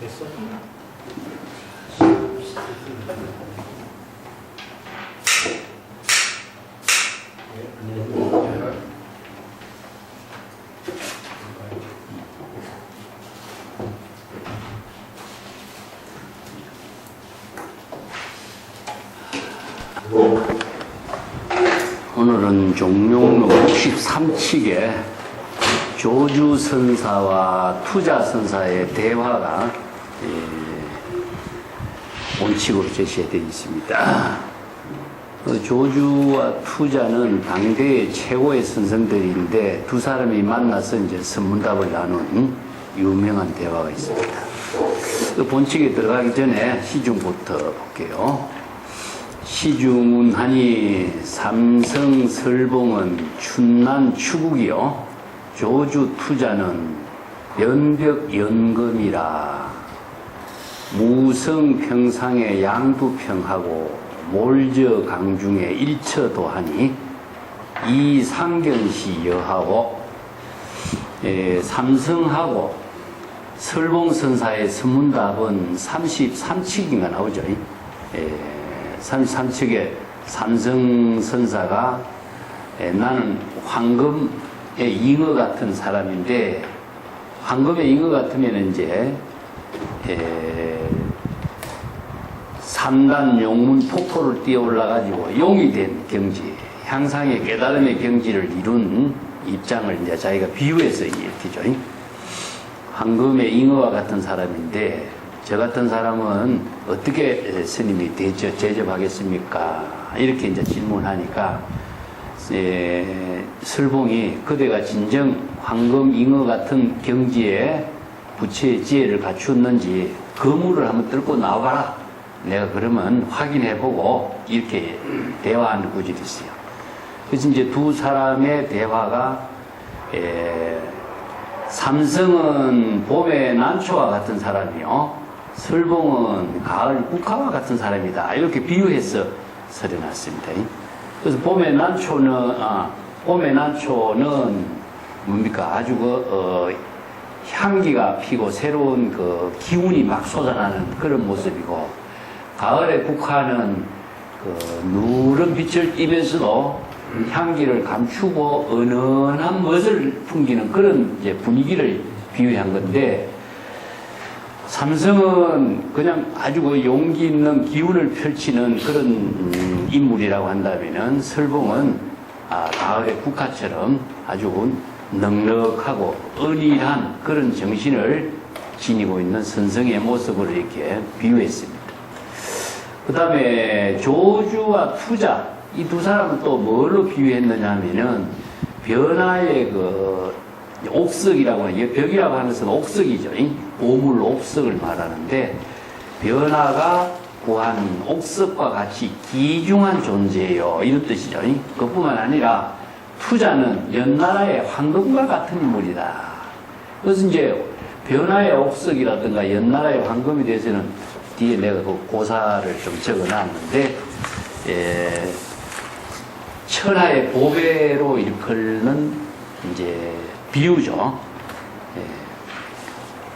됐어? 오늘은 종룡록 63칙에 조주선사와 투자선사의 대화가 원칙으로 제시되어 있습니다. 조주와 투자는 당대의 최고의 선생들인데 두 사람이 만나서 이제 선문답을 나눈 유명한 대화가 있습니다. 본칙에 들어가기 전에 시중부터 볼게요. 시중하니 삼성설봉은 춘난 추국이요 조주 투자는 연벽연금이라 무성평상의 양두평하고 몰저 강중에 일처도하니 이 상견시 여하고 삼성하고 설봉선사의 선문답은 33칙인가 나오죠. 33칙에 삼성선사가 나는 황금의 잉어 같은 사람인데 황금의 잉어 같으면 이제 3단 용문 폭포를 뛰어 올라가지고 용이 된 경지, 향상의 깨달음의 경지를 이룬 입장을 이제 자기가 비유해서 얘기했죠. 황금의 잉어와 같은 사람인데 저 같은 사람은 어떻게 스님이 대접하겠습니까? 이렇게 이제 질문하니까 설봉이 그대가 진정 황금 잉어 같은 경지에 부처의 지혜를 갖추었는지 거물을 한번 뚫고 나와봐라. 내가 그러면 확인해보고 이렇게 대화하는 구절이 있어요. 그래서 이제 두 사람의 대화가 삼성은 봄의 난초와 같은 사람이요. 설봉은 가을 국화와 같은 사람이다. 이렇게 비유해서 설해놨습니다. 그래서 봄의 난초는 뭡니까? 아주 향기가 피고 새로운 그 기운이 막 쏟아나는 그런 모습이고, 가을의 국화는 누런 빛을 띠면서도 향기를 감추고 은은한 멋을 풍기는 그런 이제 분위기를 비유한 건데, 삼성은 그냥 아주 용기 있는 기운을 펼치는 그런 인물이라고 한다면은 설봉은 가을의 국화처럼 아주 넉넉하고 은일한 그런 정신을 지니고 있는 선성의 모습을 이렇게 비유했습니다. 그 다음에 조주와 투자, 이 두 사람은 또 뭘로 비유했느냐 하면은 변화의 옥석이라고 하는, 벽이라고 하는 것은 옥석이죠. 오물 옥석을 말하는데, 변화가 구하는 옥석과 같이 기중한 존재예요. 이런 뜻이죠. 그뿐만 아니라 투자는 연나라의 황금과 같은 인물이다. 그래서 이제 변화의 옥석이라든가 연나라의 황금에 대해서는 뒤에 내가 그 고사를 좀 적어 놨는데, 천하의 보배로 일컬는 이제 비유죠.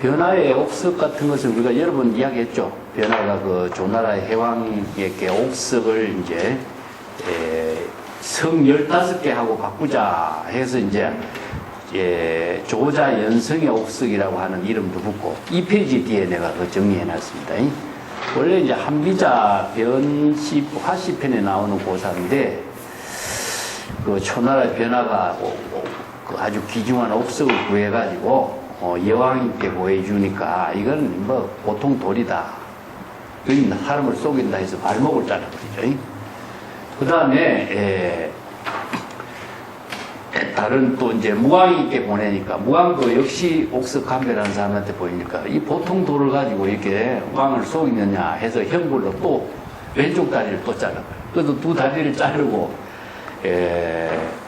변화의 옥석 같은 것을 우리가 여러 번 이야기했죠. 변화가 그 조나라의 해왕에게 옥석을 이제 성 15개 하고 바꾸자 해서 이제 조자 연성의 옥석이라고 하는 이름도 붙고, 이 페이지 뒤에 내가 그 정리해 놨습니다. 원래 이제 한비자 변시 화시편에 나오는 고사인데, 그 초나라 변화가 그 아주 귀중한 옥석을 구해가지고 여왕님께 보여주니까 이건 뭐 보통 돌이다. 여기 사람을 속인다 해서 발목을 잘라버리죠. 그 다음에 다른 또 이제 무광이께 보내니까, 무광도 역시 옥석 감별하는 사람한테 보이니까 이 보통 돌을 가지고 이렇게 왕을 속이느냐 해서 형벌로 또 왼쪽 다리를 또 잘라버려요. 그래도 두 다리를 자르고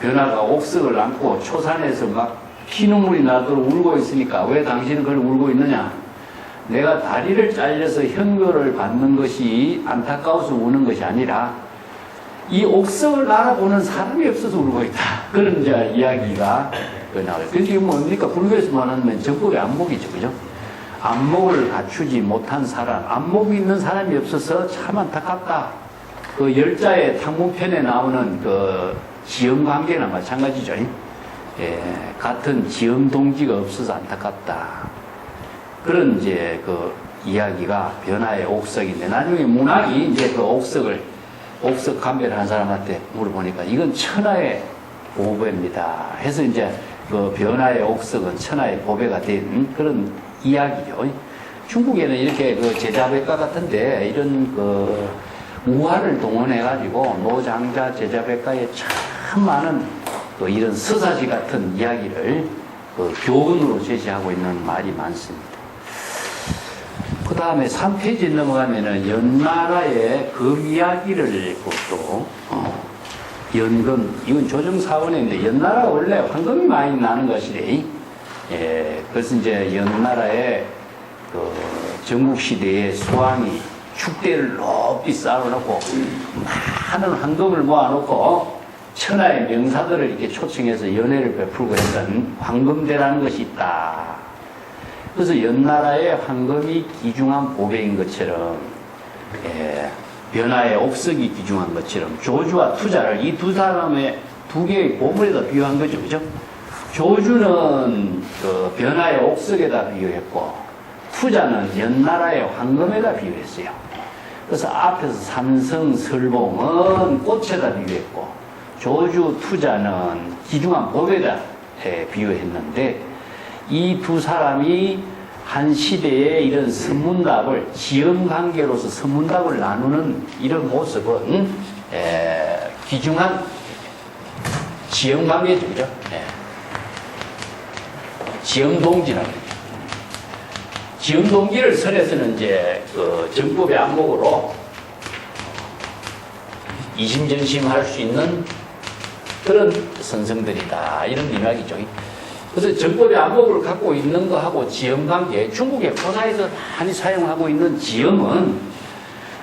변화가 옥석을 안고 초산에서 막 피눈물이 나도록 울고 있으니까, 왜 당신은 그걸 울고 있느냐? 내가 다리를 잘려서 형벌을 받는 것이 안타까워서 우는 것이 아니라 이 옥석을 알아보는 사람이 없어서 울고 있다. 그런 이제 이야기가 나와요. 그게 뭡니까? 불교에서 말하면 정법의 안목이죠. 그죠? 안목을 갖추지 못한 사람, 안목이 있는 사람이 없어서 참 안타깝다. 그 열자의 탕문편에 나오는 그 지음관계나 마찬가지죠. 예, 같은 지음 동기가 없어서 안타깝다. 그런 이제 그 이야기가 변화의 옥석인데, 나중에 문학이 이제 그 옥석 감별을 한 사람한테 물어보니까 이건 천하의 보배입니다. 해서 이제 그 변화의 옥석은 천하의 보배가 된 그런 이야기죠. 중국에는 이렇게 그 제자백과 같은데 이런 그 우화를 동원해가지고 노장자 제자백과에 참 많은 그 이런 서사지 같은 이야기를 그 교훈으로 제시하고 있는 말이 많습니다. 그 다음에 3페이지 넘어가면은 연나라의 금 이야기를 또 연금, 이건 조정사원인데 연나라가 원래 황금이 많이 나는 것이래. 예, 그래서 이제 연나라의 그 전국시대의 수왕이 축대를 높이 쌓아놓고 많은 황금을 모아놓고 천하의 명사들을 이렇게 초청해서 연회를 베풀고 했던 황금대라는 것이 있다. 그래서 연나라의 황금이 귀중한 보배인 것처럼, 예, 변화의 옥석이 귀중한 것처럼 조주와 투자를 이 두 사람의 두 개의 보물에다 비유한 거죠. 그죠? 조주는 그 변화의 옥석에다 비유했고, 투자는 연나라의 황금에다 비유했어요. 그래서 앞에서 삼성, 설봉은 꽃에다 비유했고, 조주, 투자는 귀중한 보배에다 비유했는데, 이 두 사람이 한 시대의 이런 선문답을 지음관계로서 선문답을 나누는 이런 모습은 귀중한 지음관계죠. 그죠? 지음동지라고 그러죠. 지음동지를 설에서는 이제 그 정법의 안목으로 이심전심할 수 있는 그런 선성들이다. 이런 이야기죠. 그래서 정법의 안목을 갖고 있는 거하고 지음관계, 중국의 포사에서 많이 사용하고 있는 지음은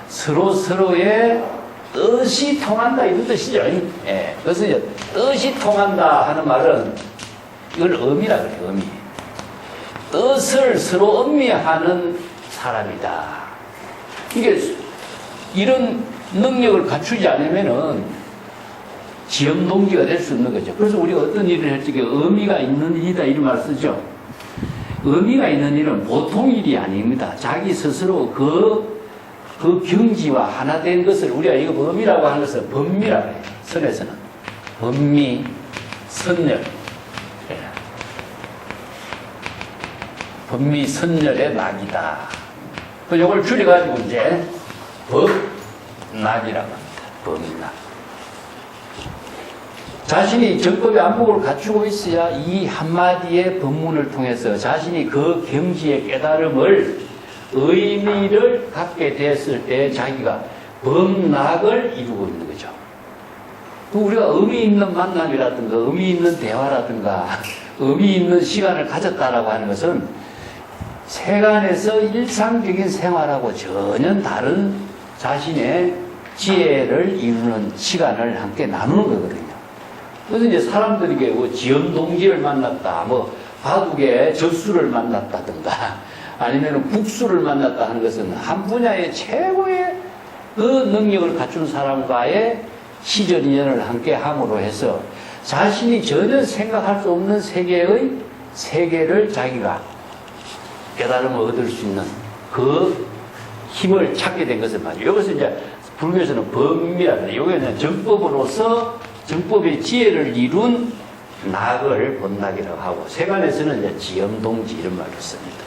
서로서로의 뜻이 통한다 이런 뜻이죠. 예. 그래서 이제 뜻이 통한다 하는 말은 이걸 의미라 그래요. 의미. 뜻을 서로 음미하는 사람이다. 이게 이런 능력을 갖추지 않으면은 지음동기가 될 수 있는 거죠. 그래서 우리가 어떤 일을 할 때 의미가 있는 일이다 이런 말을 쓰죠. 의미가 있는 일은 보통 일이 아닙니다. 자기 스스로 그 경지와 하나 된 것을 우리가 이거 범이라고 하는 것을 범미라고 해요. 선에서는. 범미, 선열. 범미, 선열의 낙이다. 이걸 줄여가지고 이제 법낙이라고 합니다. 법낙. 자신이 정법의 안목을 갖추고 있어야 이 한마디의 법문을 통해서 자신이 그 경지의 깨달음을 의미를 갖게 됐을 때 자기가 법낙을 이루고 있는 거죠. 우리가 의미 있는 만남이라든가 의미 있는 대화라든가 의미 있는 시간을 가졌다라고 하는 것은 세간에서 일상적인 생활하고 전혀 다른 자신의 지혜를 이루는 시간을 함께 나누는 거거든요. 그래서 이제 사람들에게 뭐 지엄동지를 만났다, 뭐 바둑의 젖수를 만났다든가, 아니면 국수를 만났다 하는 것은 한 분야의 최고의 그 능력을 갖춘 사람과의 시절 인연을 함께 함으로 해서 자신이 전혀 생각할 수 없는 세계를 자기가 깨달음을 얻을 수 있는 그 힘을 찾게 된 것을 말이에요. 여기서 이제 불교에서는 법미라 그래요. 여기는 정법으로서 정법의 지혜를 이룬 낙을 본낙이라고 하고, 세간에서는 이제 지엄동지 이런 말을 씁니다.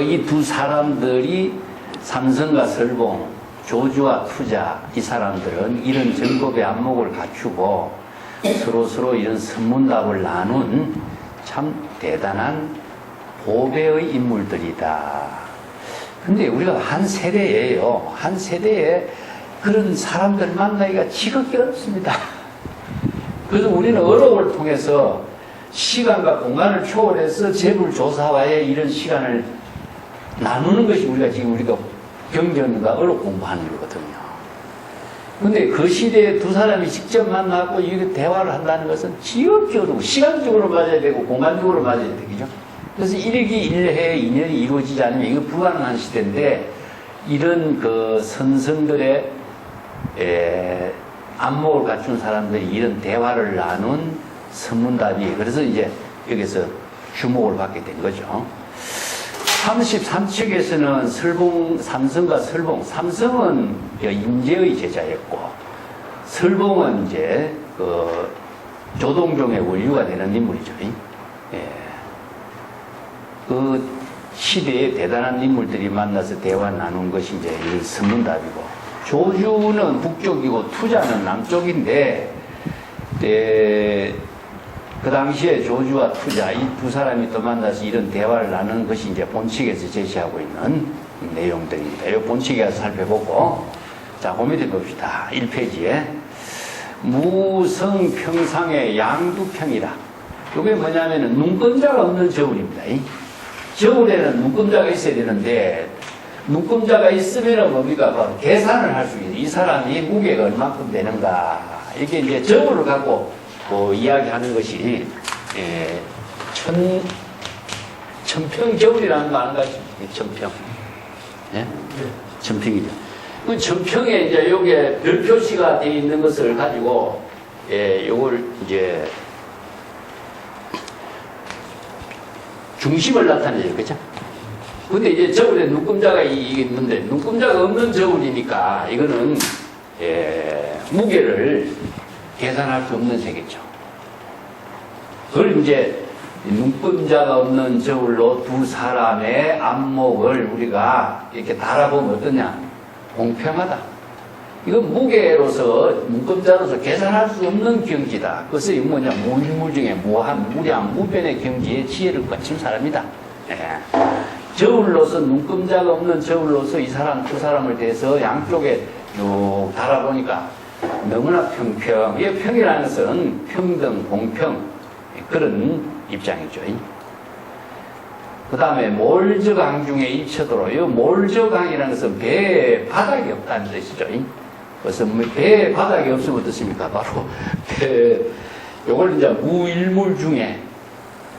이 두 사람들이 삼성과 설봉, 조주와 투자, 이 사람들은 이런 정법의 안목을 갖추고 서로 이런 선문답을 나눈 참 대단한 보배의 인물들이다. 근데 우리가 한 세대예요. 한 세대에 그런 사람들 만나기가 지극히 어렵습니다. 그래서 우리는 어록을 통해서 시간과 공간을 초월해서 재물조사와의 이런 시간을 나누는 것이 우리가 경전과 어록 공부하는 거거든요. 근데 그 시대에 두 사람이 직접 만나고 이렇게 대화를 한다는 것은 지극히 어렵고, 시간적으로 맞아야 되고 공간적으로 맞아야 되겠죠. 그래서 일기 일해 인연이 이루어지지 않으면 이거 불가능한 시대인데 이런 그 선성들의 안목을 갖춘 사람들이 이런 대화를 나눈 선문답이 그래서 이제 여기서 주목을 받게 된 거죠. 33척에서는 삼성과 설봉, 삼성은 임재의 제자였고 설봉은 이제 그 조동종의 원류가 되는 인물이죠. 예. 그 시대에 대단한 인물들이 만나서 대화 나눈 것이 이제 이 선문답이고 조주는 북쪽이고 투자는 남쪽인데 그 당시에 조주와 투자 이 두 사람이 또 만나서 이런 대화를 나누는 것이 이제 본칙에서 제시하고 있는 내용들입니다. 이 본칙에 가서 살펴보고 자 고민해 봅시다. 1페이지에 무성평상의 양두평이라. 이게 뭐냐면은 눈금자가 없는 저울입니다. 저울에는 눈금자가 있어야 되는데 눈금자가 있으면 뭡니까? 바로 계산을 할 수 있어요. 이 사람이 무게가 얼마큼 되는가. 이게 이제 저울을 갖고 이야기하는 것이 천평 저울이라는 거 아는 거 아시죠? 천평. 예? 천평이죠. 그 천평에 이제 요게 별 표시가 되어 있는 것을 가지고 요걸 이제 중심을 나타내죠. 그죠? 근데 이제 저울에 눈금자가 있는데 눈금자가 없는 저울이니까 이거는 무게를 계산할 수 없는 세계죠. 그걸 이제 눈금자가 없는 저울로 두 사람의 안목을 우리가 이렇게 달아보면 어떠냐? 공평하다. 이건 무게로서 눈금자로서 계산할 수 없는 경지다. 그것이 뭐냐? 무일물 중에 무한, 무량, 무변의 경지에 지혜를 거친 사람이다. 저울로서 눈금자가 없는 저울로서 이 사람 두 사람을 대해서 양쪽에 쭉 달아보니까 너무나 평평. 이 평이라는 것은 평등, 공평 그런 입장이죠. 그 다음에 몰저강 중에 일처도로 이 몰저강이라는 것은 배에 바닥이 없다는 뜻이죠. 그래서 배에 바닥이 없으면 어떻습니까? 바로 요걸 이제 무일물 중에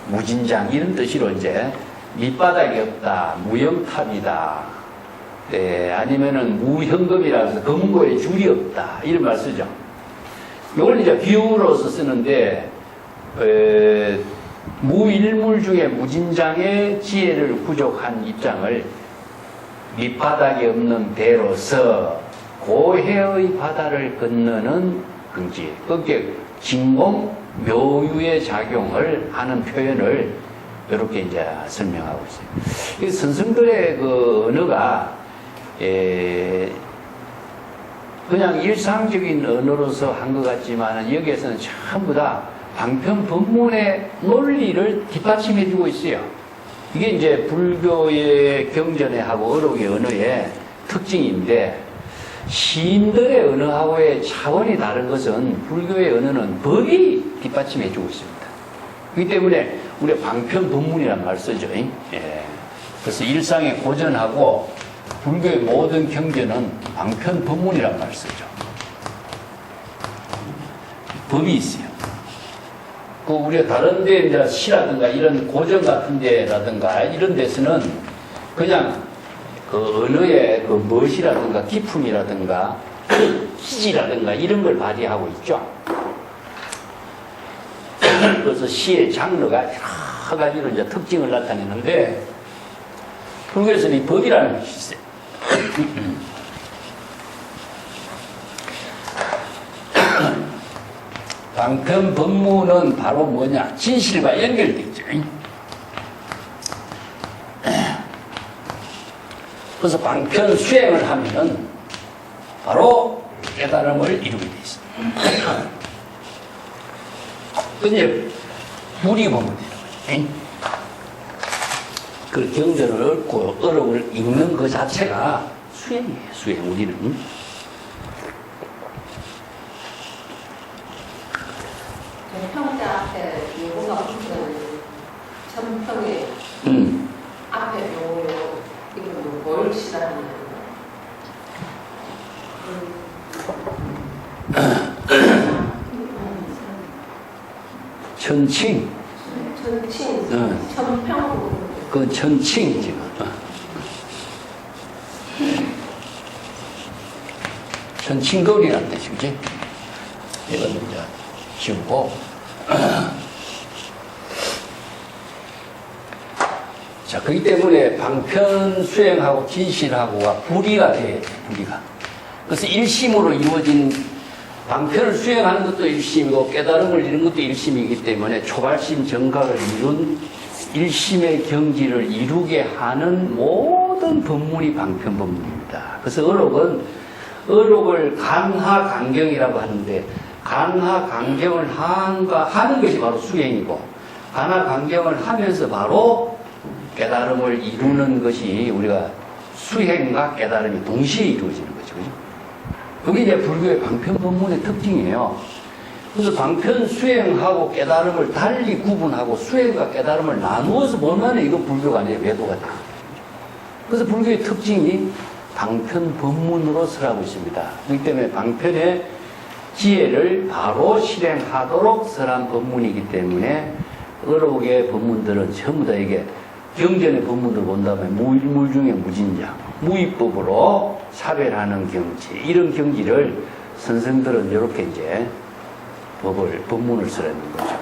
무진장 이런 뜻으로 이제 밑바닥이 없다, 무영탑이다, 아니면은 무현금이라 해서 금고에 줄이 없다 이런 말 쓰죠. 이걸 이제 비유로서 쓰는데 무일물 중에 무진장의 지혜를 부족한 입장을 밑바닥이 없는 배로서 고해의 바다를 건너는 긍지. 그게 진공 묘유의 작용을 하는 표현을 이렇게 이제 설명하고 있어요. 이 선생들의 그 언어가 그냥 일상적인 언어로서 한 것 같지만 여기에서는 전부 다 방편법문의 논리를 뒷받침해주고 있어요. 이게 이제 불교의 경전회하고 어록의 언어의 특징인데 시인들의 언어하고의 차원이 다른 것은 불교의 언어는 법이 뒷받침해주고 있습니다. 그렇기 때문에 우리가 방편법문이라는 말 쓰죠. 그래서 일상의 고전하고 불교의 모든 경전은 방편법문이라는 말 쓰죠. 법이 있어요. 그 우리가 다른 데 이제 시라든가 이런 고전 같은 데라든가 이런 데서는 그냥 그 언어의 그 멋이라든가 기품이라든가 기지라든가 이런 걸 발휘하고 있죠. 그래서 시의 장르가 여러 가지로 이제 특징을 나타내는데 불교에서는 이 법이라는 것이 있어요. 방편법문은 바로 뭐냐? 진실과 연결되어 있죠. 그래서 방편 수행을 하면은 바로 깨달음을 이루게 되어 있습니다. 근데 무리 보면 되는 거죠. 그 경전을 읽고 어록을 읽는 그 자체가 수행이에요. 수행. 우리는 평자 앞에 예고가 붙은 천평에 앞에 요 이건 뭘 시다는 천칭. 천칭 천평으로. 그 천칭 지금. 천칭거리란 뜻이지. 이거는 이제 지우고. 자, 그렇기 때문에 방편 수행하고 진실하고가 분리가 돼, 분리가. 그래서 일심으로 이루어진 방편을 수행하는 것도 일심이고 깨달음을 이룬 것도 일심이기 때문에 초발심 정각을 이룬 일심의 경지를 이루게 하는 모든 법문이 방편 법문입니다. 그래서 어록을 간하강경이라고 하는데 간하강경을 하는 것이 바로 수행이고 간하강경을 하면서 바로 깨달음을 이루는 것이 우리가 수행과 깨달음이 동시에 이루어지는 거죠. 그죠? 그게 이제 불교의 방편 법문의 특징이에요. 그래서 방편 수행하고 깨달음을 달리 구분하고 수행과 깨달음을 나누어서 보면 이거 불교가 아니에요. 외도가 다. 그래서 불교의 특징이 방편 법문으로 설하고 있습니다. 그렇기 때문에 방편의 지혜를 바로 실행하도록 설한 법문이기 때문에 어록의 법문들은 전부 다 이게 경전의 법문을 본다면 무일물 중에 무진장, 무위법으로 사별하는 경지, 이런 경지를 선생들은 이렇게 이제 법문을 쓰라는 거죠.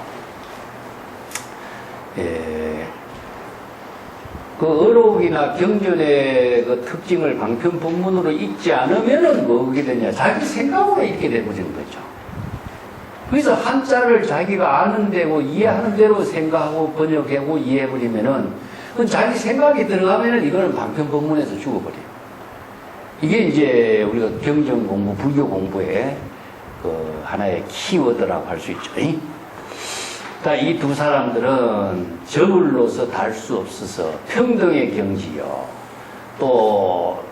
그 어록이나 경전의 그 특징을 방편 법문으로 읽지 않으면은 뭐게 되냐, 자기 생각으로 읽게 되버리는 거죠. 그래서 한자를 자기가 아는 대로 이해하는 대로 생각하고 번역하고 이해해버리면은 그건 자기 생각이 들어가면은 이거는 방편 법문에서 죽어버려요. 이게 이제 우리가 경전 공부, 불교 공부의 그 하나의 키워드라고 할 수 있죠. 이 두 사람들은 저울로서 달 수 없어서 평등의 경지요. 또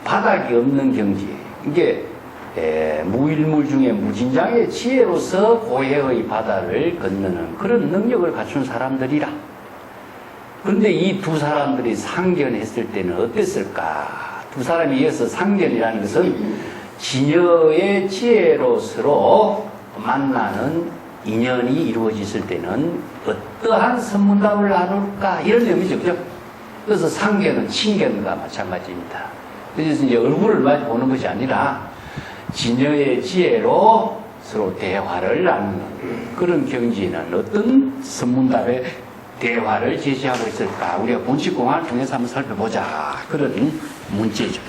바닥이 없는 경지. 이게 무일물 중에 무진장의 지혜로서 고해의 바다를 건너는 그런 능력을 갖춘 사람들이라. 그런데 이 두 사람들이 상견했을 때는 어땠을까? 두 사람이 이어서 상견이라는 것은 진여의 지혜로서로 만나는 인연이 이루어졌을 때는 어떠한 선문답을 나눌까? 이런 의미죠. 그죠? 그래서 상견은 친견과 마찬가지입니다. 그래서 이제 얼굴을 많이 보는 것이 아니라 진여의 지혜로 서로 대화를 나누는 그런 경지에는 어떤 선문답의 대화를 제시하고 있을까? 우리가 본칙공안을 통해서 한번 살펴보자. 그런 문제죠.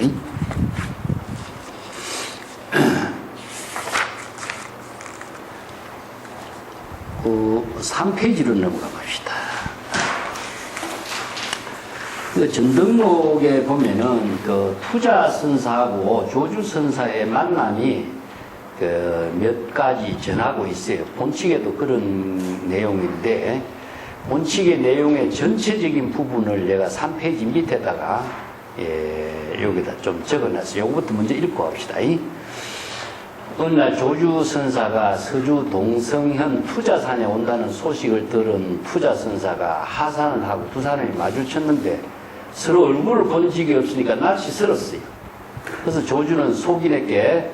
그 3페이지로 넘어가 봅시다. 그 전등록에 보면은 그 투자선사하고 조주선사의 만남이 그 몇 가지 전하고 있어요. 본칙에도 그런 내용인데, 본칙의 내용의 전체적인 부분을 내가 3페이지 밑에다가 여기다 좀 적어놨어요. 이거부터 먼저 읽고 갑시다. 어느 날 조주선사가 서주 동성현 투자산에 온다는 소식을 들은 투자선사가 하산을 하고 두 사람이 마주쳤는데 서로 얼굴을 본 적이 없으니까 낯이 설었어요. 그래서 조주는 속인에게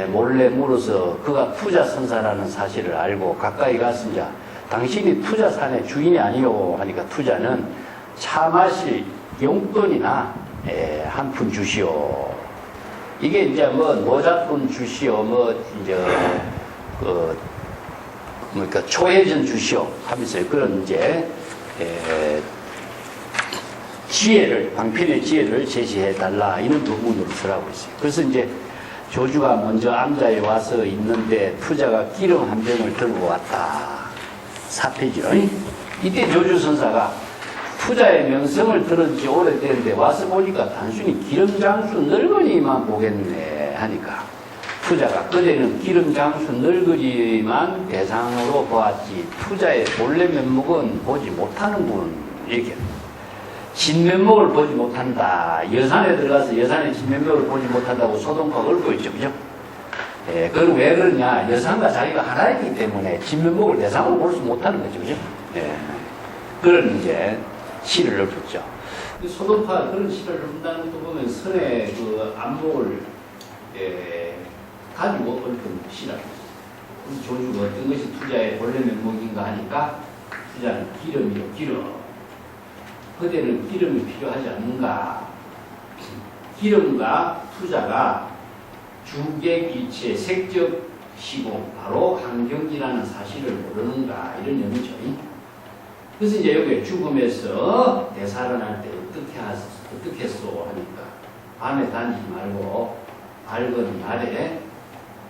몰래 물어서 그가 투자선사라는 사실을 알고 가까이 가서 이제 당신이 투자산의 주인이 아니오 하니까 투자는 차 마실 용돈이나 한 푼 주시오. 이게 이제 뭐 모자돈 주시오, 그러니까 초회전 주시오 하면서 그런 이제 지혜를, 방편의 지혜를 제시해 달라 이런 부분으로 설하고 있어요. 그래서 이제 조주가 먼저 암자에 와서 있는데 투자가 기름 한 병을 들고 왔다. 4페이지로. 이때 조주선사가 투자의 명성을 들은 지 오래됐는데 와서 보니까 단순히 기름장수 늙은이만 보겠네 하니까 투자가 그대는 기름장수 늙은이만 대상으로 보았지 투자의 본래 면목은 보지 못하는군. 이렇게 진면목을 보지 못한다. 여산에 들어가서 여산의 진면목을 보지 못한다고 소동파가 얽고 있죠. 그죠? 그건 왜 그러냐. 여산과 자기가 하나이기 때문에 진면목을 대상으로 볼 수 못하는 거죠. 그죠? 그런 이제 시를 읊었죠. 소동파가 그런 시를 읊는다는 것도 보면 선의 그 안목을 가지고 읊은 시라. 조주가 어떤 것이 투자의 본래 면목인가 하니까 투자는 기름이요, 기름. 그대는 기름이 필요하지 않는가? 기름과 투자가 주객일체 색적 시공, 바로 환경이라는 사실을 모르는가? 이런 의미죠. 그래서 이제 여기 죽음에서 되살아날 때 어떻게 했소 하니까 밤에 다니지 말고 밝은 날에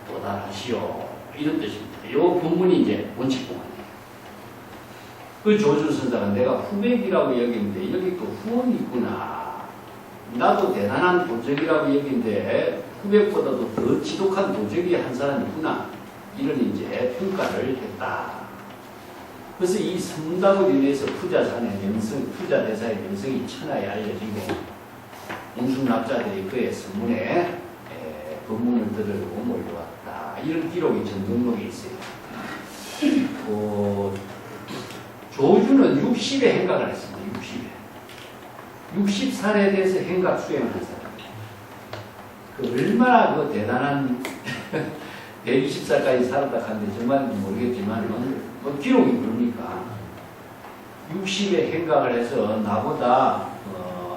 도달하시오. 이런 뜻입니다. 이 본문이 이제 원칙공안이에요. 그 조주선사가 내가 후백이라고 여기는데 여기 또 후원이 있구나. 나도 대단한 도적이라고 여기는데 후백보다도 더 지독한 도적이 한 사람이 있구나. 이런 이제 평가를 했다. 그래서 이 성답을 인해서 투자산의 명성, 투자 대사의 명성이 천하에 알려지고 웅순납자들이 그의 선문에 법문을 들으려고 몰려왔다. 이런 기록이 전등록에 있어요. 조주는 60에 행각을 했습니다. 60에. 60살에 대해서 행각 수행을 한 사람. 얼마나 그 대단한 120살까지 살았다 하는데 정말 모르겠지만 뭐 기록이 그러니까 60에 행각을 해서 나보다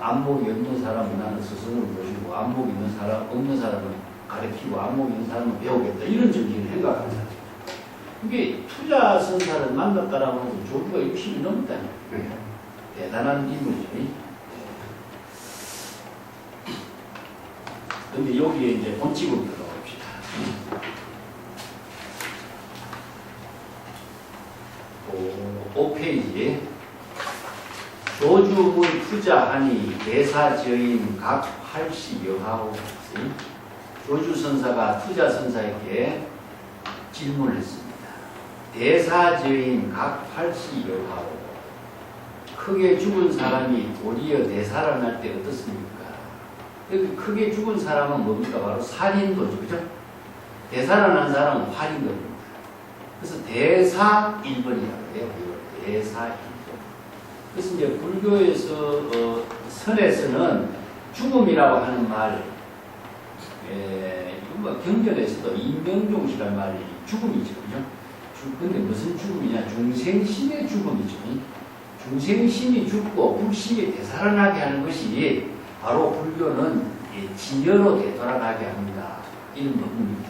안목이 없는 사람은 나는 스승을 모시고 안목이 있는 사람 없는 사람은 가르치고 안목이 있는 사람은 배우겠다 이런 정신을 행각하는 사람. 이게 투자 선사를 만났다라고 해도 조주가 60이 넘었다는 거예요. 대단한 인물이죠. 근데 여기에 이제 본칙으로 들어갑시다. 5페이지. 조주문 투자하니 대사지인 각 80여하고 조주선사가 투자선사에게 질문을 했습니다. 대사지인 각 80여하고 크게 죽은 사람이 도리어 되살아날 때 어떻습니까? 여기 크게 죽은 사람은 뭡니까? 바로 살인도죠. 그죠? 되살아난 사람은 활인거입니다. 그래서 대사 1번이라고 해요. 대사 1번. 그래서 이제 불교에서 선에서는 죽음이라고 하는 말, 경전에서도 인명종시라는 말이 죽음이죠. 그죠? 근데 무슨 죽음이냐? 중생심의 죽음이죠. 중생심이 죽고 불심이 되살아나게 하는 것이 바로 불교는 진여로 되돌아가게 합니다. 이런 부분입니다.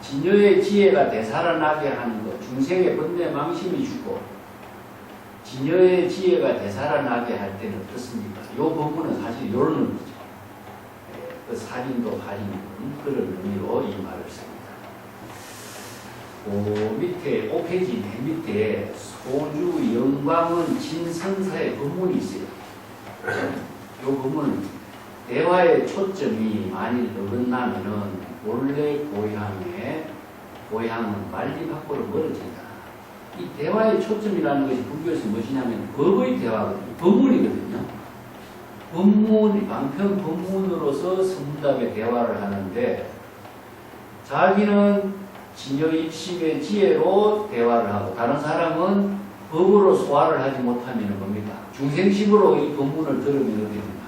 진여의 지혜가 되살아나게 하는 것, 중생의 번뇌 망심이 죽고 진여의 지혜가 되살아나게 할 때는 어떻습니까? 이 부분은 사실 이런 의미죠. 그 살인도 할인도 그런 의미로 이 말을 씁니다. 밑에 5페이지 맨 밑에 소주 영광은 진선사의 법문이 있어요. 이 부분은 대화의 초점이 만일 어긋나면은 본래 고향은 말리 밖으로 멀어진다. 이 대화의 초점이라는 것이 불교에서 무엇이냐면 법의 대화거든요. 법문이거든요. 법문이 방편 법문으로서 성답의 대화를 하는데 자기는 진여입심의 지혜로 대화를 하고 다른 사람은 법으로 소화를 하지 못하면 뭡니까? 중생심으로 이 법문을 들으면 어떻게 됩니까?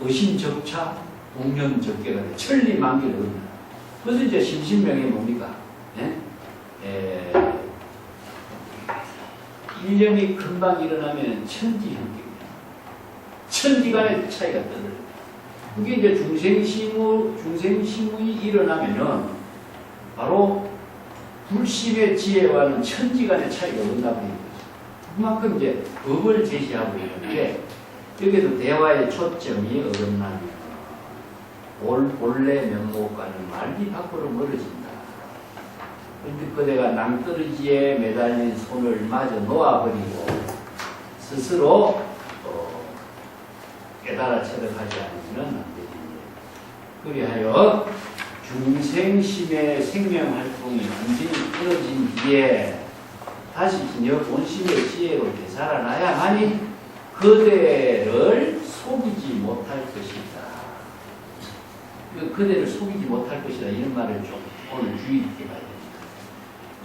의심적차, 동념적계가 돼. 천리만기를 얻는다. 그래서 이제 심신명이 뭡니까? 예? 1년이 금방 일어나면 천지형입니다. 천지간의 차이가 떠들어요. 그게 이제 중생심이 일어나면은 바로 불심의 지혜와는 천지간의 차이가 온다고 해요. 그만큼 이제 법을 제시하고 있는데 여기도 대화의 초점이 어긋나면 본래 면목과는 말리 밖으로 멀어진다. 그런데 그대가 낭떠러지에 매달린 손을 마저 놓아버리고 스스로 깨달아 체득하지 않으면 안 되지. 그리하여 중생심의 생명활동이 완전히 끊어진 뒤에 다시 진여 본심의 지혜로 되살아나야만이 그대를 속이지 못할 것이다. 그대를 속이지 못할 것이다. 이런 말을 좀 오늘 주의 깊게 봐야 됩니다.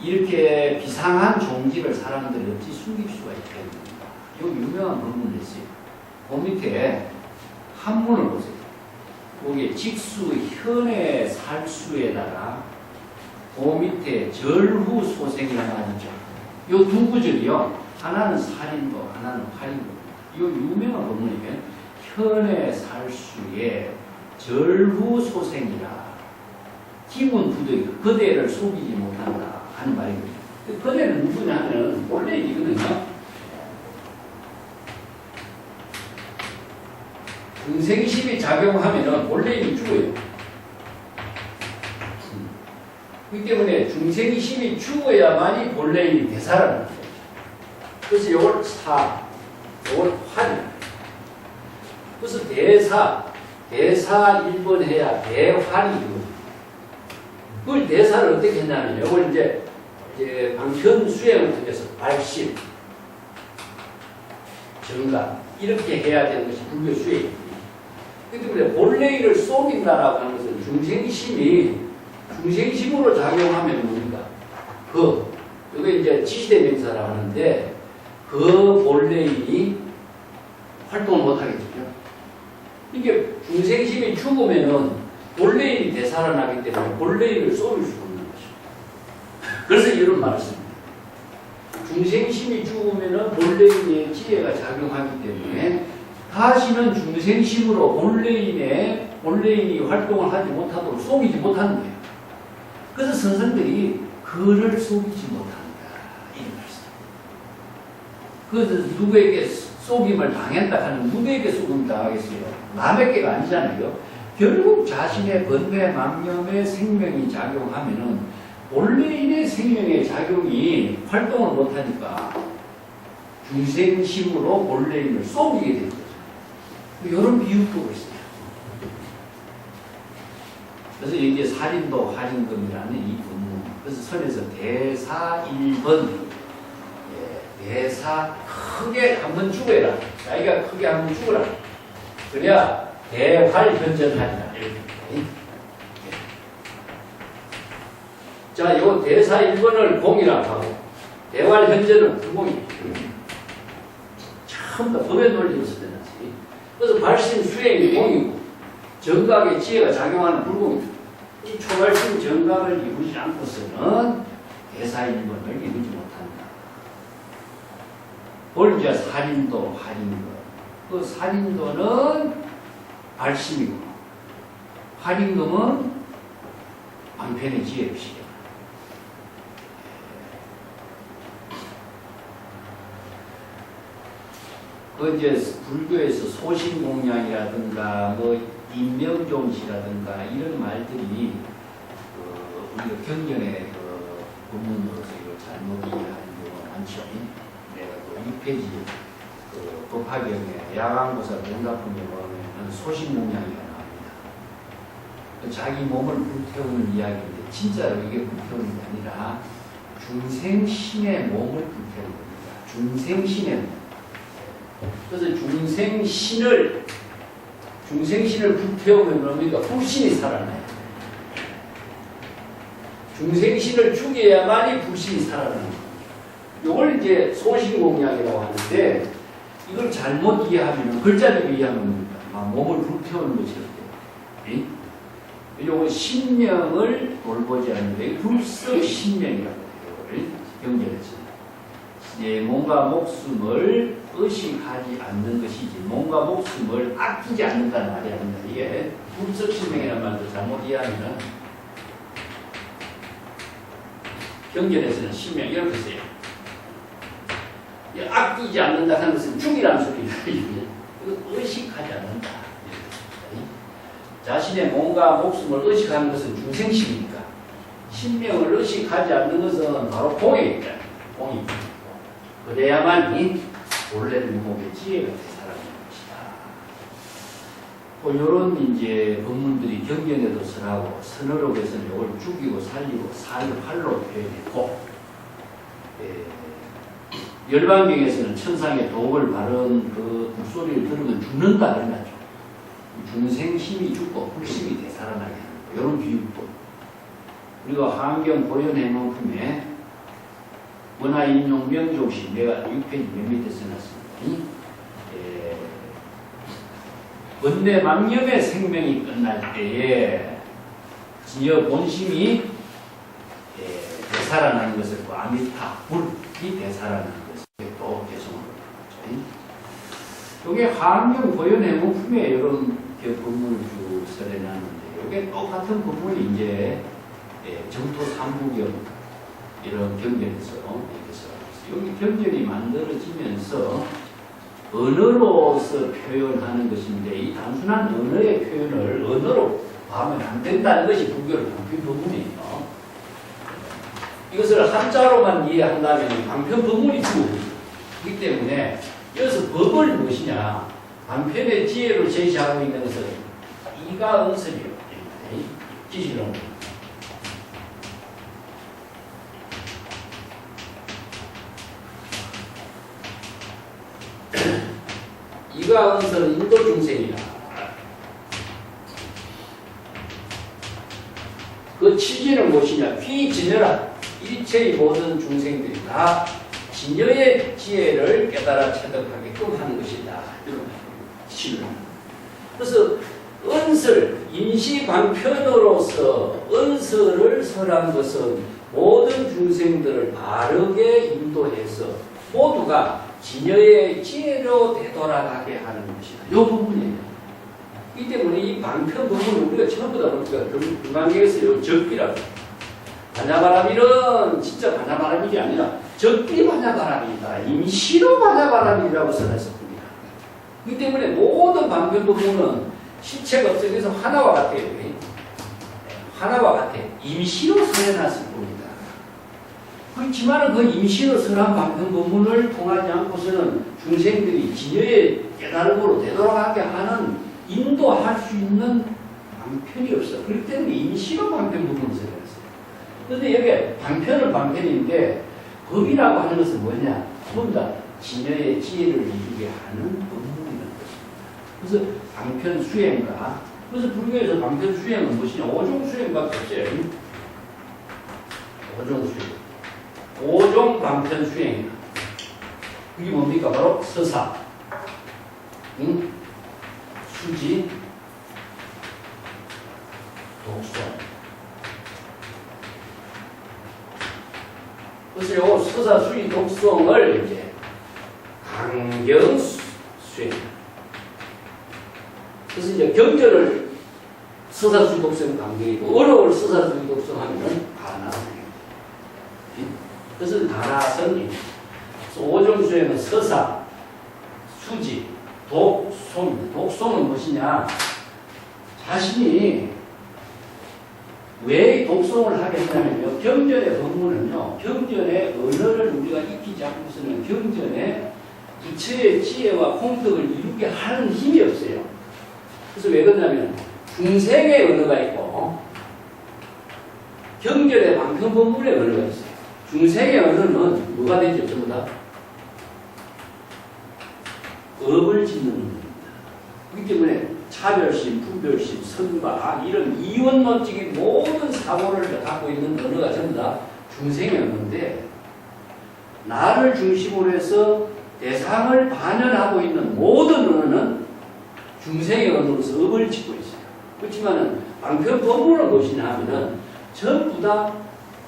이렇게 비상한 종지를 사람들이 어찌 숨길 수가 있겠습니까? 이 유명한 본문을 했어요. 그 밑에 한문을 보세요. 거기에 직수 현의 살수에다가 그 밑에 절후 소생이라는 말이죠. 이 두 구절이요. 하나는 살인도, 하나는 활인도. 이 유명한 본문이면 현의 살수의 절후소생이라 기분 부득이 그대를 속이지 못한다 하는 말입니다. 그대는 누구냐 하면 본래이거든요. 중생심이 작용하면 본래인이 죽어요. 그렇기 때문에 중생심이 죽어야만이 본래인이 되살아나는 거예요. 그래서 이걸 사, 이걸 활. 그래서 대사 1번 해야 대활이고, 그걸 대사를 어떻게 했냐면, 이걸 이제 방편 수행을 통해서 발심, 정각, 이렇게 해야 되는 것이 불교 수행입니다. 그렇기 때문에 본래인을 속인다라고 하는 것은 중생심으로 작용하면 뭡니까? 이게 이제 지시대명사라고 하는데, 그 본래인이 활동을 못하겠죠. 이게 중생심이 죽으면은 본래인이 되살아나기 때문에 본래인을 쏘일 수 없는 것이죠. 그래서 이런 말을 씁니다. 중생심이 죽으면은 본래인의 지혜가 작용하기 때문에 다시는 중생심으로 본래인이 활동을 하지 못하도록 속이지 못하는 거예요. 그래서 선생들이 그를 속이지 못한다 이런 말씀. 그래서 누구에게 속임을 당했다 하는 누구에게 속임을 당하겠어요? 남에게가 아니잖아요. 결국 자신의 번뇌 망념의 생명이 작용하면은 본래인의 생명의 작용이 활동을 못하니까 중생심으로 본래인을 속이게 되는 거죠. 이런 비유법이 있어요. 그래서 이게 살인도 활인금이라는 이 본문. 그래서 선에서 대사 1번 대사 크게 한번 죽어라. 자기가 크게 한번 죽어라. 그래야 대활현전하리라. 자, 요 대사 1번을 공이라고 하고 대활현전은 불공이에요. 처음부터 법의 논리로 쓰여놨지. 그래서 발심 수행이 공이고 정각의 지혜가 작용하는 불공이다. 이 초발심 정각을 이루지 않고서는 대사 1번을 이루지 못한다. 이제 살인도, 활인도. 그 살인도는 발심이고, 활인금은 방편의 지혜의식이다. 그 이제 불교에서 소신공양이라든가 인명종시라든가 이런 말들이 우리가 경전의 본문으로서 이걸 잘못 이해하는 경우가 많죠. 내가 6페이지 법화경에 야광보살 공답품에 보면 소신공양이가 나옵니다. 자기 몸을 불태우는 이야기인데 진짜로 이게 불태우는 게 아니라 중생신의 몸을 불태우는 겁니다. 중생신의 몸. 그래서 중생신을 불태우면 뭡니까? 불신이 살아나요. 중생신을 죽여야만이 불신이 살아나는 거예요. 이걸 이제 소신공양이라고 하는데, 이걸 잘못 이해하면, 글자대로 이해하면 뭡니까? 몸을 불태우는 것이었대요. 이건 신명을 돌보지 않는데, 불석 신명이라고 해요. 경전에서. 몸과 목숨을 의식하지 않는 것이지 몸과 목숨을 아끼지 않는다는 말이 아닙니다. 이게 불석신명이라는 말도 잘못 이해하면 경전에서는 신명 이렇게 써요. 아끼지 않는다 하는 것은 죽이라는 소리예요. 이거 의식하지 않는다. 자신의 몸과 목숨을 의식하는 것은 중생심이니까 신명을 의식하지 않는 것은 바로 공예입니다. 공입니다. 그래야만이 본래 무목의 지혜가 되살아나는 것이다. 이런 이제 법문들이 경전에도 설하고 선어록에서는 이걸 죽이고 살리고 살활로 표현했고, 열반경에서는 천상의 독을 바른 그 북소리를 들으면 죽는다 그러죠. 중생심이 죽고 불심이 되살아나게 하는 이런 비유법. 그리고 한경 보현해명품에 원화인용 명종시 내가 6페이지 맨 밑에 써놨습니다. 번뇌 망념의 생명이 끝날 때에 지어 본심이 되살아나는 것을 아미타 불이 되살아나는 것을 또 이게 환경 보존 해모품의 이런 법문을 쭉 써내놨는데, 이게 똑같은 법문이 이제 정토 3부경 이런 경전에서 이렇게 써놨어요. 여기 경전이 만들어지면서 언어로서 표현하는 것인데, 이 단순한 언어의 표현을 언어로 하면 안 된다는 것이 불교의 방편 법문이에요. 이것을 한자로만 이해한다면 방편 법문이 주어지기 때문에, 여기서 법을 무엇이냐, 방편의 지혜로 제시하고 있는 것은 이가 응설이요. 지시론. 이가 응설은 인도 중생이다. 그 취지는 무엇이냐? 휘진여라. 일체의 모든 중생들이 다 진여의 지혜를 깨달아 체득하게끔 하는 것이다. 이런 시를. 그래서 은설, 임시방편으로서 은설을 설한 것은 모든 중생들을 바르게 인도해서 모두가 진여의 지혜로 되돌아가게 하는 것이다. 이 부분이에요. 이 때문에 이 방편 부분을 우리가 전부 다 우리가 금강경에서 요 적비라고. 반야바람일은 진짜 반야바람일이 아니라 적비 반야바람이다. 임시로 반야바람이라고 써놨습니다. 이 때문에 모든 방편 부분은 실체가 없어서 하나와 같아요. 하나와 같아. 임시로 설해놨을 겁니다. 그렇지만 그 임시로 설한 방편 부분을 통하지 않고서는 중생들이 진여의 깨달음으로 되돌아가게 하는 인도할 수 있는 방편이 없어. 그렇기 때문에 임시로 방편 부분을 설해놨어요. 그런데 여기 방편은 방편인데 법이라고 하는 것은 뭐냐? 전부 다 진여의 지혜를 이루게 하는 법문이라는 것입니다. 그래서 방편 수행가. 그래서 불교에서 방편 수행은 무엇이냐? 오종 수행밖에 없어요. 오종 수행. 오종 방편 수행이다. 그게 뭡니까? 바로 서사, 수지, 독송. 그래서 요 서사, 수지, 독송을 이제 강경 수행. 그래서 이제 경전을 서사, 수지, 독송 강경이고, 어려울 서사, 수지, 독송 하면은 가나선. 그것은 가나선이. 오종 수행은 서사, 수지, 독송. 독송은 무엇이냐? 자신이 왜 독송을 하게 되냐면요. 경전의 법문은요. 경전의 언어를 우리가 익히지 않고서는 경전의 부처의 지혜와 공덕을 이루게 하는 힘이 없어요. 그래서 왜 그러냐면 중생의 언어가 있고 경전의 방편 법문의 언어가 있어요. 중생의 언어는 뭐가 되죠? 전부 다 업을 짓는 겁니다. 그렇기 때문에 차별심, 분별심, 선바 이런 이원론적인 모든 사고를 갖고 있는 언어가 전부 다 중생의 언어인데, 나를 중심으로 해서 대상을 반영하고 있는 모든 언어는 중생의 언어로서 업을 짓고 있어요. 그렇지만 방편 법문은 무엇이냐 하면은 전부 다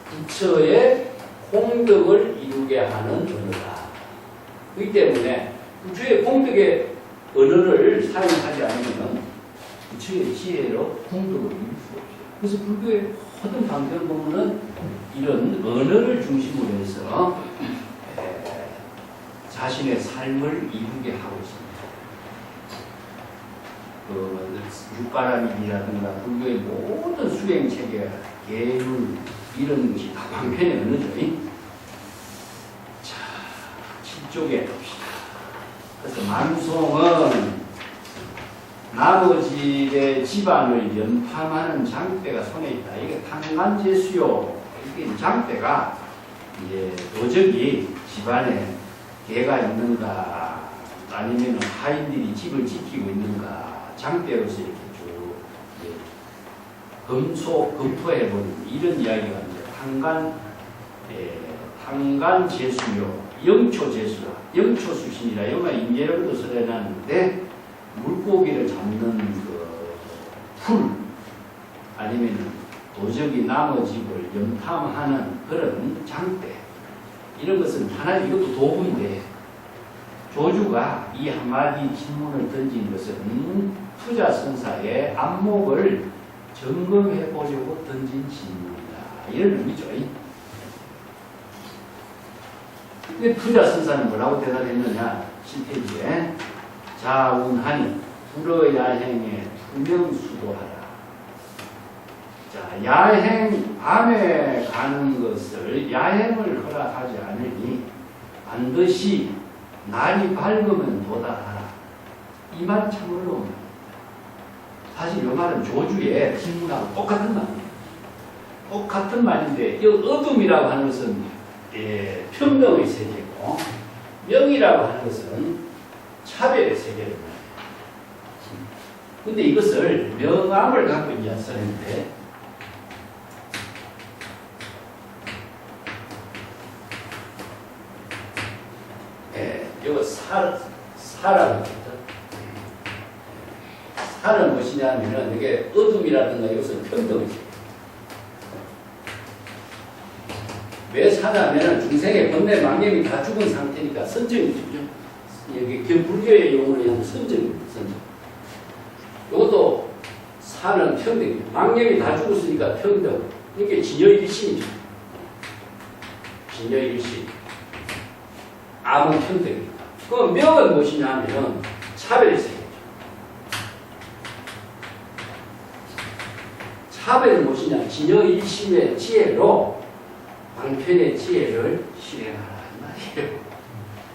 부처의 공덕을 이루게 하는 언어다. 그렇기 때문에 부처의 공덕의 언어를 사용하지 않으면 부처의 지혜로 공덕을 이룰 수 없어요. 그래서 불교의 모든 방편 법문은 이런 언어를 중심으로 해서 자신의 삶을 이루게 하고 있습니다. 육바라밀이라든가 불교의 모든 수행 체계, 계율 이런 것이 다 방편의 언어죠. 자, 7쪽에 봅시다. 그래서 만송은 나머지의 집안을 연탐하는 장대가 손에 있다. 이게 탕간제수요. 이게 장대가 이제 도적이 집안에 개가 있는가, 아니면 하인들이 집을 지키고 있는가, 장대로서 이렇게 쭉 검토해보는 이런 이야기가 이제 탕간제수요. 영초제수라, 영초수신이라, 영화 임예력도 써내놨는데, 물고기를 잡는 풀, 아니면 도적이 나무 집을 염탐하는 그런 장대, 이런 것은 하나의 이것도 도구인데, 조주가 이 한마디 질문을 던진 것은 투자선사의 안목을 점검해 보려고 던진 질문이다. 이런 의미죠. 근데 투자선사는 뭐라고 대답했느냐? 7페이지에 자운하니 불어야행에 투명수도하라. 자, 야행, 밤에 가는 것을 야행을 허락하지 않으니 반드시 날이 밝으면 도달하라. 이 말 참으로 사실 이 말은 조주의 질문하고 똑같은 말이에요. 똑같은 말인데 이 어둠이라고 하는 것은 평등의 세계고 명이라고 하는 것은 차별의 세계를 말해요. 근데 이것을 명암을 갖고 이제 쓰는데 이거 사라고 했죠. 사는 무엇이냐 하면은 이게 어둠이라든가 이것은 평등의 세계. 왜 사냐면은 중생의 번뇌 망념이 다 죽은 상태니까 선정이죠. 여기 불교의 용어로 하면 선정입니다. 선정. 이것도 사는 평등이에요. 망념이 다 죽었으니까 평등. 이게 진여일심이죠. 진여일심. 아무 평등입니다. 그럼 명은 무엇이냐 하면 차별의 세계죠. 차별은 무엇이냐? 진여일심의 지혜로 방편의 지혜를 실행하라 이 말이에요.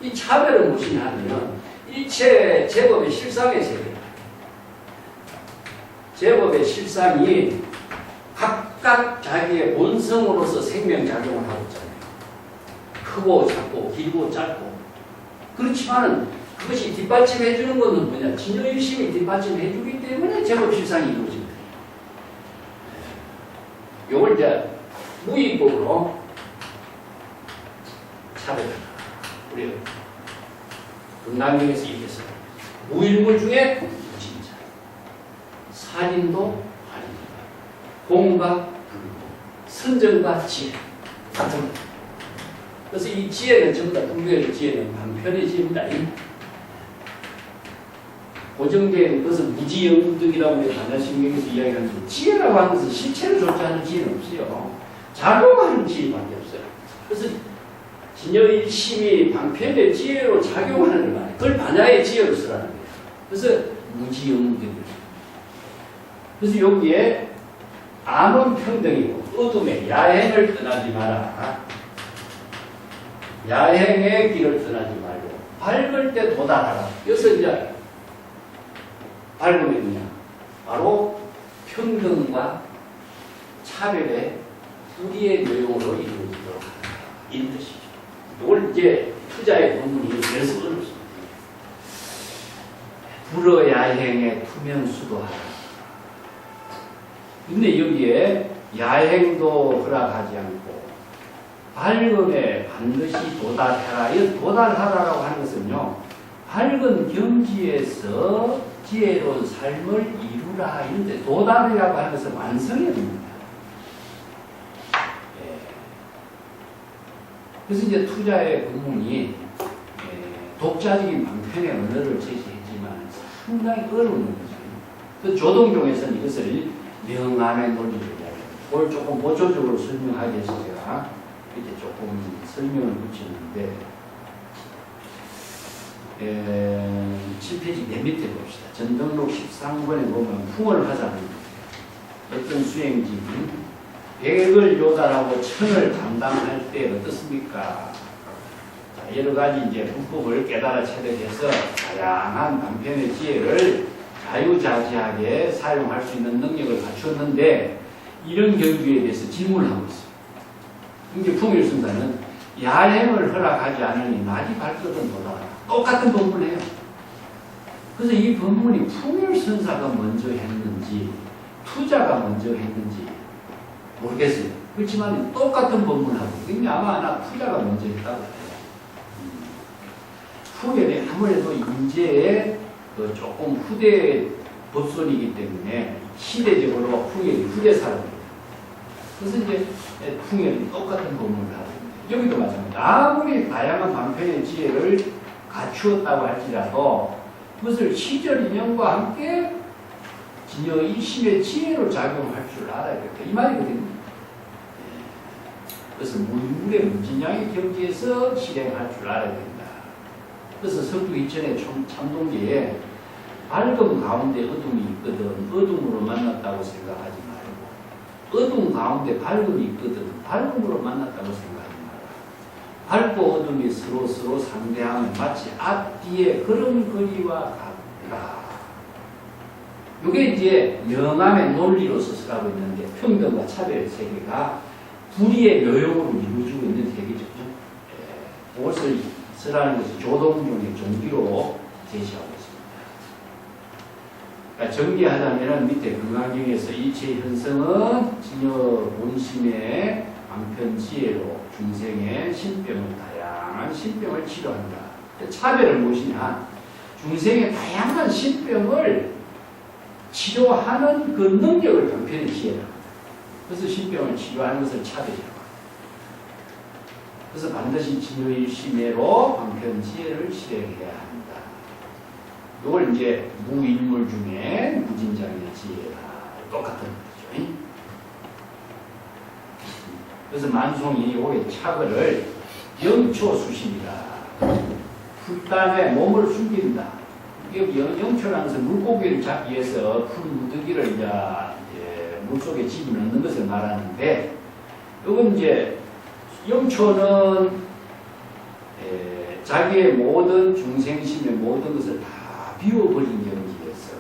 이 차별은 무엇이냐 하면 일체 제법의 실상의 세계다. 제법의 실상이 각각 자기의 본성으로서 생명작용을 하고 있잖아요. 크고 작고 길고 짧고. 그렇지만은 그것이 뒷받침해 주는 것은 뭐냐? 진여일심이 뒷받침해 주기 때문에 제법 실상이 이루어집니다. 요걸 이제 무의법으로 차별하라. 우리 금강경에서 이렇게 써요. 무일물 중에 무진자. 살인도 아닙니다. 공과 불공, 선정과 지혜 같은 것. 그래서 이 지혜는 전부 다 불교의 지혜는 방편의 지혜입니다. 고정된 것은 무지영득이라고 우리 반야신경에서 이야기하는 거. 지혜라고 하는 것은 실체를 존재하는 지혜는 없어요. 작용하는 지혜밖에 없어요. 그래서 진여일심이 방편의 지혜로 작용하는 걸 말해요. 그걸 반야의 지혜로 쓰라는 거예요. 그래서 무지영득이에요. 그래서 여기에 암은 평등이고 어둠의 야행을 떠나지 마라. 야행의 길을 떠나지 말고 밝을 때 도달하라. 여기서 이제 밝음이 뭐냐? 바로 평등과 차별의 우리의 내용으로 이루어지도록 하라. 이 뜻이죠. 이걸 이제 투자의 본문이 그래서 어렵습니다. 불어야행에 투명수도하라. 근데 여기에 야행도 허락하지 않고 밝음에 반드시 도달하라. 이 도달하라라고 하는 것은요, 밝은 경지에서 지혜로운 삶을 이루라. 이런데 도달이라고 하는 것은 완성해야 됩니다. 그래서 이제 투자의 본문이 독자적인 방편의 언어를 제시했지만 상당히 어려운 거죠. 그 조동종에서는 이것을 명암의 논리를 이야기합니다. 그걸 조금 보초적으로 설명하기 위해서 제가 이렇게 조금 설명을 붙이는데 7페이지 맨 밑에 봅시다. 전등록 13권에 보면 풍을 하자는 어떤 수행진이 100을 요달하고 1000을 감당할 때 어떻습니까? 자, 여러 가지 이제 불법을 깨달아 체득해서 다양한 방편의 지혜를 자유자재하게 사용할 수 있는 능력을 갖추었는데 이런 경주에 대해서 질문을 하고 있습니다. 이제 풍일순사는 야행을 허락하지 않으니 날이 밝거든 도달하라. 똑같은 법문이에요. 그래서 이 법문이 풍일순사가 먼저 했는지 투자가 먼저 했는지 모르겠어요. 그렇지만 똑같은 법문하고 이게 아마 투자가 먼저 했다고 해요. 풍일이 아무래도 인재의 조금 후대 법손이기 때문에 시대적으로 풍일이 후대 사람입니다. 그래서 이제 풍일이 똑같은 법문을 하고 있습니다. 여기도 마찬가지입니다. 아무리 다양한 방편의 지혜를 갖추었다고 할지라도 그것을 시절 인연과 함께 진여 일심의 지혜로 작용할 줄 알아야겠다. 이 말이거든요. 그래서 무인물의 무진양의 경지에서 실행할 줄 알아야 된다. 그래서 석두 이천의 참동기에 밝음 가운데 어둠이 있거든 어둠으로 만났다고 생각하지 말고 어둠 가운데 밝음이 있거든 밝음으로 만났다고 생각하지 마라. 밝고 어둠이 서로 상대하면 마치 앞뒤의 걸음걸이와 같다. 이게 이제 영암의 논리로서 설하고 있는데 평등과 차별의 세계가 불의의 묘용으로 이루어지고 있는 세계죠. 그것을 설하는 것이 조동종의 종기로 제시하고 있습니다. 그러니까 정리하자면 밑에 금강경에서 이체 현성은 진여 본심의 방편지혜로 중생의 신병을 다양한 신병을 치료한다. 차별은 무엇이냐? 중생의 다양한 신병을 치료하는 그 능력을 방편의 지혜라. 그래서 신병을 치료하는 것을 차별이라고 합니다. 그래서 반드시 진효일심해로 방편지혜를 실행해야 한다. 이걸 이제 무인물 중에 무진장의 지혜라. 똑같은 거죠. 그래서 만송이 요의 차거를 영초수심이다. 풀단에 몸을 숨긴다. 영초라는 것은 물고기를 잡기 위해서 풀 무더기를 이제 물속에 집어넣는 것을 말하는데, 이건 이제 영초는 자기의 모든 중생심의 모든 것을 다 비워버린 경지에서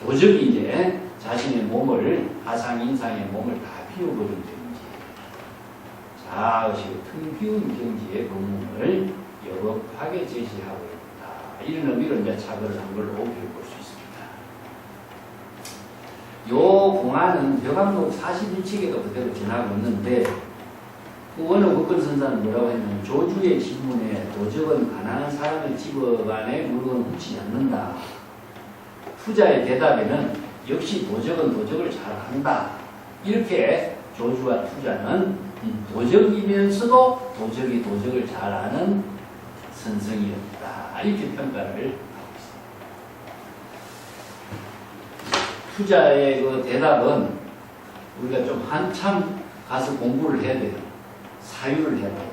도저히 이제 자신의 몸을 하상인상의 몸을 다 비워버린 경지, 자의식의 틈 비운 경지의 법문을 여법하게 제시하고 있다. 이런 의미로 이제 차별을 한 걸로 볼 수 있습니다. 요 공안은 벼감록 41책에도 그대로 전하고 있는데, 원어 국건선사는 뭐라고 했냐면 조주의 질문에 도적은 가난한 사람을 집어간에 물건을 훔치지 않는다. 투자의 대답에는 역시 도적은 도적을 잘한다. 이렇게 조주와 투자는 도적이면서도 도적이 도적을 잘하는 선성이었다. 이렇게 평가를 하고 있습니다. 투자의 그 대답은 우리가 좀 한참 가서 공부를 해야 돼요. 사유를 해야 돼요.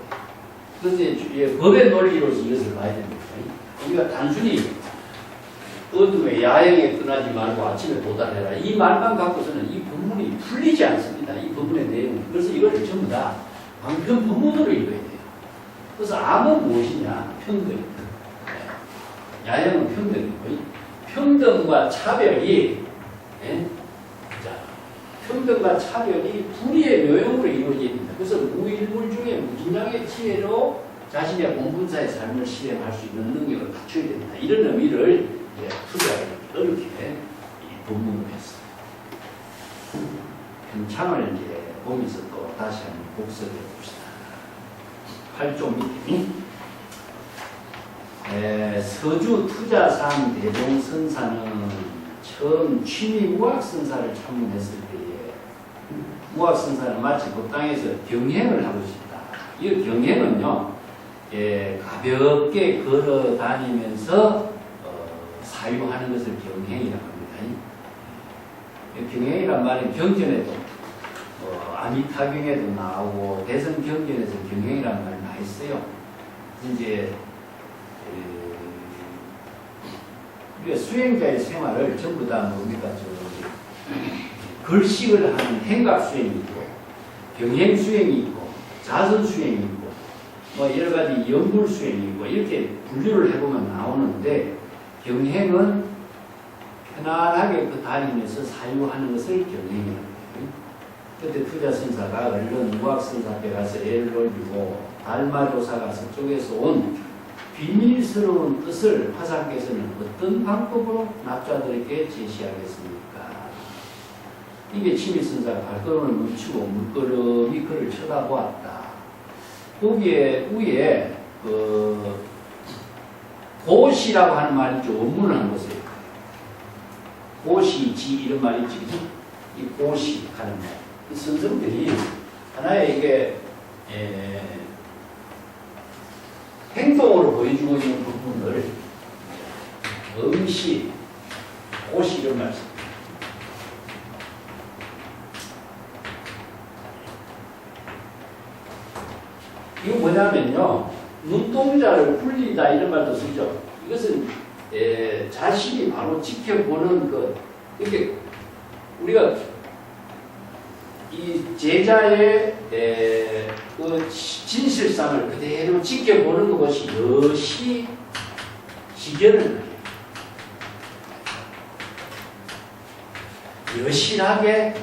그런데 법의 논리로서 이것을 봐야 됩니다. 우리가 단순히 어둠에 야영에 떠나지 말고 아침에 도달해라. 이 말만 갖고서는 이 법문이 풀리지 않습니다. 이 법문의 내용은. 그래서 이걸 전부 다 방편 법문으로 읽어야 돼요. 그래서 암은 무엇이냐? 평등입니다. 야영은 평등이고, 평등과 차별이, 자, 평등과 차별이 불의의 묘용으로 이루어집니다. 그래서 무일물 중에 무진장의 지혜로 자신의 본분사의 삶을 실행할 수 있는 능력을 갖춰야 된다. 이런 의미를 투자를 이렇게 이 본문으로 했어요. 평창을 이제 보면서 또 다시 한번 복습해 봅시다. 8조 밑에 서주 투자상 대종선사는 처음 취미 무학선사를 참문했을 때에 무학선사는 마치 그 땅에서 경행을 하고 싶다. 이 경행은요, 가볍게 걸어 다니면서 사유하는 것을 경행이라고 합니다. 경행이란 말은 경전에도 아미타경에도 나오고 대선 경전에서 경행이란 말을 많이 써요. 이제 우리가 수행자의 생활을 전부 다 뭡니까? 걸식을 하는 행각 수행이 있고, 경행 수행이 있고, 자선 수행이 있고, 뭐 여러 가지 연불 수행이 있고, 이렇게 분류를 해보면 나오는데, 경행은 편안하게 다니면서 사유하는 것을 경행이라고 해요. 그때 투자선사가 얼른 무학선사 앞에 가서 애를 올리고, 달마조사가 서쪽에서 온 비밀스러운 뜻을 화상께서는 어떤 방법으로 납자들에게 제시하겠습니까? 이게 치미선사가 발걸음을 멈추고 물끄러미 그를 쳐다보았다. 거기에 위에 고시라고 하는 말이 있죠. 원문을 한 것에 고시, 지 이런 말이 있죠. 이 고시 하는 말. 이 선생들이 하나의 이게 행동 보여주고 있는 부분을 응시, 옷이 이런 말씀. 이거 뭐냐면요, 눈동자를 굴리다 이런 말도 쓰죠. 이것은 자신이 바로 지켜보는 것. 이렇게 우리가 이 제자의 그 진실성을 그대로 지켜보는 것이 여시 기견을 말해요. 여실하게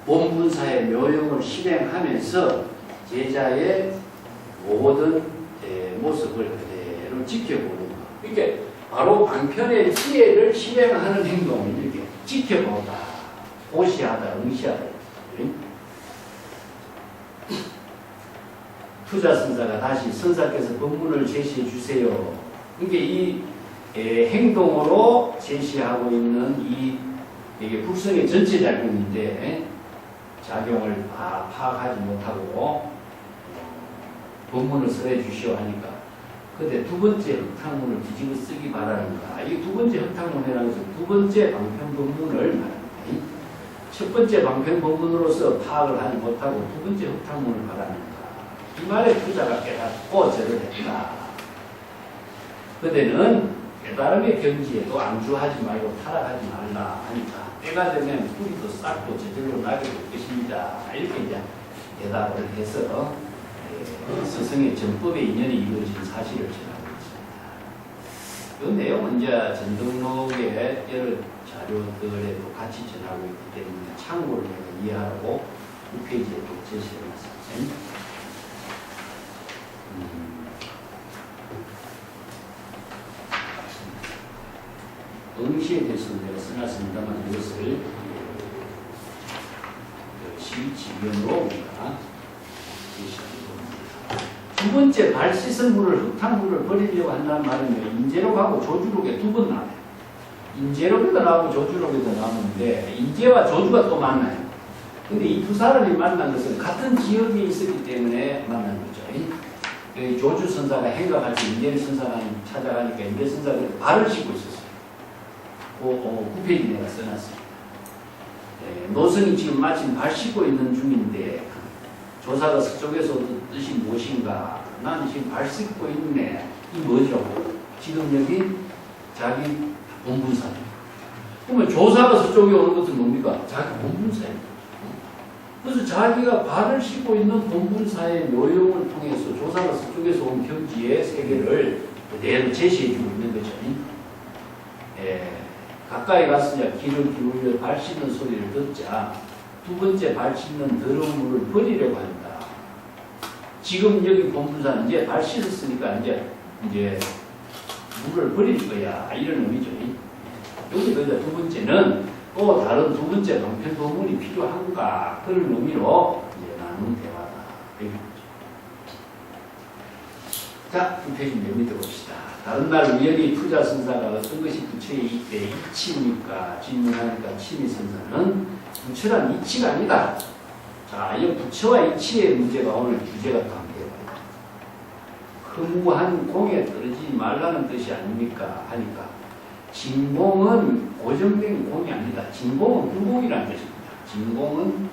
본분사의 묘용을 실행하면서 제자의 모든 모습을 그대로 지켜보는 것. 이게 바로 방편의 지혜를 실행하는 행동을 이렇게 지켜보다, 보시하다, 응시하다. 투자 선사가 다시 선사께서 법문을 제시해 주세요. 그러니까 이 행동으로 제시하고 있는 이게 불성의 전체 작용인데 작용을 파악하지 못하고 법문을 써해 주시오 하니까 그때 두 번째 흑탕문을 뒤집어 쓰기 바라는가. 이 두 번째 흑탕문이라는 것은 두 번째 방편 법문을 말합니다. 첫 번째 방편 법문으로서 파악을 하지 못하고 두 번째 흑탕문을 바라는가. 이 말에 투자가 깨닫고 절을 했다. 그때는 깨달음의 경지에도 안주하지 말고 타락하지 말라 하니까 때가 되면 뿌리도 싹도 저절로 나게 될 것입니다. 이렇게 이제 대답을 해서 스승의 전법의 인연이 이루어진 사실을 전하고 있습니다. 이 내용은 이제 전등록의 여러 자료들에도 같이 전하고 있기 때문에 참고를 이해하라고 6페이지에 또 제시해놨습니다. 응시에 대해서 내가 써놨습니다만 이것을 시지변으로 우리가 제시합니다. 두 번째 발 씻은 물을 흙탕물을 버리려고 한다는 말은 인재록하고 조주록에 두 번 나와요. 인재록에도 나오고 조주록에도 나오는데 인재와 조주가 또 만나요. 근데 이 두 사람이 만난 것은 같은 지역에 있었기 때문에 만난 거죠. 조주 선사가 행각할 때 인재 선사가 찾아가니까 인재 선사가 발을 씻고 있었어요. 9페이지 내가 써놨습니다. 노승이 지금 마침 발 씻고 있는 중인데 조사가 서쪽에서 뜻이 무엇인가? 나는 지금 발 씻고 있네. 이 뭐죠? 지금 여기 자기 본분사. 그러면 조사가 서쪽에 오는 것은 뭡니까? 자기 본분사입니다. 그래서 자기가 발을 씻고 있는 본분사의 묘용을 통해서 조사가 서쪽에서 온 경지의 세계를 그대로 제시해주고 있는 거죠. 가까이 갔으냐 귀를 기울여 발 씻는 소리를 듣자 두 번째 발 씻는 더러운 물을 버리려고 한다. 지금 여기 본분사는 이제 발 씻었으니까 이제 물을 버릴 거야. 이런 의미죠. 여기서 두 번째는 또 다른 두 번째 방편 도문이 필요한가 그런 의미로 이제 나눈 대화다. 자, 이 페이지 몇 밑에 봅시다. 다른 날 우연히 투자 선사가 어떤 것이 부처의 이때 이치입니까? 질문하니까 치미 선사는 부처란 이치가 아니다. 자, 이 부처와 이치의 문제가 오늘 주제가 관계해요. 허무한 공에 떨어지지 말라는 뜻이 아닙니까? 하니까 진공은 고정된 공이 아니다. 진공은 불공이라는 뜻입니다. 진공은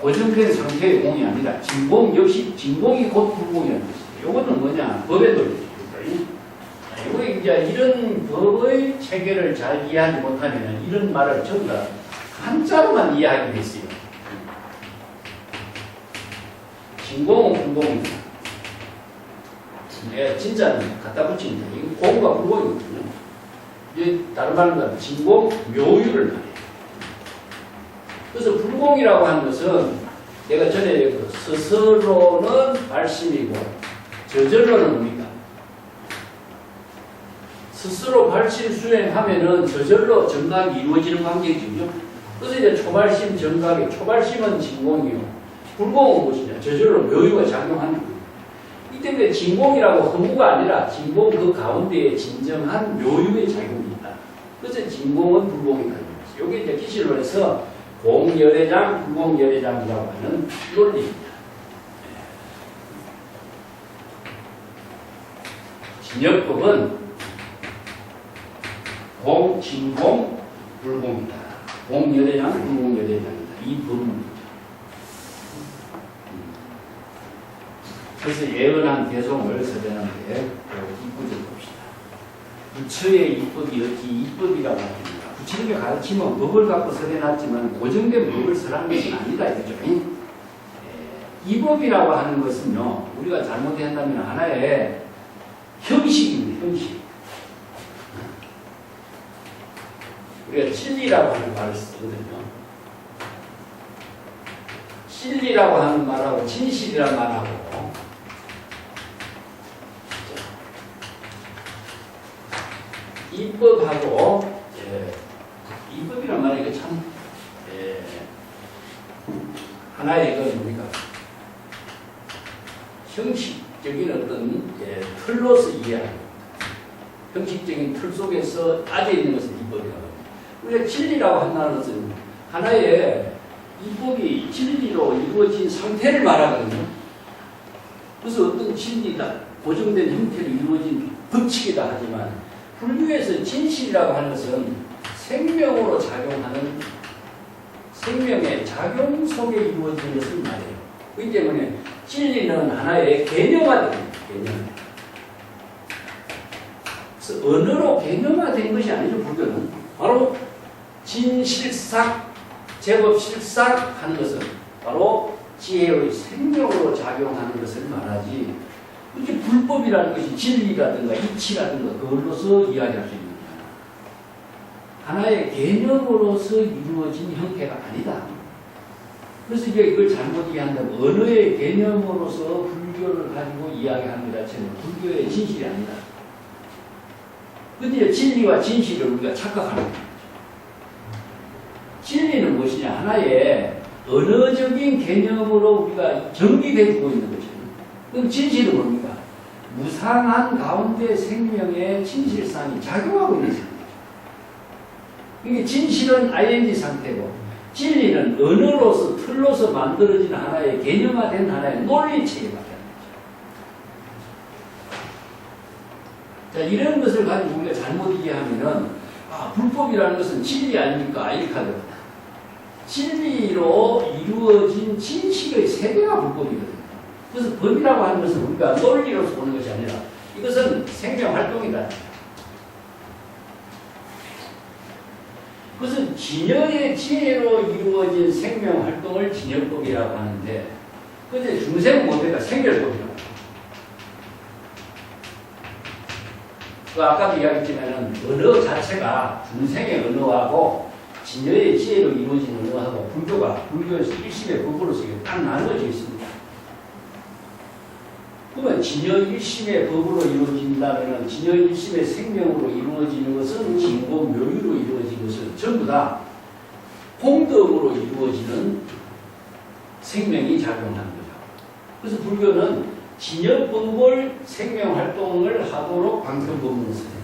고정된 상태의 공이 아니라 진공 역시 진공이 곧 불공이라는 뜻입니다. 이거는 뭐냐? 법의 논리입니다. 이거 이제 이런 법의 체계를 잘 이해하지 못하면 이런 말을 전부 다 한자로만 이해하게 됐어요. 진공은 불공입니다. 진짜는 갖다 붙입니다. 이거 공과 불공이거든요. 다른 말은 진공 묘유를 말해요. 그래서 불공이라고 하는 것은 내가 전에 스스로는 발심이고 저절로는 뭡니까? 스스로 발심 수행하면은 저절로 정각이 이루어지는 관계이죠. 그래서 이제 초발심 정각이 초발심은 진공이요. 불공은 무엇이냐? 저절로 묘유가 작용하는 거예요. 이 때문에 진공이라고 허무가 아니라 진공 그 가운데에 진정한 묘유의 작용이 있다. 그래서 진공은 불공이라는 거죠. 이게 이제 기실로 해서 공열애장, 불공열애장이라고 하는 논리입니다. 진역법은 공, 진공, 불공이다. 공열애장, 불공열애장이다. 이 법은 그래서 예언한 대송을 서대한테 이쁘게 봅시다. 부처의 이법이 어찌 이법이라고 합니다. 부처님의 가르침은 법을 갖고 서대놨지만 고정된 법을 설하는 것은 아니다 이거죠. 이법이라고 하는 것은요, 우리가 잘못한다면 하나의 형식입니다. 형식. 우리가 진리라고 하는 말을 쓰거든요. 진리라고 하는 말하고 진실이라는 말하고 이법하고 이법이란 말이 이거 참 하나의 그 뭡니까 형식적인 어떤 틀로서 이해하는 형식적인 틀 속에서 빠져 있는 것은 이법이라고 합니다. 우리가 진리라고 한다는 것은 하나의 이법이 진리로 이루어진 상태를 말하거든요. 그래서 어떤 진리다, 고정된 형태로 이루어진 법칙이다 하지만 불교에서 진실이라고 하는 것은 생명으로 작용하는 생명의 작용 속에 이루어진 것을 말해요. 그렇기 때문에 진리는 하나의 개념화됩니다. 개념. 그래서 언어로 개념화된 것이 아니죠. 불교는 바로 진실삭, 제법실삭 하는 것은 바로 지혜의 생명으로 작용하는 것을 말하지, 이게 불법이라는 것이 진리라든가 이치라든가 그걸로서 이야기할 수 있는 거야. 하나의 개념으로서 이루어진 형태가 아니다. 그래서 이걸 잘못 이해한다면 언어의 개념으로서 불교를 가지고 이야기하는 것 자체는 불교의 진실이 아니다. 근데 진리와 진실을 우리가 착각하는 거예요. 진리는 무엇이냐? 하나의 언어적인 개념으로 우리가 정립해주고 있는 거죠. 그럼 진실은 뭡니까? 무상한 가운데 생명의 진실상이 작용하고 있는 상태. 이게 진실은 ing 상태고, 진리는 언어로서, 틀로서 만들어진 하나의 개념화된 하나의 논리체계밖에 안 되죠. 자, 이런 것을 가지고 우리가 잘못 이해하면은, 불법이라는 것은 진리 아닙니까? 이렇게 하거든요. 진리로 이루어진 진실의 세계가 불법이거든요. 그래서 법이라고 하는 것은 우리가 논리로서 보는 것이 아니라 이것은 생명활동이다. 그것은 진여의 지혜로 이루어진 생명활동을 진여법이라고 하는데, 그런데 중생은 뭡니까? 생멸법이라고. 아까도 이야기했지만 언어 자체가 중생의 언어하고 진여의 지혜로 이루어진 언어하고 불교에서 일심의 법으로서 딱 나누어져 있습니다. 그러면 진여 일심의 법으로 이루어진다면 진여 일심의 생명으로 이루어지는 것은 진고 묘유로 이루어진 것은 전부 다 공덕으로 이루어지는 생명이 작용하는 거죠. 그래서 불교는 진여법을 생명활동을 하도록 방편법문을 써놨습니다.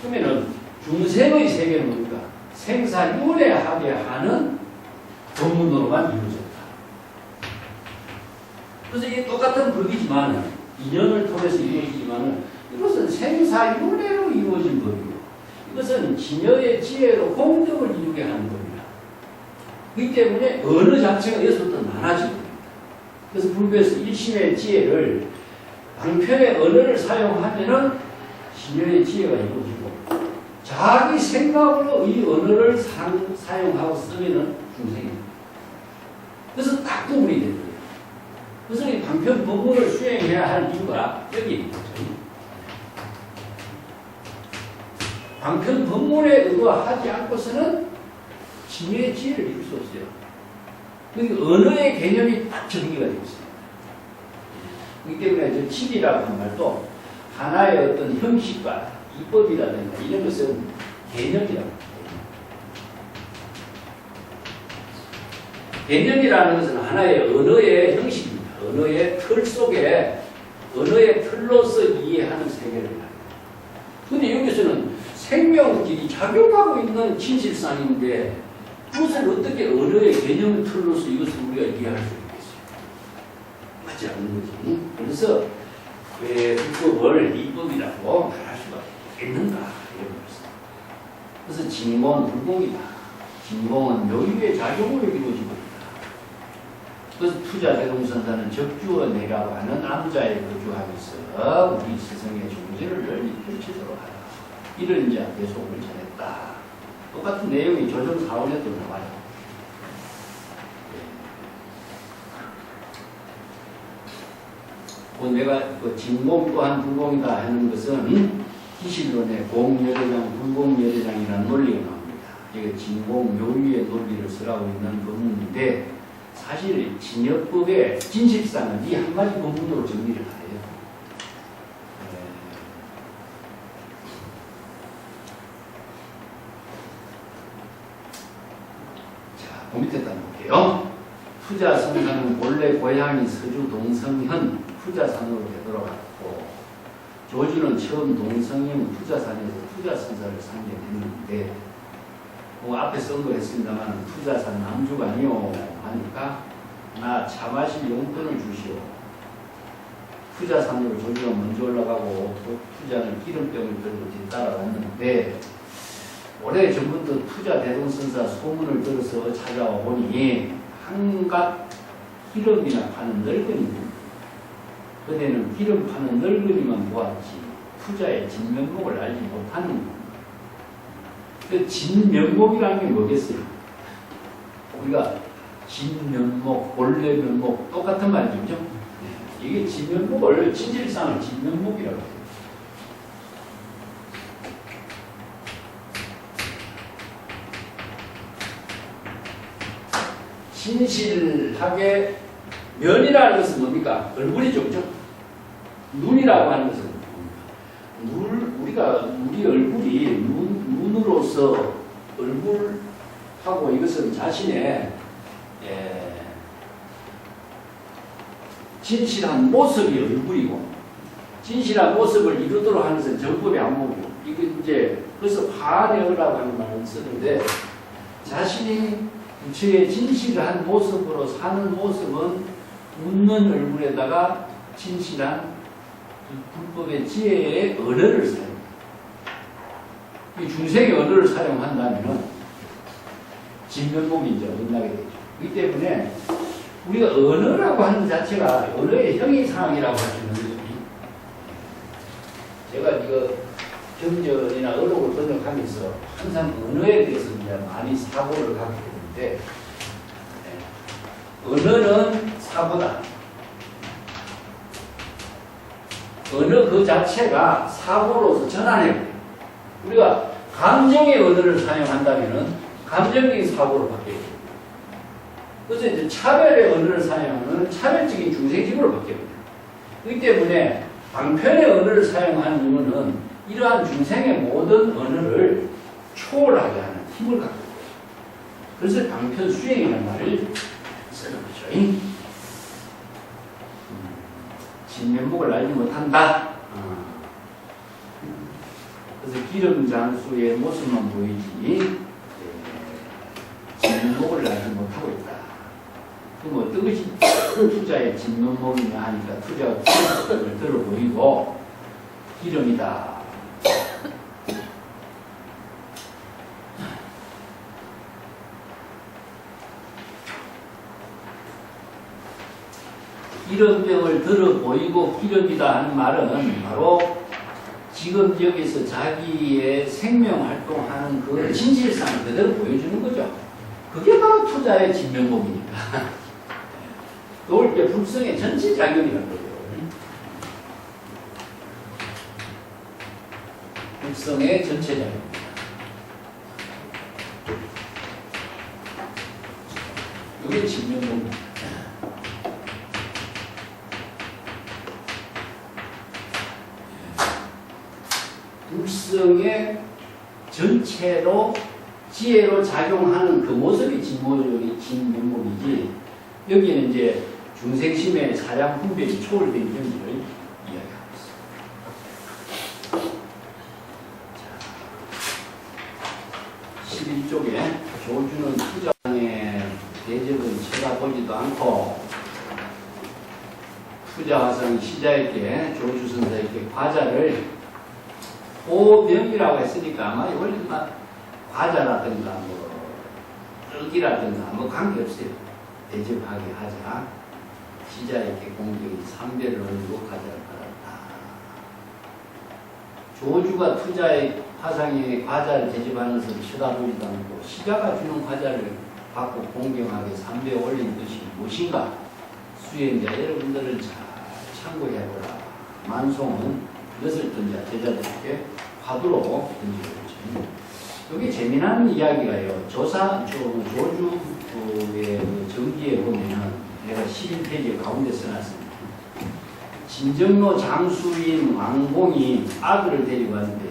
그러면은 중생의 세계는 뭡니까? 생사윤회하게 하는 법문으로만 이루어졌다. 그래서 이게 똑같은 법이지만 인연을 통해서 이루어지지만 이것은 생사윤회로 이루어진 법이고, 이것은 진여의 지혜로 공덕을 이루게 하는 법이다. 그렇기 때문에 언어 자체가 여기서부터 나눠집니다. 그래서 불교에서 일심의 지혜를 방편의 언어를 사용하면은 진여의 지혜가 이루어지고, 자기 생각으로 이 언어를 사용하고 쓰면은 중생입니다. 그래서 딱 구분이 됩니다. 그래서 이 방편 법문을 수행해야 할 이유가 여기 있죠. 방편 법문에 의거하지 않고서는 진여의 지혜를 이룰 수 없어요. 그러니까 언어의 개념이 딱 정리가 되어 있습니다. 그렇기 때문에 진리라고 하는 말도 하나의 어떤 형식과 이법이라든가 이런 것은 개념이라고 합니다. 개념이라는 것은 하나의 언어의 형식입니다. 언어의 틀 속에 언어의 틀로서 이해하는 세계를 말합니다. 그런데 여기서는 생명질이 작용하고 있는 진실상인데 그것을 어떻게 언어의 개념 틀로서 이것을 우리가 이해할 수 있겠어요? 맞지 않는 거지. 그래서 왜 불법을 이법이라고 말할 수가 있는가 이런 것입니다. 그래서 진공은 불공이다. 진공은 묘유의 작용으로 이루어지고 있다. 그래서 투자대동선사는 적주원이라고 하는 암자에 거주하면서 우리 스승의 종지를 널리 펼치도록 하라. 이런 이제 대속을 전했다. 똑같은 내용이 조정 4원에도 나와요. 내가 그 진공 또한 불공이다 하는 것은 기실론의 공여대장, 불공여대장이라는 논리가 나옵니다. 이게 진공 묘유의 논리를 쓰라고 있는 부분인데 사실 진여법의 진실상은 이 한 가지 부분으로 정리를 해요. 자, 그 밑에 딱 볼게요. 투자선사는 본래 고향이 서주 동성현 투자산으로 되돌아갔고 조주는 처음 동성현 투자산에서 투자선사를 상정했는데 앞에 쓴 거 했습니다만 투자산 남주가 아니오 하니까 나 차 마실 용돈을 주시오. 투자산으로 조주가 먼저 올라가고 투자는 기름병을 들고 뒤따라갔는데 오래전부터 투자 대동선사 소문을 들어서 찾아와 보니 한갓 기름이나 파는 늙은이 그대는 기름 파는 늙은이만 보았지 투자의 진면목을 알지 못하는 겁니다. 그 진면목이라는 게 뭐겠어요? 우리가 진면목, 본래 면목 똑같은 말이죠. 그죠? 이게 진면목을 진실상을 진면목이라고 해요. 진실하게 면이라는 것은 뭡니까? 얼굴이죠. 그죠? 눈이라고 하는 것은 우리 얼굴이 눈으로서 얼굴하고 이것은 자신의 진실한 모습이 얼굴이고 진실한 모습을 이루도록 하는 것은 정법의 안목이고 이게 이제 그래서 화내어라고 하는 말을 쓰는데 자신이 부처의 진실한 모습으로 사는 모습은 웃는 얼굴에다가 진실한 불법의 지혜의 언어를 사용합니다. 이 중생의 언어를 사용한다면 진면목이 이제 어긋나게 되죠. 그렇기 때문에 우리가 언어라고 하는 자체가 언어의 형이상이라고 할 수 있는 거죠. 제가 이거 경전이나 어록을 번역하면서 항상 언어에 대해서 이제 많이 사고를 하게 되는데 언어는 사고다. 언어 그 자체가 사고로서 전환해요. 우리가 감정의 언어를 사용한다면 감정적인 사고로 바뀌어요. 그래서 이제 차별의 언어를 사용하면 차별적인 중생심으로 바뀌어요. 그렇기 때문에 방편의 언어를 사용하는 이유는 이러한 중생의 모든 언어를 초월하게 하는 힘을 갖고 있어요. 그래서 방편 수행이라는 말을 쓰는 거죠. 진면목을 알지 못한다. 그래서 기름 장수의 모습만 보이지 진면목을 알지 못하고 있다. 그럼 어떤 것이 투자의 진면목이냐 하니까 투자가 기름을 들어 보이고 기름이다. 기름병을 들어 보이고 기름이다 하는 말은 바로 지금 여기서 자기의 생명 활동하는 그 진실상을 그대로 보여주는 거죠. 그게 바로 투자의 진면목이니까. 그걸 이제 불성의 전체 작용이라는 거죠. 불성의 전체 작용. 이게 진면목입니다. 불성의 전체로 지혜로 작용하는 그 모습이 진면목이지 여기는 이제 중생심의 사량 분별이 초월된 경지를 이야기하고 있습니다. 11쪽에 조주는 투자의 대접은 쳐다보지도 않고 푸자화상 시자에게 조주선사에게 과자를 보명이라고 했으니까 아마 원래 막 과자라든가 뭐 떡이라든가 뭐 관계없어요. 대접하게 하자. 시자에게 공경이 삼배를 올리고 과자를 받았다. 조주가 투자의 화상에 과자를 대접하는 것을 쳐다보지도 않고 시자가 주는 과자를 받고 공경하게 삼배 올린 것이 무엇인가? 수행자 여러분들은 잘 참고해보라. 만송은 그것을 던져 제자들에게 화두로 던져보죠. 여기 재미난 이야기가요. 조주의 그 정기에 보면 내가 11페이지 가운데 써놨습니다. 진정로 장수인 왕공이 아들을 데리고 왔는데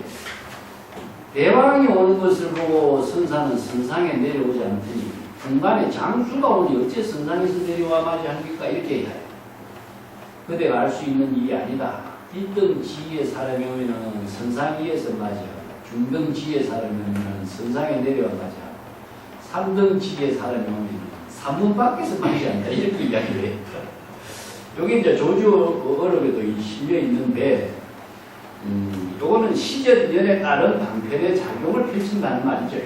대왕이 오는 것을 보고 선사는 선상에 내려오지 않더니 중간에 장수가 오니 어째 선상에서 내려와 맞이합니까? 이렇게 해야 해요. 그대가 알 수 있는 일이 아니다. 일등지의 사람이 오면 선상 위에서 맞이하고 중등지의 사람이 오면 선상에 내려와 맞이하고 3등지의 사람이 오면 산문 밖에서 맞이한다. 이렇게 이야기를 해요. 여기 이제 조주 어록에도 실려 있는데 요거는 시전연에 따른 방편의 작용을 펼친다는 말이죠.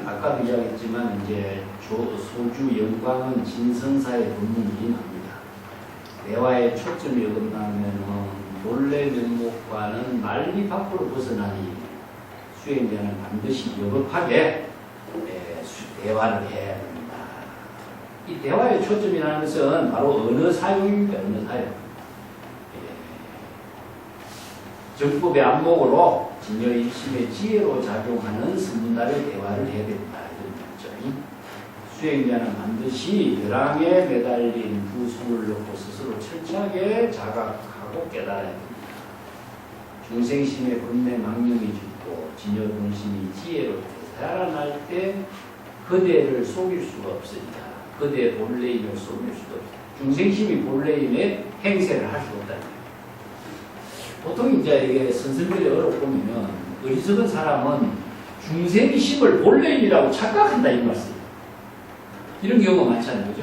아까도 이야기했지만 이제 소주 영광은 진성사의 본문이 납니다. 대화의 초점이 어긋나면 본래 면목과는 말리 밖으로 벗어나니 수행자는 반드시 여급하게 대화를 해야 됩니다. 이 대화의 초점이라는 것은 바로 언어 사용입니다. 언어 사용. 정법의 안목으로 진여일심의 지혜로 작용하는 선문답의 대화를 해야 된다. 이런 말이죠. 수행자는 반드시 벼랑에 매달린 두 손을 놓고 스스로 철저하게 자각하고 깨달아야 됩니다. 중생심의 번뇌 망령이 죽고 진여동심이 지혜로 되살아날 때 그대를 속일 수가 없습니다. 그대의 본래임을 속일 수도 없습니다. 중생심이 본래임의 행세를 할 수 없다는 거예요. 보통 이제 이게 선생들이 어렵보면 어리석은 사람은 중생심을 본래임이라고 착각한다 이 말씀. 이런 경우가 많잖아요. 그죠?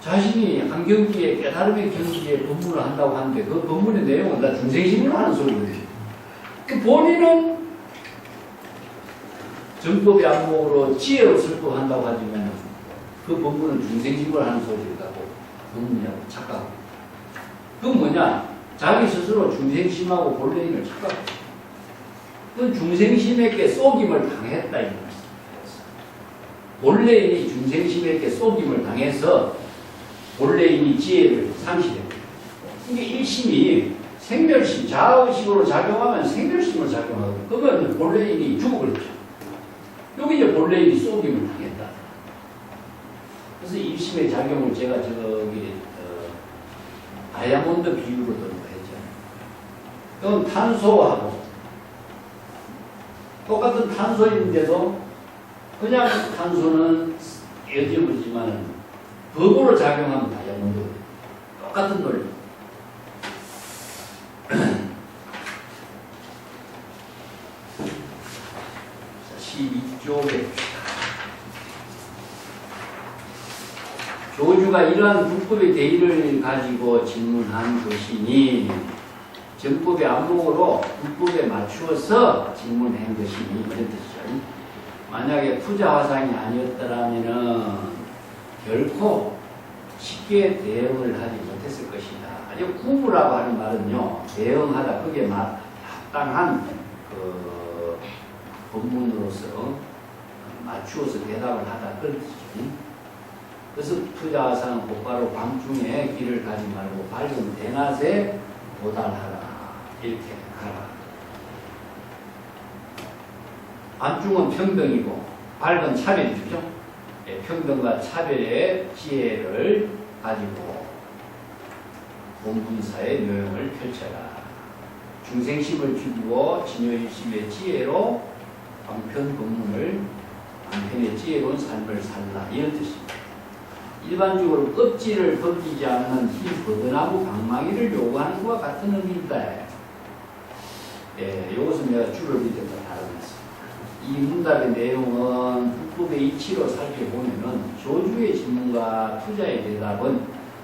자신이 한경기에 깨달음의 경기에 법문을 한다고 하는데 그 법문의 내용은 다 중생심으로 하는 소리거든요. 본인은 정법의 안목으로 지혜로 설법한다고 하지만 그 법문은 중생심으로 하는 소리라고 법문이라고 착각하고. 그건 뭐냐? 자기 스스로 중생심하고 본래인을 착각하고. 그 중생심에게 속임을 당했다 이 말씀. 본래인이 중생심에게 속임을 당해서 본래인이 지혜를 상실했고, 이게 일심이 생멸심, 자의식으로 작용하면 생멸심을 작용하고, 그러면 본래인이 죽어버렸죠. 여기 이제 본래인이 속임을 당했다. 그래서 일심의 작용을 제가 저기 다이아몬드 비유로 했죠. 그건 탄소하고 똑같은 탄소인데도 그냥 탄소는 여지부지만 법으로 작용하면 다이아몬드. 똑같은 논리. 12쪽에 조주가 이러한 불법의 대의를 가지고 질문한 것이니 정법의 안목으로 불법에 맞추어서 질문한 것이니 이런 뜻이죠. 만약에 푸자화상이 아니었더라면 결코 쉽게 대응을 하지 못했을 것이다. 아니 구부라고 하는 말은요, 대응하다 그게 합당한 그 법문으로서 맞추어서 대답을 하다 그런 뜻이죠. 그래서 푸자화상은 곧바로 밤중에 길을 가지 말고 밝은 대낮에 도달하라. 이렇게 가라. 밤중은 평등이고 밝은 차별이죠. 평등과 차별의 지혜를 가지고 본분사의 묘용을 펼쳐라. 중생심을 죽이고 진여일심의 지혜로 방편의 지혜로운 삶을 살라. 이런 뜻입니다. 일반적으로 껍질을 벗기지 않는 흰 버드나무 방망이를 요구하는 것과 같은 의미입니다. 이것은 내가 줄을 밑에다 달아놨습니다. 이 문답의 내용은 문법의 이치로 살펴보면은 조주의 질문과 투자의 대답은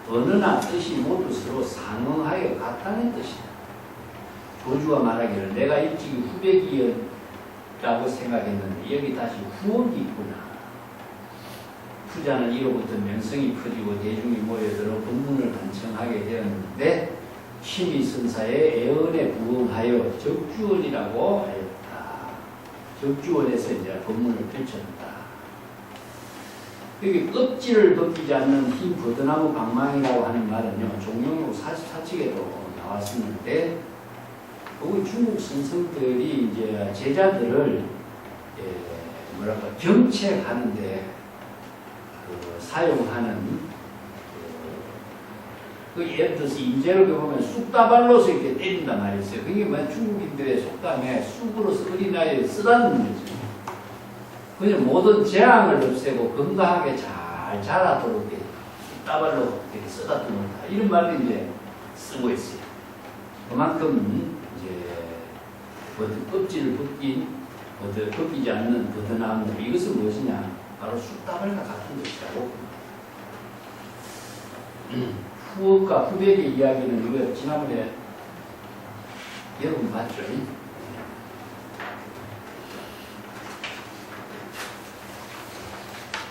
언어나 뜻이 모두 서로 상응하여 같다는 뜻이다. 조주가 말하기를 내가 일찍이 후백이라고 생각했는데 여기 다시 후억이 있구나. 투자는 이로부터 명성이 커지고 대중이 모여들어 본문을 간청하게 되었는데 심의 선사의 애언에 부응하여 적주원이라고 하였다. 적주원에서 이제 본문을 펼쳤다. 여기 껍질을 벗기지 않는 흰 버드나무 방망이라고 하는 말은요, 종용록 사칙에도 나왔었는데, 그 중국 선생들이 이제 제자들을 경책하는데 사용하는 예를 들어서 인재를 보면 쑥다발로서 이렇게 때린단 말이었어요. 그게 뭐 중국인들의 속담에 쑥으로서 어린아이를 쓰다는 거죠. 그냥 모든 재앙을 없애고 건강하게 잘 자라도록 쑥다발로 이렇게 쓰다 둔다. 이런 말을 이제 쓰고 있어요. 그만큼 이제 껍질을 벗기지 않는 버드나무, 이것은 무엇이냐? 바로 쑥다발과 같은 것이라고. 후억과 후백의 이야기는 이거 지난번에 여러분 봤죠?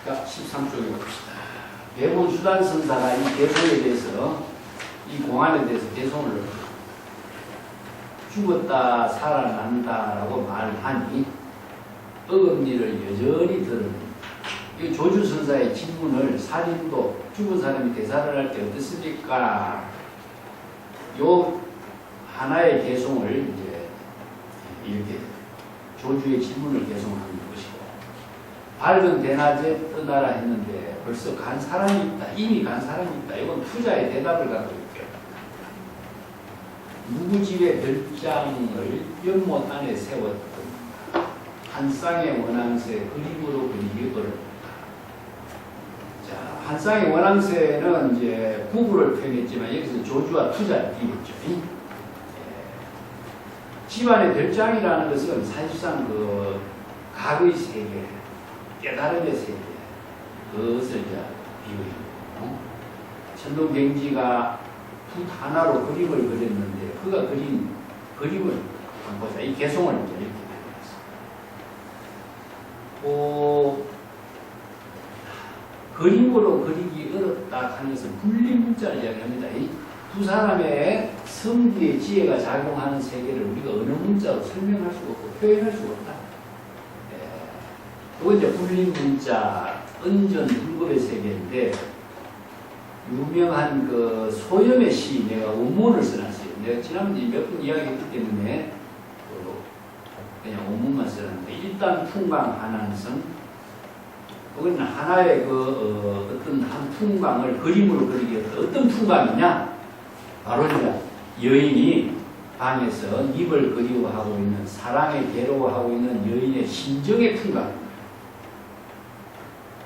자, 13쪽에 봅시다. 대본 수단 선사가 이 대본에 대해서, 이 공안에 대해서 대송을 죽었다 살아난다라고 말하니 어금니를 여전히 들은 이 조주 선사의 질문을 살인도 죽은 사람이 대사를 할 때 어떻습니까? 요 하나의 개송을 이제 이렇게 조주의 질문을 개송하는 것이고, 밝은 대낮에 떠나라 했는데 벌써 간 사람이 있다. 이미 간 사람이 있다. 이건 투자의 대답을 갖고 있죠. 누구 집의 별장을 연못 안에 세웠던 한 쌍의 원앙새 그림으로 그리기 어렵다. 자, 한 쌍의 원앙새는 이제 부부를 표현했지만 여기서 조주와 투자를 비겠죠. 집안의 별장이라는 것은 사실상 그 각의 세계, 깨달음의 세계, 그것을 이제 비유해요. 천동경지가 붓 하나로 그림을 그렸는데 그가 그린 그림을 한번 보자. 이 개송을 이제 이렇게 해놨어요. 그림으로 그리기 어렵다 하는 것은 분리문자를 이야기합니다. 이 두 사람의 성기의 지혜가 작용하는 세계를 우리가 어느 문자로 설명할 수가 없고 표현할 수가 없다. 이건 이제 분리문자, 은전, 불급의 세계인데, 유명한 그 소염의 시, 내가 원문을 써놨어요. 내가 지난번에 몇 번 이야기했기 때문에 그냥 원문만 써놨는데, 일단 풍광 한한성, 그건 하나의 어떤 한 풍광을 그림으로 그리기 어떤 풍광이냐? 바로 이제 여인이 방에서 입을 그리워하고 있는, 사랑에 괴로워하고 있는 여인의 심정의 풍광.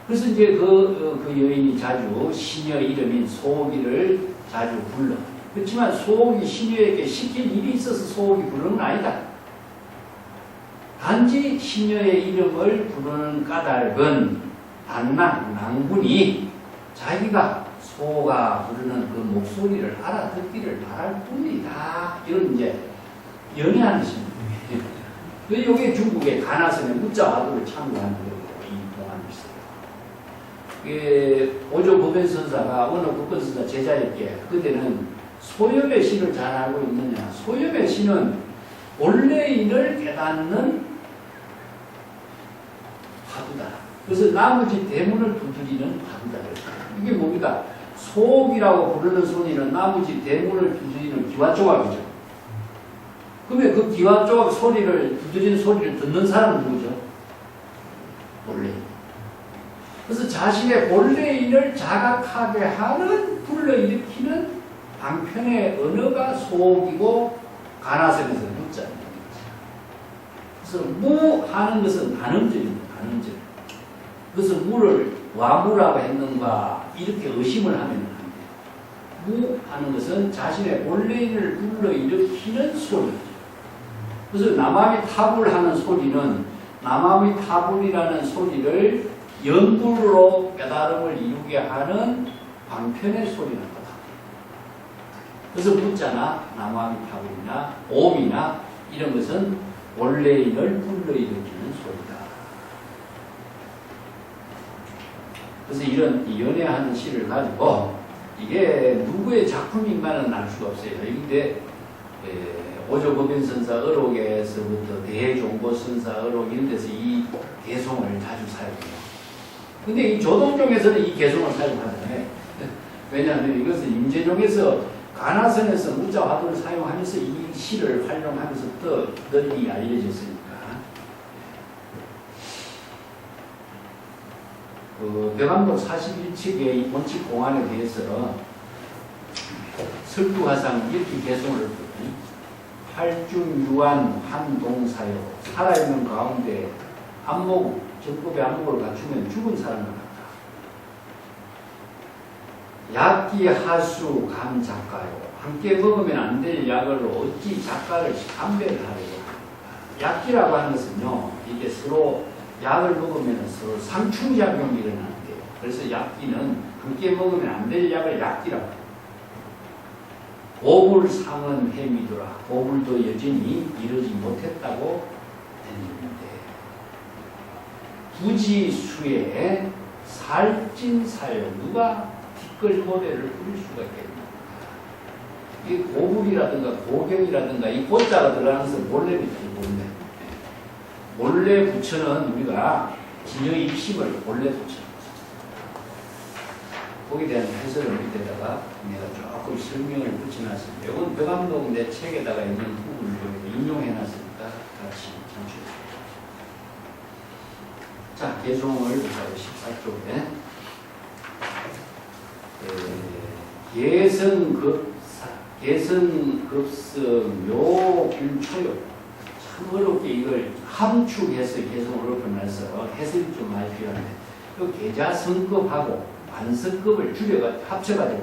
그래서 이제 그 여인이 자주 시녀 이름인 소옥이를 자주 불러. 그렇지만 소옥이 시녀에게 시킬 일이 있어서 소옥이 부르는 건 아니다. 단지 시녀의 이름을 부르는 까닭은 낭군이 자기가 소가 부르는 그 목소리를 알아듣기를 바랄 뿐이다. 이런 이제 연애하는 신분. 이게 중국의 가나선의 무자화도를 참고하는 거고, 이 동안이 있어요. 오조 법연선사가 어느 법연선사 제자에게 그때는 소염의 신을 잘 알고 있느냐. 소염의 신은 본래인을 깨닫는 화두다. 그래서 나머지 대문을 두드리는 화두다. 이게 뭡니까? 소옥이라고 부르는 소리는 나머지 대문을 두드리는 기와조각이죠. 그러면 그 기와조각 소리를, 두드리는 소리를 듣는 사람은 누구죠? 본래인. 그래서 자신의 본래인을 자각하게 하는, 불러일으키는 방편의 언어가 소옥이고, 가나선에서 무자입니다. 그래서 무하는 것은 단음절입니다. 단음절. 그래서 무를 와무라고 했는가 이렇게 의심을 하면 안 돼요. 무하는 것은 자신의 본래인을 불러일으키는 소리죠. 그래서 남함이 탑을 하는 소리는 나마미타불이라는 소리를 연불로 깨달음을 이루게 하는 방편의 소리는 거다. 그래서 묻잖아. 나마미타불이나 옴이나 이런 것은 원래인을 불러일으키는 소리다. 그래서 이런 연애하는 시를 가지고 이게 누구의 작품인가는 알 수가 없어요. 근데 오조법인선사 어록에서부터 대종고선사 어록 이런 데서 이 개송을 자주 사용해요. 근데 이 조동종에서는 이 개송을 사용하잖아요. 왜냐하면 이것은 임재종에서 가나선에서 무자 화두를 사용하면서 이 시를 활용하면서 더 널리 알려졌으니까. 배감독 41칙의 원칙 공안에 대해서 설두화상 이렇게 개송을 했거든요. 팔중유한 한동사요. 살아있는 가운데 안목, 정법의 안목을 갖추면 죽은 사람을 같다. 약기 하수 감 작가요. 함께 먹으면 안 될 약을 어찌 작가를 감별을 하려고 합니다. 약기라고 하는 것은요, 이게 서로 약을 먹으면 서로 상충작용이 일어나는데요. 그래서 약기는 함께 먹으면 안 될 약을 약기라고 합니다. 보불상은 해미더라. 보불도 여전히 이루지 못했다고 했는데 부지수에 살찐사요. 누가 뒷걸모래를 뿌릴 수가 있겠습니까? 이 고불이라든가 고경이라든가 이 고자가 들어가는 것은 몰래입니다. 몰래 부처는 우리가 진여의 입심을 몰래 부처. 거기에 대한 해설을 밑에다가 내가 조금 설명을 붙여놨습니다. 이건 배감독 내 책에다가 있는 부분을 인용해놨으니까 같이 참조해주세요. 자, 개송을 14쪽에 개성급성 묘균초요. 참 어렵게 이걸 함축해서 개송을 엎어놔서 해석이 좀 많이 필요한데 그 계자성급하고 반성급을 합쳐가지고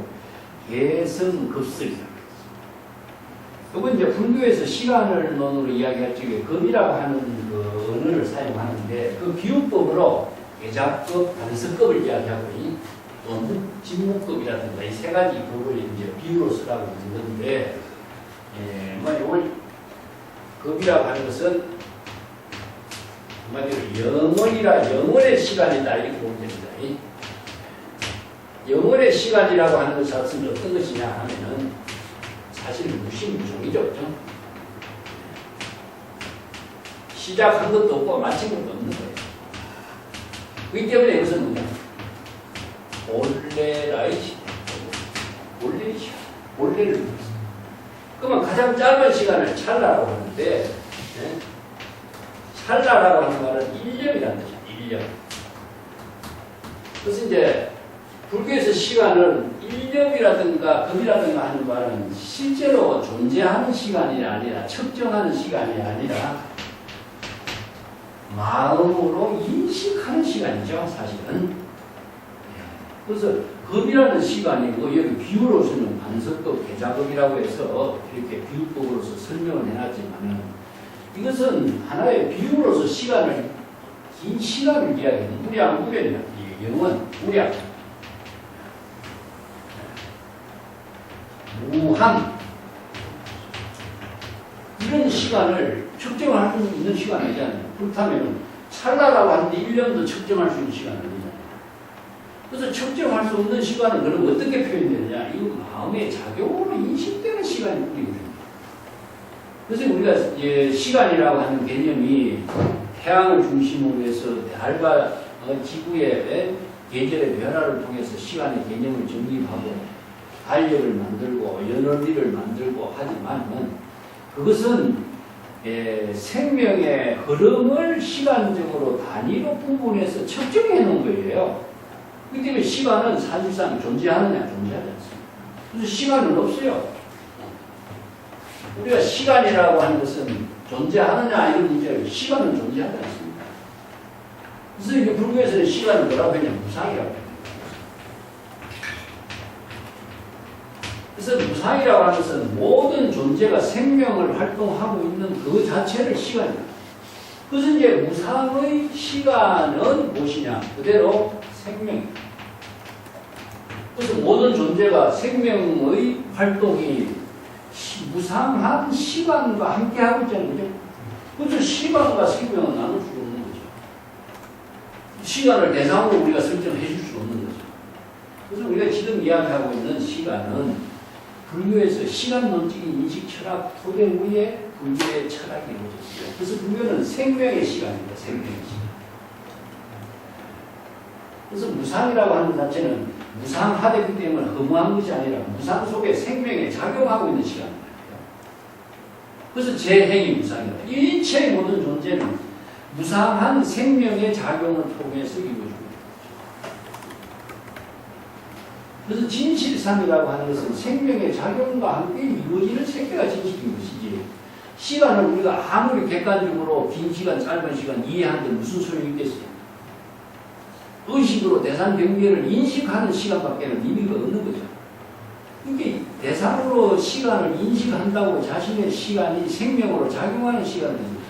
개성급설이라고 했어요. 이건 이제 불교에서 시간을 논으로 이야기할 적에 급이라고 하는 그 언어를 사용하는데 그 비유법으로 계자급, 반성급을 이야기하고 또 진묵급이라든가 이 세 가지 급을 이제 비유로 쓰라고 하는 건데, 이걸 급이라고 하는 것은 한마디로 영원의 시간이다 이렇게 보면 됩니다. 영원의 시간이라고 하는 것 자체는 어떤 것이냐 하면은 사실 무신무종이죠. 그렇죠? 시작한 것도 없고 마친 것도 없는 거예요. 그렇기 때문에 이것은 뭐냐? 본래라의 시간. 본래의 시간. 본래를 묻습니다. 그러면 가장 짧은 시간을 찰나라고 하는데, 찰나라고 하는 말은 1년이라는 뜻이에요. 1년. 그래서 이제 불교에서 시간을 인력이라든가 급이라든가 하는 말은 실제로 존재하는 시간이 아니라 측정하는 시간이 아니라 마음으로 인식하는 시간이죠, 사실은. 그래서 급이라는 시간이 여기 비유로서는 반석급, 계자급이라고 해서 이렇게 비유법으로서 설명을 해놨지만 이것은 하나의 비유로서 시간을, 긴 시간을 이야기하는 무량무변이다. 영원, 무량. 무한 이런 시간을 측정할 수 있는 시간이 아니잖아요. 그렇다면 찰나라고 하는데 1년도 측정할 수 있는 시간은 아니잖아요. 그래서 측정할 수 없는 시간은 그럼 어떻게 표현되느냐? 이거 마음의 작용으로 인식되는 시간이 뿐이거든요. 그래서 우리가 시간이라고 하는 개념이 태양을 중심으로 해서 달과 지구의 계절의 변화를 통해서 시간의 개념을 정립하고 달력을 만들고 연월리를 만들고 하지만 그것은 생명의 흐름을 시간적으로 단위로 구분해서 측정해 놓은 거예요. 그렇기 때문에 시간은 사실상 존재하느냐 존재하지 않습니다. 그래서 시간은 없어요. 우리가 시간이라고 하는 것은 존재하느냐 이런 문제예요. 시간은 존재하지 않습니다. 그래서 이게 불교에서는 시간을 뭐라고 했냐 무상이라고 해요. 그래서 무상이라고 하는 것은 모든 존재가 생명을 활동하고 있는 그 자체를 시간이다. 그래서 이제 무상의 시간은 무엇이냐? 그대로 생명입니다. 그래서 모든 존재가 생명의 활동이 무상한 시간과 함께하고 있다는 거죠. 그래서 시간과 생명은 나눌 수 없는 거죠. 시간을 대상으로 우리가 설정해 줄 수 없는 거죠. 그래서 우리가 지금 이야기하고 있는 시간은 불교에서 시간 논칙 인식 철학 토대 위에 불교의 철학이 이루어졌어요. 그래서 불교는 생명의 시간입니다. 생명의 시간. 그래서 무상이라고 하는 자체는 무상하되기 때문에 허무한 것이 아니라 무상 속에 생명에 작용하고 있는 시간입니다. 그래서 재행이 무상이다. 일체의 모든 존재는 무상한 생명의 작용을 통해서 이루어지고 있다. 그래서 진실상이라고 하는 것은 생명의 작용과 함께 이루어지는 세계가 진실인 것이지, 시간을 우리가 아무리 객관적으로 긴 시간, 짧은 시간 이해하는데 무슨 소용이 있겠어요? 의식으로 대상 경계를 인식하는 시간밖에는 의미가 없는 거죠. 이게 대상으로 시간을 인식한다고 자신의 시간이 생명으로 작용하는 시간이 됩니다.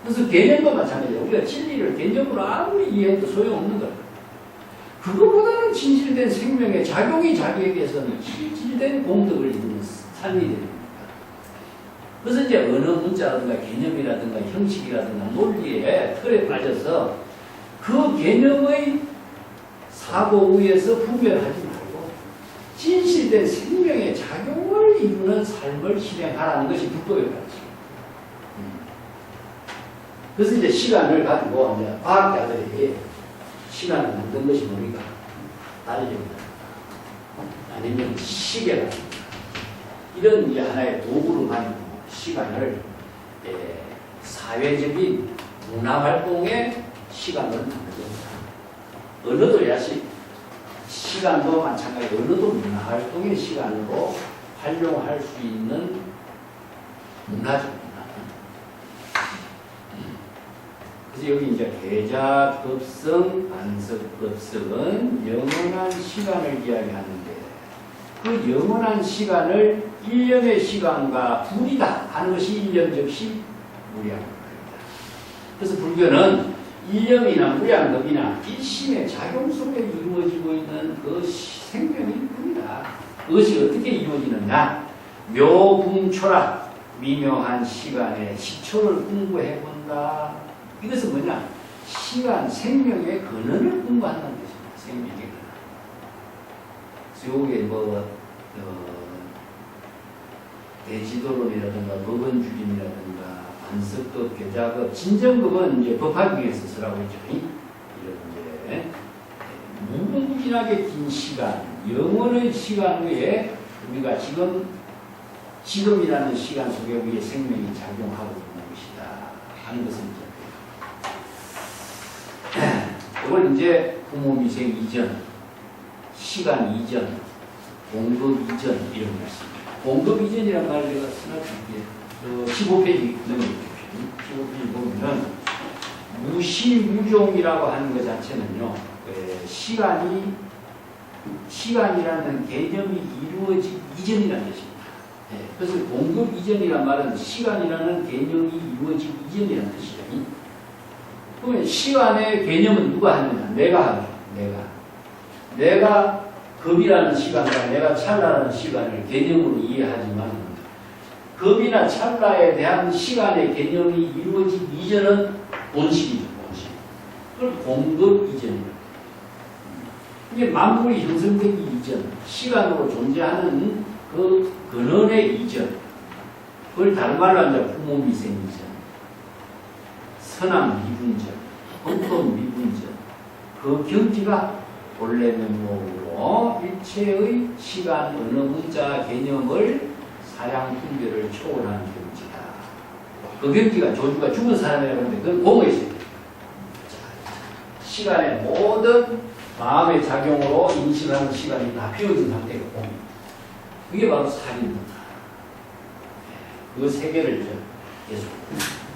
그래서 개념도 마찬가지예요. 우리가 진리를 개념으로 아무리 이해해도 소용없는 거예요. 그거보다는 진실된 생명의 작용이 자기에게서는 실질된 공덕을 이루는 삶이 됩니다. 그래서 이제 언어 문자라든가 개념이라든가 형식이라든가 논리의 틀에 빠져서 그 개념의 사고 위에서 분별하지 말고 진실된 생명의 작용을 이루는 삶을 실행하라는 것이 불법의 가르침입니다. 그래서 이제 시간을 가지고 이제 과학자들이 시간을 만든 것이 뭡니까? 다리입니다. 아니면 시계가 이런 이제 하나의 도구로 가지고 시간을 사회적인 문화활동의 시간을 만든 겁니다. 언어도 역시 시간도 마찬가지로 언어도 문화활동의 시간으로 활용할 수 있는 문화적 그래서 여기 이제 계자급성, 반석급성은 영원한 시간을 이야기하는데 그 영원한 시간을 일념의 시간과 분이다 하는 것이 일념적시 무량겁입니다. 그래서 불교는 일념이나 무량겁이나 일심의 작용 속에 이루어지고 있는 그 생명일 뿐이다. 그것이 어떻게 이루어지느냐? 묘궁초라 미묘한 시간에 시초를 공부해 본다. 이것은 뭐냐? 시간, 생명의 근원을 공부한다는 것입니다. 생명의 근원. 그래서 여기에 대지도론이라든가 법원주림이라든가 반석급, 계자급, 진정급은 이제 법화경에서 쓰라고 했죠. 이런 이제 무궁무진하게 긴 시간, 영원의 시간 외에 우리가 지금이라는 시간 속에 우리의 생명이 작용하고 있는 것이다 하는 것은 이걸 이제 부모미생 이전, 시간 이전, 공급 이전 이런 말씀입니다. 공급 이전이라는 말을 제가 쓰나 15페이지 넘어주십시오. 15페이지 보면 무시무종이라고 하는 것 자체는요. 시간이라는 개념이 이루어지기 이전이라는 뜻입니다. 그래서 공급 이전이라는 말은 시간이라는 개념이 이루어지기 이전이라는 뜻이에요. 그러면 시간의 개념은 누가 하느냐? 내가 하죠. 내가 급이라는 시간과 내가 찰나라는 시간을 개념으로 이해하지만 급이나 찰나에 대한 시간의 개념이 이루어지기 이전은 본식이죠. 본식. 그걸 공급 이전입니다. 이게 만물이 형성되기 이전, 시간으로 존재하는 그 근원의 이전, 그걸 다른 말로 하면 부모미생 이전, 선암 미분전, 혼돈 미분전, 그 경지가 본래 면목으로 일체의 시간, 언어, 문자 개념을 사량 분별을 초월하는 경지다. 그 경지가 조주가 죽은 사람이라고 하는데 그건 공에 있어요. 시간의 모든 마음의 작용으로 인식하는 시간이 다 비워진 상태가 공. 그게 바로 살인입니다. 그 세계를 계속.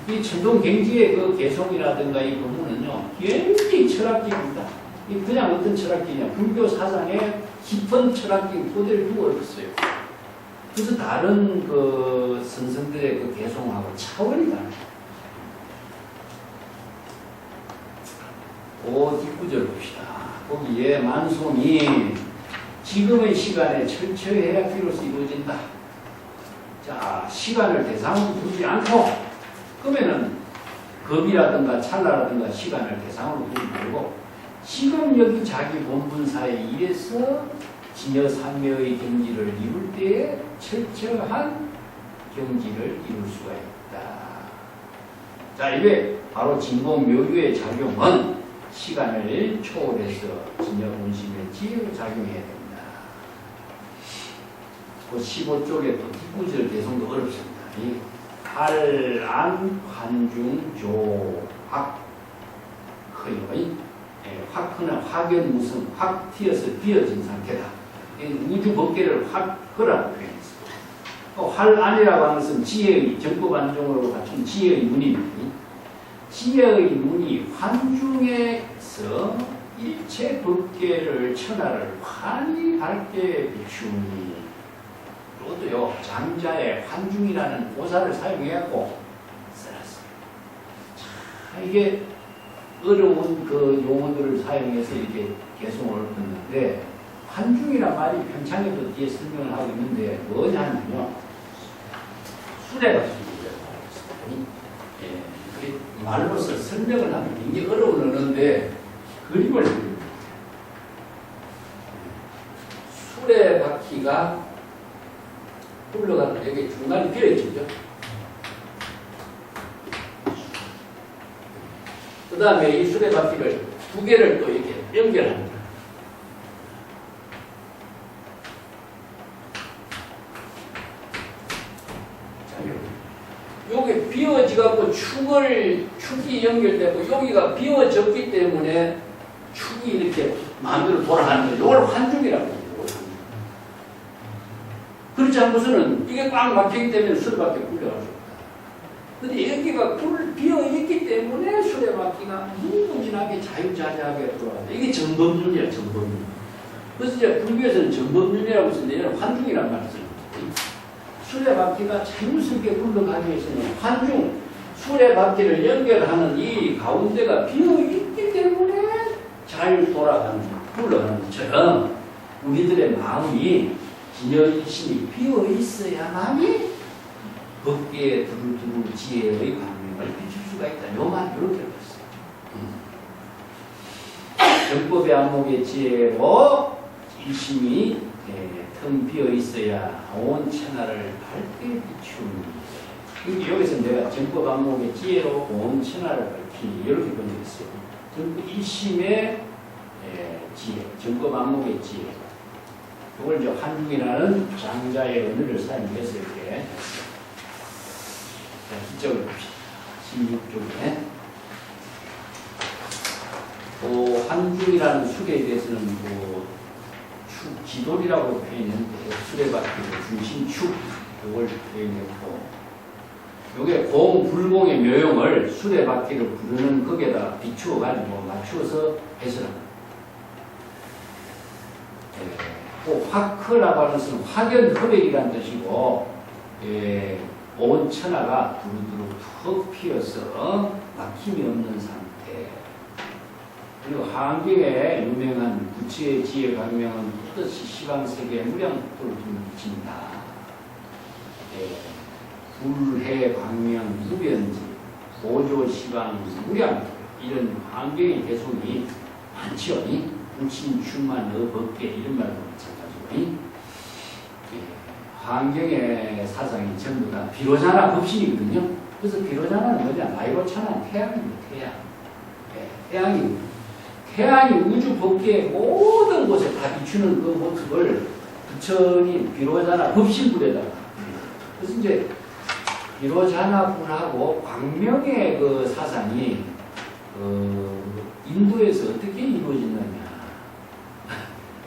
이 천동경지의 그 개성이라든가 이 부분은요, 굉장히 철학적입니다. 그냥 어떤 철학적이냐, 불교 사상에 깊은 철학적인 토대를 두고 있어요. 그래서 다른 그 선생들의 그 개성하고 차원이 다릅니다. 그 뒷구절 봅시다. 거기에 만송이 지금의 시간에 철저해야 비로소 이루어진다. 자, 시간을 대상으로 두지 않고, 그러면은 겁이라든가 찰나라든가 시간을 대상으로 두지 말고, 지금 여기 자기 본분사에 일해서 진여삼매의 경지를 이룰 때에 철저한 경지를 이룰 수가 있다. 자, 이게 바로 진공묘유의 작용은 시간을 초월해서 진여본심의 지혜로 작용해야 됩니다. 그 15쪽에 또 뒷구절 개성도 어렵습니다. 이 할, 안, 환중, 조, 확, 허요. 확허는 확연 무슨, 확 튀어서 비어진 상태다. 우주 법계를 확 허라고 표현했습니다. 할, 안이라고 하는 것은 지혜의, 정법안종으로 갖춘 지혜의 문입니다. 지혜의 문이 환중에서 일체 법계를 천하를 환히 밝게 비추니, 또요 장자의 환중이라는 고사를 사용해갖고 써놨습니다. 자, 이게 어려운 그 용어들을 사용해서 이렇게 개성을 얻는데, 환중이란 말이 편창에도 뒤에 설명을 하고 있는데 뭐냐면요, 수레바퀴. 말로서 설명을 하면 굉장히 어려운 언어인데 그림을 그립니다. 수레바퀴가 굴러가는 여기 중간에 비어있죠. 그 다음에 이 수레바퀴를 두 개를 또 이렇게 연결합니다. 여기 비어지갖고 축이 연결되고 여기가 비어졌기 때문에 축이 이렇게 마음대로 돌아가는 거예요. 이걸 환중이라고 해요. 그렇지 않고서는 이게 꽉 막히기 때문에 수레바퀴가 굴려갈 수 없다. 근데 여기가 비어있기 때문에 수레바퀴가 무궁무진하게 자유자재하게 돌아간다. 이게 정법륜이야, 정법륜. 그래서 이제 불교에서는 정법륜이라고 쓰는데 얘는 환중이란 말을 써요. 수레바퀴가 자유스럽게 굴러가기 위해서는 환중, 수레바퀴를 연결하는 이 가운데가 비어있기 때문에 자유 돌아가는, 굴러가는 것처럼 우리들의 마음이 진여일심이 비어있어야만이 법계에 두루두루 지혜의 광명을 비출 수가 있다. 요만 이렇게 봤어요. 정법의 안목의 지혜로 일심이 텅 비어있어야 온 천하를 밝게 비추니. 여기서 내가 정법 안목의 지혜로 온 천하를 밝히니 이렇게 번역했어요. 정법 일심의 지혜, 정법 안목의 지혜. 이걸 이제 환중이라는 장자의 언어를 사용해서 이렇게 했어요. 자, 기적을 봅시다. 16쪽에. 또 환중이라는 수계에 대해서는 축, 지돌이라고 표현했는데 수레바퀴의 중심축 이걸 표현했고, 요게 공불공의 묘용을 수레바퀴를 부르는 거기에다 비추어 가지고 맞추어서 해설합니다. 또 화크라고 하는 것은 확연 흡액이라는 뜻이고, 온 천하가 두루두루 턱 피어서 막힘이 없는 상태. 그리고 하안경의 유명한 부처의 지혜 강명은 뜻이 시방세계에 무량복도를 비친다. 불해 광명 무변지 보조 시방 무량, 이런 하안경의 개성이 많죠. 불친 충만 어법계 이런 말도 마찬가지고, 하안경의 사상이 전부 다 비로자나 법신이거든요. 그래서 비로자나는 뭐냐, 나이로차나 태양입니다. 태양이 태양이 우주 법계의 모든 곳에 다 비추는 그 모습을 부처님 비로자나 법신불에다가, 그래서 이제 비로자나불하고 광명의 그 사상이 인도에서 어떻게 이루어졌느냐.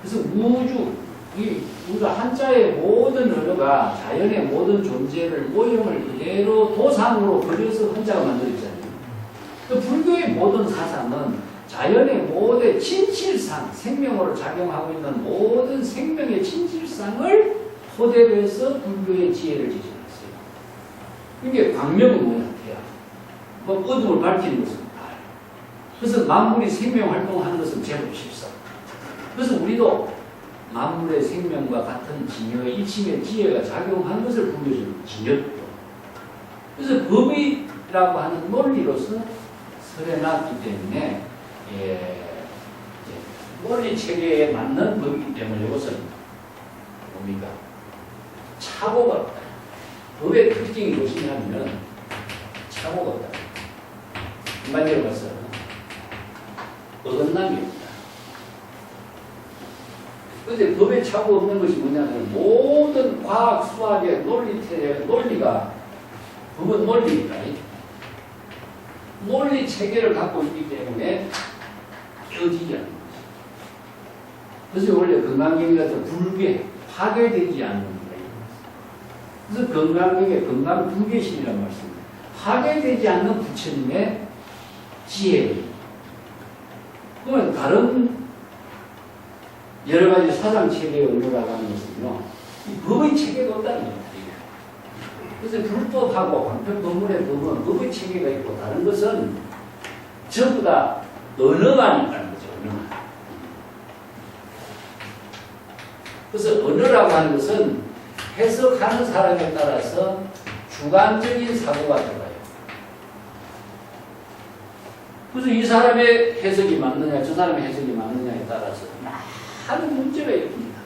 그래서 우주 한자의 모든 언어가 자연의 모든 존재를 모형을 그대로 도상으로 그려서 한자가 만들어졌잖아요. 그 불교의 모든 사상은 자연의 모든 진실상, 생명으로 작용하고 있는 모든 생명의 진실상을 토대로 해서 불교의 지혜를 제시했어요. 이게 광명은 뭐냐, 태양. 어둠을 밝히는 것은 달. 그래서 만물이 생명활동하는 것은 제법 쉽사. 그래서 우리도 만물의 생명과 같은 진여의 일심의 지혜가 작용한 것을 보여주는 진여도. 그래서 법이라고 하는 논리로서 설해놨기 때문에 논리 체계에 맞는 법이기 때문에 이것은 뭡니까? 착오가 없다. 법의 특징이 무엇이냐면 착오가 없다. 한마디로 봐서 어긋남이 없다. 그런데 법에 착오 없는 것이 뭐냐면 모든 과학, 수학의 논리가 법은 논리입니다. 논리 체계를 갖고 있기 때문에 깨어지지 않는 거죠. 그래서 원래 건강경이 같은 불계, 파괴되지 않는 거예요. 그래서 건강경의 건강불개심이라는 말씀입니다. 파괴되지 않는 부처님의 지혜예요. 그러면 다른 여러 가지 사상 체계의 의무라고 하는 것은요, 이 법의 체계가 없다는 겁니다. 그래서 불법하고 방편법문의 법은 법의 체계가 있고 다른 것은 전부 다 언어만 있다는 거죠. 언어만. 그래서 언어라고 하는 것은 해석하는 사람에 따라서 주관적인 사고가 들어가요. 그래서 이 사람의 해석이 맞느냐, 저 사람의 해석이 맞느냐에 따라서 많은 문제가 있습니다.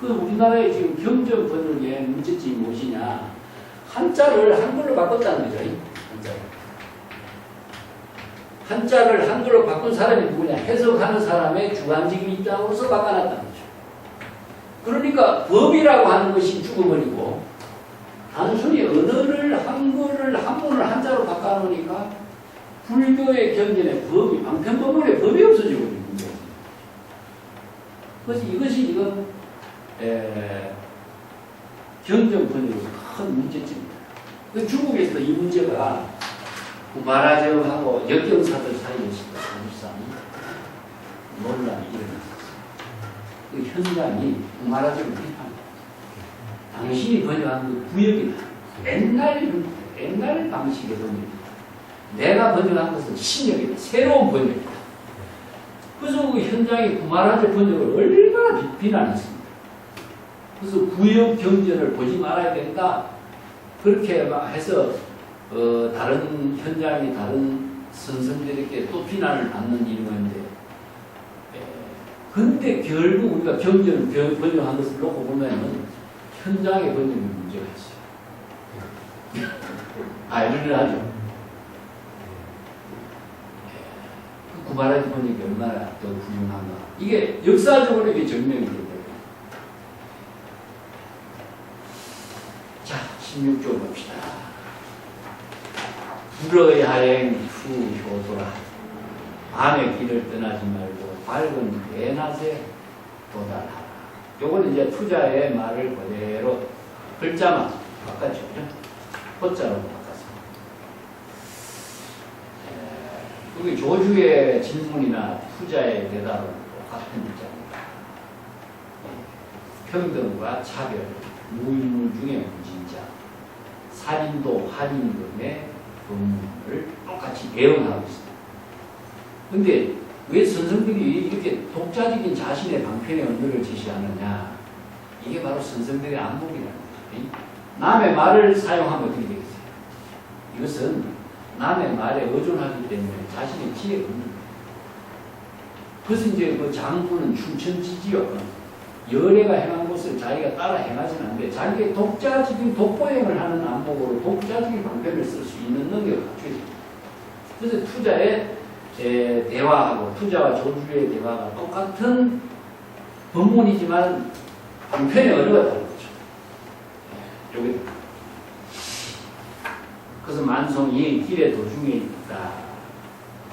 그 우리나라의 지금 경전 번역의 문제점이 무엇이냐? 한자를 한글로 바꿨다는 거죠. 한자를 한글로 바꾼 사람이 누구냐? 해석하는 사람의 주관적인 입장으로서 바꿔놨다는 거죠. 그러니까 법이라고 하는 것이 죽어버리고 단순히 언어를 한글을 한문을 한자로 바꿔놓으니까 불교의 경전의 법이 방편법문의 법이 없어지고 있는 거예요. 그래서 이것이 지금 경전 번역에서 큰 문제점입니다. 중국에서도 이 문제가 구마라정하고 역경사들 사이에서 사실상 논란이 일어났어요. 그 현장이 구마라정을 비판합니다. 당신이 번역한 그 구역이다. 옛날 방식의 번역이다. 내가 번역한 것은 신역이다. 새로운 번역이다. 그래서 그 현장이 구마라정 번역을 얼마나 비난했습니다. 그래서 구역 경전을 보지 말아야 된다. 그렇게 해서 다른 현장이 다른 선생들에게 또 비난을 받는 일이 있는데, 근데 결국 우리가 경전을 번역한 것을 놓고 보면은 현장의 번역이 문제가 있어요. 알을 하죠. 그 구마라지 번역이 얼마나 더 훌륭한가. 이게 역사적으로 이게 증명이 됩니다. 자, 16조 봅시다. 불의 하행 투 효도라. 밤의 길을 떠나지 말고 밝은 대낮에 도달하라. 요거는 이제 투자의 말을 그대로 글자만 바꿨죠. 호자로 바꿨습니다. 여기 조주의 질문이나 투자의 대답은 똑같은 글자입니다. 평등과 차별, 무인물 중에 무진자, 살인도 할인금의 법문을 똑같이 대응하고 있습니다. 근데 왜 선생들이 이렇게 독자적인 자신의 방편의 언어를 제시하느냐? 이게 바로 선생들의 안목이라는 거죠. 남의 말을 사용하면 어떻게 되겠어요? 이것은 남의 말에 의존하기 때문에 자신의 지혜가 없는 거예요. 그래서 이제 그 장군은 춘천지지요. 여래가 행한 것을 자기가 따라 행하지는 않는데 자기의 독자적인 독보행을 하는 안목으로 독자적인 방편을 쓸 수 있는 능력을 갖춰야 됩니다. 그래서 투자의 대화하고 투자와 조주의 대화가 똑같은 법문이지만 방편의 언어가 다른 거죠. 요게 그래서 만송이 길의 도중에 있다.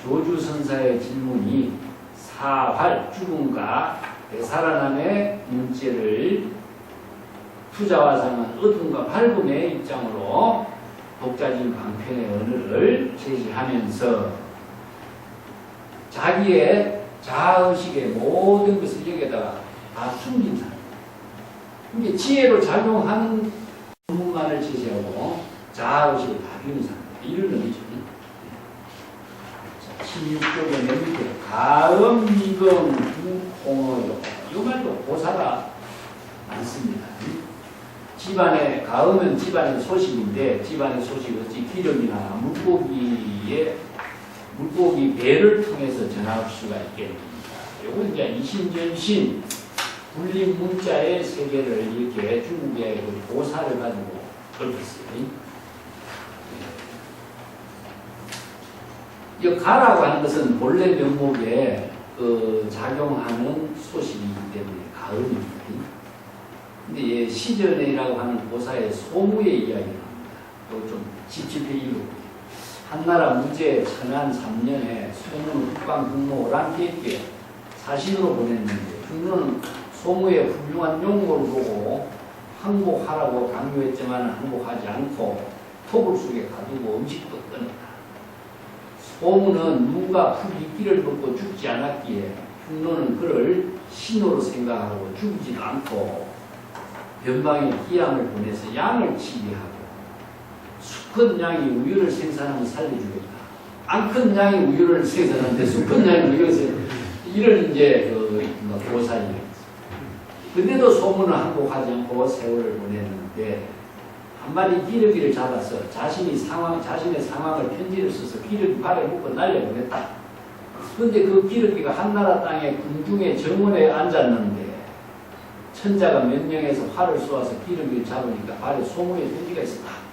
조주선사의 질문이 사활 죽음과 살아남의 문제를 투자와 상한 어둠과 밝음의 입장으로 독자적인 방편의 언어를 제시하면서 자기의 자아의식의 모든 것을 여기에다가 다 숨긴 사람. 이게 지혜로 작용하는 본문만을 제시하고 자아의식을 다 비우는 사람. 이런 의미죠. 16쪽에 맨 밑에 가음, 미금, 홍어요. 이 말도 고사가 많습니다. 집안의 가음은 집안의 소식인데 집안의 소식이 어찌 기름이나 물고기 배를 통해서 전할 수가 있겠습니다. 요건 이제 이신전신 불림 문자의 세계를 이렇게 중국의 그 고사를 가지고 얽었어요. 이 가라고 하는 것은 본래 명목에 작용하는 소식이기 때문에 가음입니다. 근데 시전이라고 하는 고사의 소무의 이야기가 나옵니다. 또 좀 찝찝해지고 한나라 무제 천안 3년에 소무는 국방 국모 오랑캐에게 사신으로 보냈는데 국모는 소무의 훌륭한 용모를 보고 항복하라고 강요했지만 항복하지 않고 토굴 속에 가두고 음식도 끊었다. 소무는 누가 풀이끼를 벗고 죽지 않았기에 흉노는 그를 신호로 생각하고 죽이지도 않고 변방에 기양을 보내서 양을 치게하고 수컷 양이 우유를 생산하면 살려주겠다. 안 큰 양이 우유를 생산하는데 수컷 양이 우유를 이런 이제 고사입니다. 근데도 소문은 항복하지 않고 세월을 보냈는데 한 마리 기러기를 잡아서 자신의 상황을 편지를 써서 기러기 발에 묶고 날려보냈다. 그런데 그 기러기가 한나라 땅의 궁중의 정원에 앉았는데 천자가 명령해서 활을 쏘아서 기러기를 잡으니까 발에 소무의 편지가 있었다.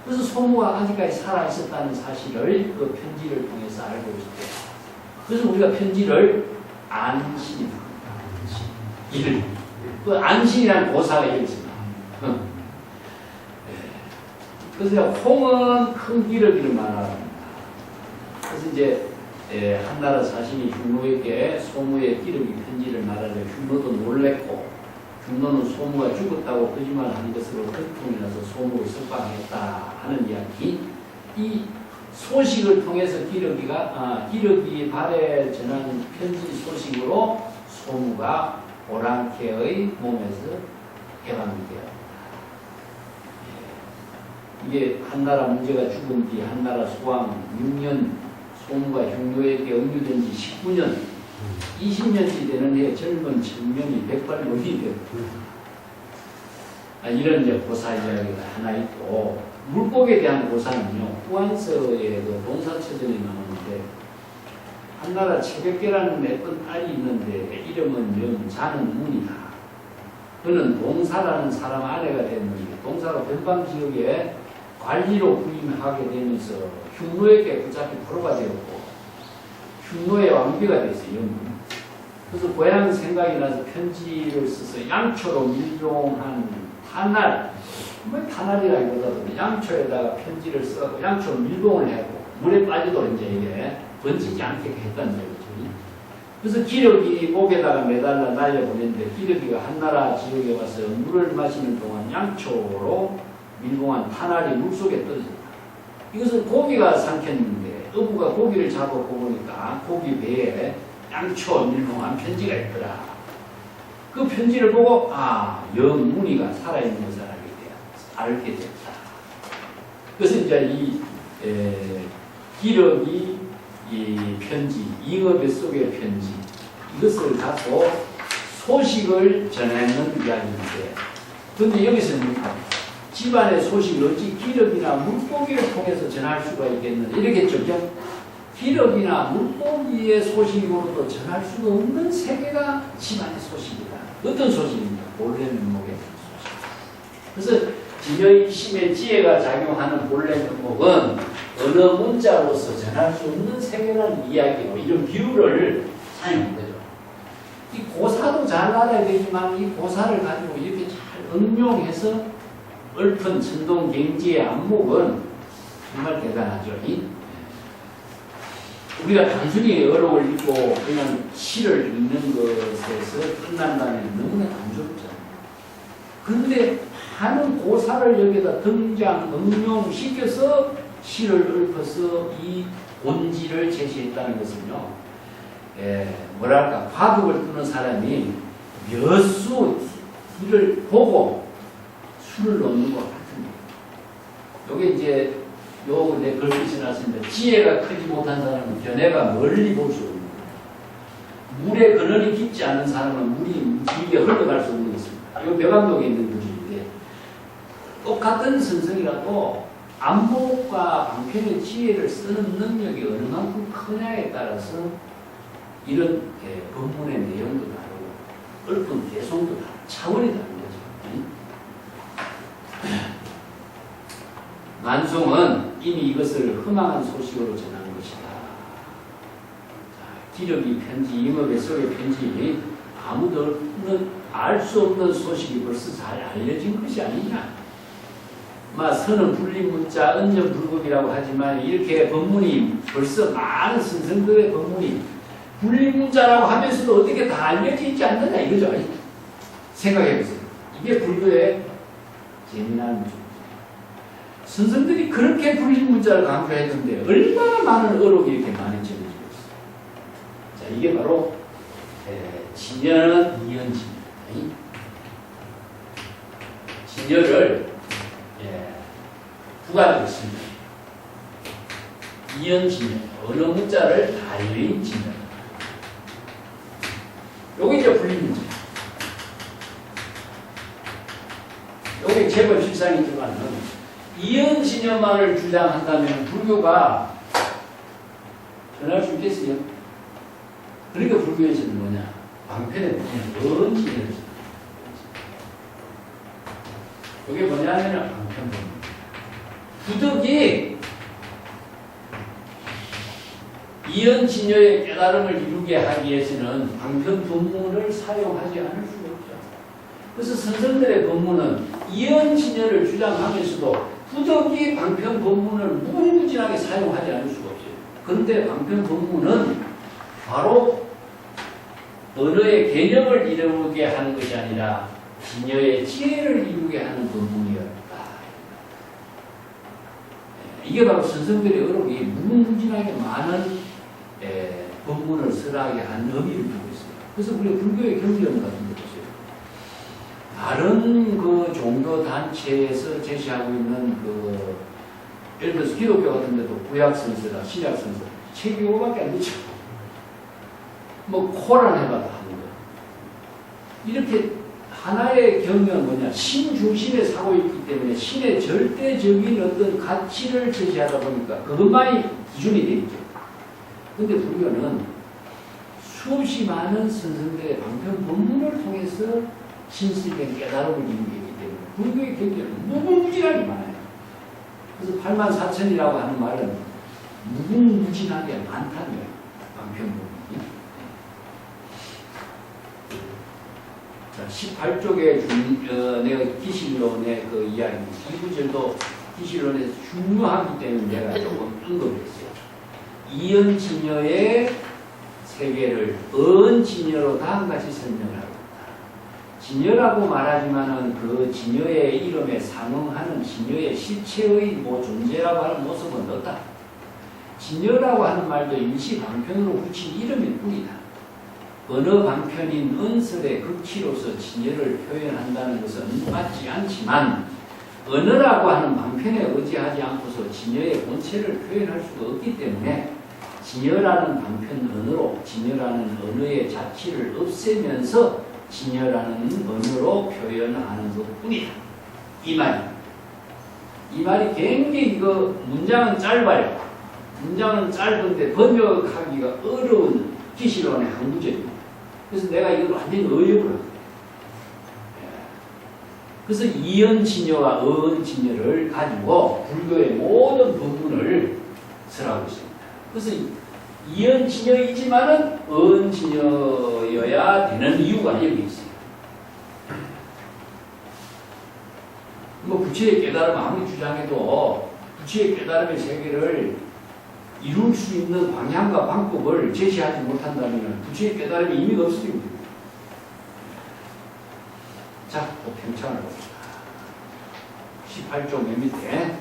그래서 소무가 아직까지 살아있었다는 사실을 그 편지를 통해서 알고 있었대요. 그래서 우리가 편지를 안신이라고 합니다. 그 안신이라는 고사가 여기 있습니다. 그래서 홍은 큰 기러기를 말합니다. 그래서 이제 한나라 자신이 흉노에게 소무의 기러기 편지를 말하려 흉노도 놀랬고 흉노는 소무가 죽었다고 거짓말한 것으로 걸통이 나서 소무를 석방했다 하는 이야기. 이 소식을 통해서 기러기 발에 전하는 편지 소식으로 소무가 오랑캐의 몸에서 해방이 되었다. 이게 한나라 문제가 죽은 뒤 한나라 소왕 6년 소무가 흉노에게 억류된 지 19년 20년째 되는 해 젊은 청년이 백발노인이 되었다. 이런 이제 고사 이야기가 하나 있고 물고기에 대한 고사는요 후한서의 그 동사처전에 나오는데 한나라 채백계라는 예쁜 딸이 있는데 이름은 명자는 문이다. 그는 동사라는 사람 아내가 됐는데 동사가 변방 지역에 관리로 부임하게 되면서 흉노에게 붙잡히 포로가 되었고 흉노의 왕비가 됐어요. 그래서 고향 생각이 나서 편지를 써서 양초로 밀봉한 탄날, 탄날이라기보다도 양초에다가 편지를 써서 양초로 밀봉을 하고 물에 빠져도 이제 이게 번지지 않게 했다는 거죠. 그래서 기러기 목에다가 매달라 날려보냈는데 기러기가 한나라 지역에 와서 물을 마시는 동안 양초로 밀봉한 탄알이 물속에 떨어진다. 이것을 고기가 삼켰는데 어부가 고기를 잡아보고 보니까 고기 배에 양초 밀봉한 편지가 있더라. 그 편지를 보고 영문이가 살아있는 것을 알게 됐다. 그래서 이제 이 기러기 이 편지, 잉어 뱃속의 편지 이것을 갖고 소식을 전하는 이야기인데 그런데 여기서는 집안의 소식을 어찌 기러기나 물고기를 통해서 전할 수가 있겠느냐 이러겠죠. 기러기나 물고기의 소식으로도 전할 수 없는 세계가 집안의 소식이다. 어떤 소식입니까? 본래 면목의 소식. 그래서 진여의 심의 지혜가 작용하는 본래 면목은 어느 문자로서 전할 수 없는 세계라는 이야기로 이런 비유를 사용한 거죠. 이 고사도 잘 알아야 되지만 이 고사를 가지고 이렇게 잘 응용해서 얽힌 천동경지의 안목은 정말 대단하죠. 우리가 단순히 어록을 읽고 그냥 시를 읽는 것에서 끝난다면 너무나 단조롭잖아요. 그런데 하는 고사를 여기다 등장, 응용시켜서 시를 읊어서 이 본질을 제시했다는 것은요, 뭐랄까, 바둑을 두는 사람이 몇 수 딜을 보고 수를 놓는 것 같습니다. 이게 이제 요거 내 글씨 써놨습니다. 지혜가 크지 못한 사람은 견해가 멀리 볼 수 없는 거예요. 물의 근원이 깊지 않은 사람은 물이 길게 흘러갈 수 없는 것입니다. 이 벽암동에 있는 글인데 똑같은 선성이라도 안목과 방편의 지혜를 쓰는 능력이 어느 만큼 크냐에 따라서 이런 법문의 내용도 다르고 읊은 개성도 다르고 차원이 다른 거죠. 만송은 이미 이것을 허망한 소식으로 전한 것이다. 기력이 편지, 임업의 속의 편지, 아무도 알 수 없는 소식이 벌써 잘 알려진 것이 아니냐. 선은 불림문자, 은전불급이라고 하지만 이렇게 법문이 벌써 많은 선생들의 법문이 불림문자라고 하면서도 어떻게 다 알려져 있지 않느냐 이거죠. 생각해보세요. 이게 불교의 재미난 문제입니다. 선생들이 그렇게 불림문자를 강조했는데 얼마나 많은 어록이 이렇게 많이 전해지고 있어요. 자, 이게 바로 진여는 이연진입니다. 진여를 두 가지로 씁니다. 이연진여, 어느 문자를 달린 진여. 요게 이제 불림문자. 요게 제법 실상이 들어가는 이연진여만을 주장한다면 불교가 전할 수 있겠어요? 그러니까 불교에서는 뭐냐? 방편의 언진여를 이게 뭐냐면 방편법문. 부득이 이연진여의 깨달음을 이루게 하기 위해서는 방편법문을 사용하지 않을 수가 없죠. 그래서 선생들의 법문은 이연진여를 주장하면서도 부득이 방편법문을 무궁무진하게 사용하지 않을 수가 없어요. 그런데 방편법문은 바로 언어의 개념을 이루게 하는 것이 아니라 진여의 지혜를 이루게 하는 법문이었다. 이게 바로 선생들의 어록이 무궁무진하게 많은 법문을 설하게 한 의미를 두고 있어요. 그래서 우리가 불교의 경전 같은 거 보세요. 다른 그 종교 단체에서 제시하고 있는 예를 들어서 기독교 같은 데도 구약 선서나 신약 선서 책이 5밖에 안 되죠. 코란 해봐도 하는 거. 이렇게 하나의 경은 뭐냐, 신 중심에 사고 있기 때문에 신의 절대적인 어떤 가치를 제시하다 보니까 그것만이 기준이 되겠죠. 그런데 불교는 수없이 많은 선생들의 방편 법문을 통해서 신실된 깨달음을 이루게 되기 때문에 불교의 경전은 무궁무진하게 많아요. 그래서 84,000이라고 하는 말은 무궁무진하게 많다는 거예요. 방편 법문이. 자, 18쪽에 내가 기실론의 그 이야기, 이 구절도 기실론에서 중요하기 때문에 내가 조금 언급을 했어요. 이연진여의 세계를 언진여로 다음같이 설명을 하고 있다. 진여라고 말하지만은 그 진여의 이름에 상응하는 진여의 실체의 존재라고 하는 모습은 없다. 진여라고 하는 말도 임시 방편으로 붙인 이름일 뿐이다. 어느 방편인 은설의 극치로서 진여를 표현한다는 것은 맞지 않지만 언어라고 하는 방편에 의지하지 않고서 진여의 본체를 표현할 수가 없기 때문에 진여라는 방편 언어로 진여라는 언어의 자취를 없애면서 진여라는 언어로 표현하는 것뿐이다. 이 말입니다. 이 말이 굉장히 문장은 짧아요. 문장은 짧은데 번역하기가 어려운 기실론의 한 구절입니다. 그래서 내가 이걸 완전히 의역을 합니다. 그래서 이연진여와 어언진여를 가지고 불교의 모든 법문을 설하고 있습니다. 그래서 이연진여이지만은 어언진여여야 되는 이유가 여기 있어요. 부처의 깨달음 아무리 주장해도 부처의 깨달음의 세계를 이룰 수 있는 방향과 방법을 제시하지 못한다면 부처의 깨달음이 의미가 없어지게 됩니다. 자, 평창을 봅시다. 18쪽 맨 밑에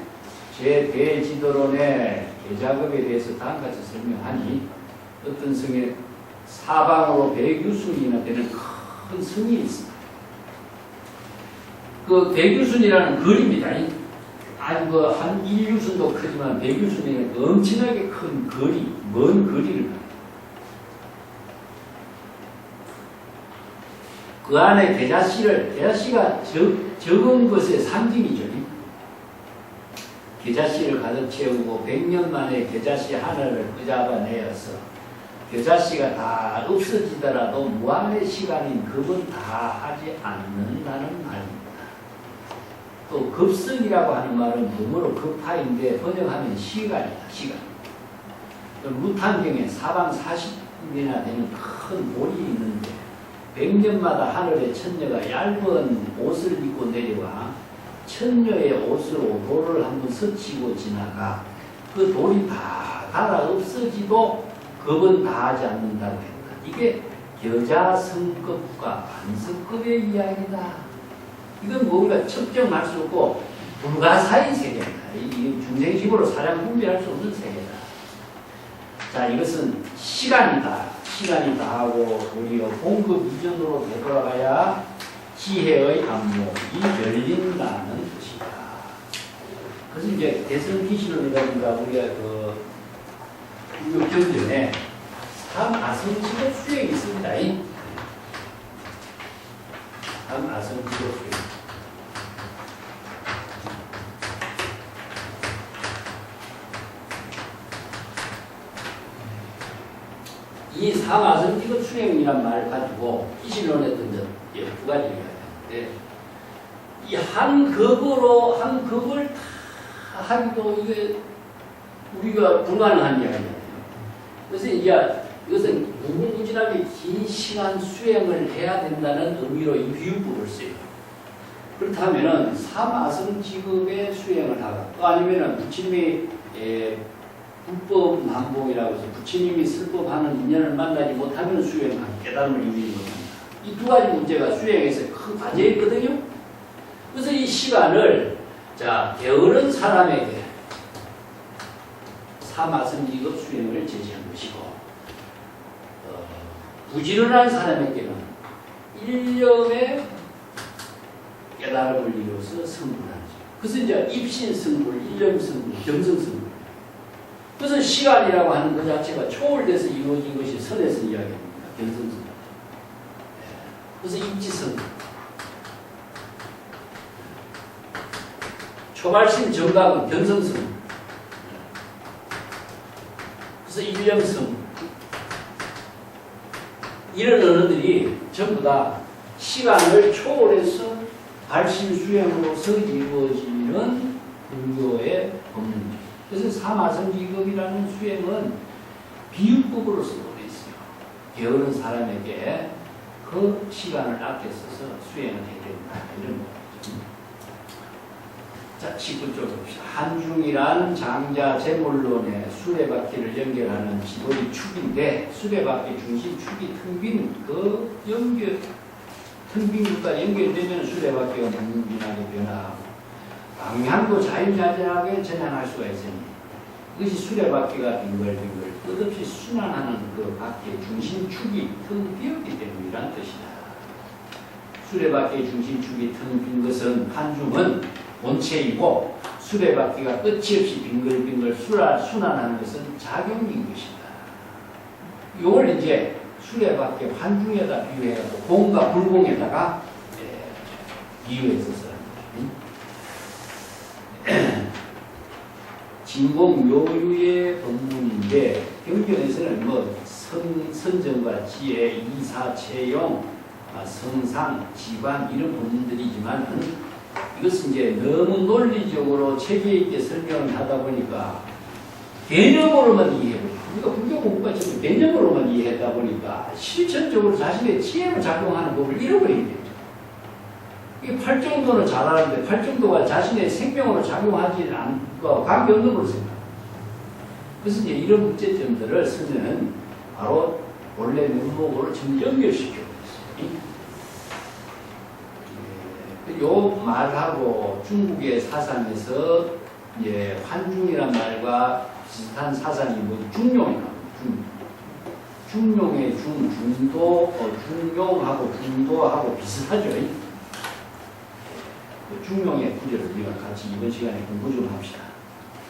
제 대지도론의 계작업에 대해서 다음같이 설명하니 어떤 성에 사방으로 100유순이나 되는 큰 성이 있습니다. 그 100유순이라는 글입니다. 아주 그한 1유순도 크지만 100유순에는 엄청나게 큰 거리, 먼 거리를 가요. 그 안에 계자씨가 적은 것의 상징이죠. 계자씨를 가득 채우고 100년 만에 계자씨 하늘을 끄잡아내어서 계자씨가 다 없어지더라도 무한의 시간인 급은 다 하지 않는다는 말입니다. 또 급성이라고 하는 말은 영어로 급파인데 번역하면 시간이다. 시간. 무탄경에 사방 40이나 되는 큰 돌이 있는데 100년마다 하늘에 천녀가 얇은 옷을 입고 내려와 천녀의 옷으로 돌을 한번 스치고 지나가 그 돌이 다 달아 없어지도 급은 다 하지 않는다고 했다. 이게 겨자성급과 반성급의 이야기다. 이건 뭔가 측정할 수 없고 불가사의 세계다. 이 중생심으로 사량 분별할 수 없는 세계다. 자, 이것은 시간이다. 시간이 다하고 우리가 공급 이전으로 되돌아가야 지혜의 안목이 열린다는 것이다. 그래서 이제 대선 기신론이라든가 우리가 육경 전에 삼아성직업 수행이 있습니다. 삼아성직업 수행. 이 삼아성직업 수행이란 말을 가지고 기신론에 던져 두 가지 이야기하는데 이 한 급을 다 하기도 이게 우리가 불가능한 이야기잖아요. 그래서 이제 이것은 무궁무진하게 긴 시간 수행을 해야 된다는 의미로 이 비유법을 써요. 그렇다면은 삼아성직업의 수행을 하고 또 아니면은 부처님이 불법 난봉이라고 해서 부처님이 설법하는 인연을 만나지 못하면 수행하는 깨달음을 이루는 겁니다. 이 두 가지 문제가 수행에서 큰 과제였거든요. 그래서 이 시간을 게으른 사람에게 삼아성직업 수행을 제시한 것이고 부지런한 사람에게는 일념의 깨달음을 이루어서 성불하는 거죠. 그래서 이제 입신성불, 일념성불, 경성성불. 그래서 시간이라고 하는 것 자체가 초월돼서 이루어진 것이 선에서 이야기합니다. 경성성불. 그래서 입지성불. 초발심 정각은 견성성불. 그래서 일념성불. 이런 언어들이 전부 다 시간을 초월해서 발심 수행으로서 이루어지는 불교의 법문입니다. 그래서 삼아성직업이라는 수행은 비유법으로 쓰고 있어요. 게으른 사람에게 그 시간을 아껴 써서 수행을 해야 된다. 이런 거죠. 자, 19쪽 봅시다. 한중이란 장자 제몰론의 수레바퀴를 연결하는 지도의 축인데 수레바퀴 중심 축이 텅빈 것과 연결되면 수레바퀴가 뭉빈하게 변화하고 방향도 자유자재하게 전환할 수가 있으니 이것이 수레바퀴가 빙글빙글 끝없이 순환하는 그 바퀴의 중심축이 텅 비었기 때문이란 뜻이다. 수레바퀴의 중심축이 텅 빈 것은 한중은 본체이고 수레바퀴가 끝이 없이 빙글빙글 순환하는 것은 작용인 것이다. 이걸 이제 수레바퀴 한중에다 비유해서 공과 불공에다가 비유해서 진공묘유의 법문인데 경전에서는 선정과 지혜, 이사, 채용, 성상, 지관 이런 법문들이지만 이것은 이제 너무 논리적으로 체계 있게 설명을 하다 보니까 개념으로만 이해해요. 우리가 불교 공부가 지금 개념으로만 이해하다 보니까 실천적으로 자신의 지혜로 작용하는 법을 잃어버리게 돼요. 이 팔정도는 잘하는데 팔정도가 자신의 생명으로 작용하지 않는 거 관계없는 걸로 생각합니다. 그래서 이제 이런 문제점들을 쓰면 바로 원래 면목으로 좀 연결시켜 버렸어요. 요 말하고 중국의 사상에서 이제 환중이란 말과 비슷한 사상이 중용이라고 중용의 중용하고 중도하고 비슷하죠. 그 중용의 구절을 우리가 같이 이번 시간에 공부 좀 합시다.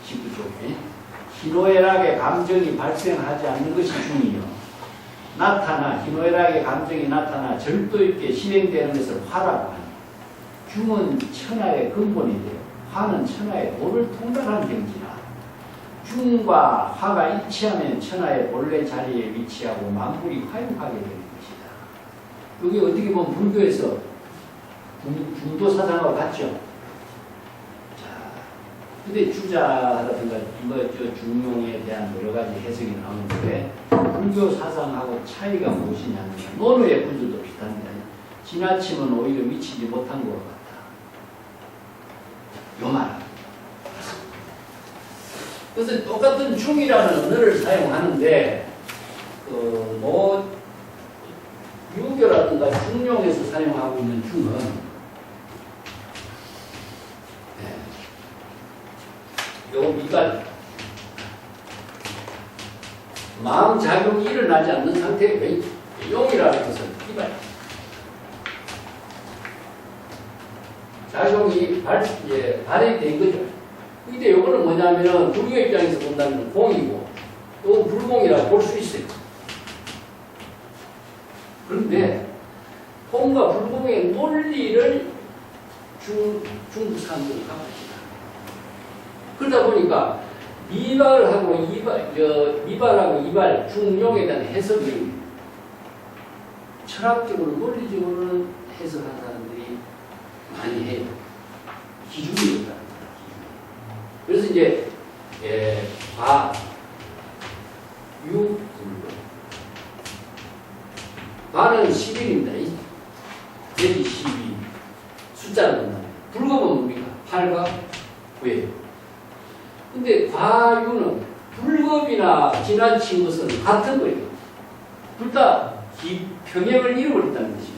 19쪽에 희노애락의 감정이 발생하지 않는 것이 중이요 희노애락의 감정이 나타나 절도 있게 실행되는 것을 화라고 하니 중은 천하의 근본이 되어 화는 천하의 도를 통달하는 경지라 중과 화가 일치하면 천하의 본래 자리에 위치하고 만물이 화용하게 되는 것이다. 여기 어떻게 보면 불교에서 중도 사상하고 같죠. 자, 근데 주자라든가 저 중용에 대한 여러 가지 해석이 나오는데 불교 사상하고 차이가 무엇이냐면 논어의 구조도 비슷한데 지나치면 오히려 미치지 못한 것 같다. 요 말. 그래서 똑같은 중이라는 언어를 사용하는데 유교라든가 중용에서 사용하고 있는 중은 요 미가 마음작용이 일어나지 않는 상태에 용이라는 것은 이발 작용이 발휘된 거죠. 근데 요거는 뭐냐면은 불교 입장에서 본다면 공이고 또 불공이라고 볼 수 있어요. 그런데 공과 불공의 논리를 중국 사람들이 갖고 있다. 그러다 보니까 미발하고 이발, 중용에 대한 해석이 철학적으로 논리적으로는 해석한 사람들이 많이 해요. 기준이 없다. 그래서 이제 과는 11입니다. 내지 12 숫자를 본다. 불법은 뭡니까? 8과 9예요. 근데 과유는 불법이나 지나친 것은 같은 거예요. 둘 다 평행을 이루어버린다는 것이죠.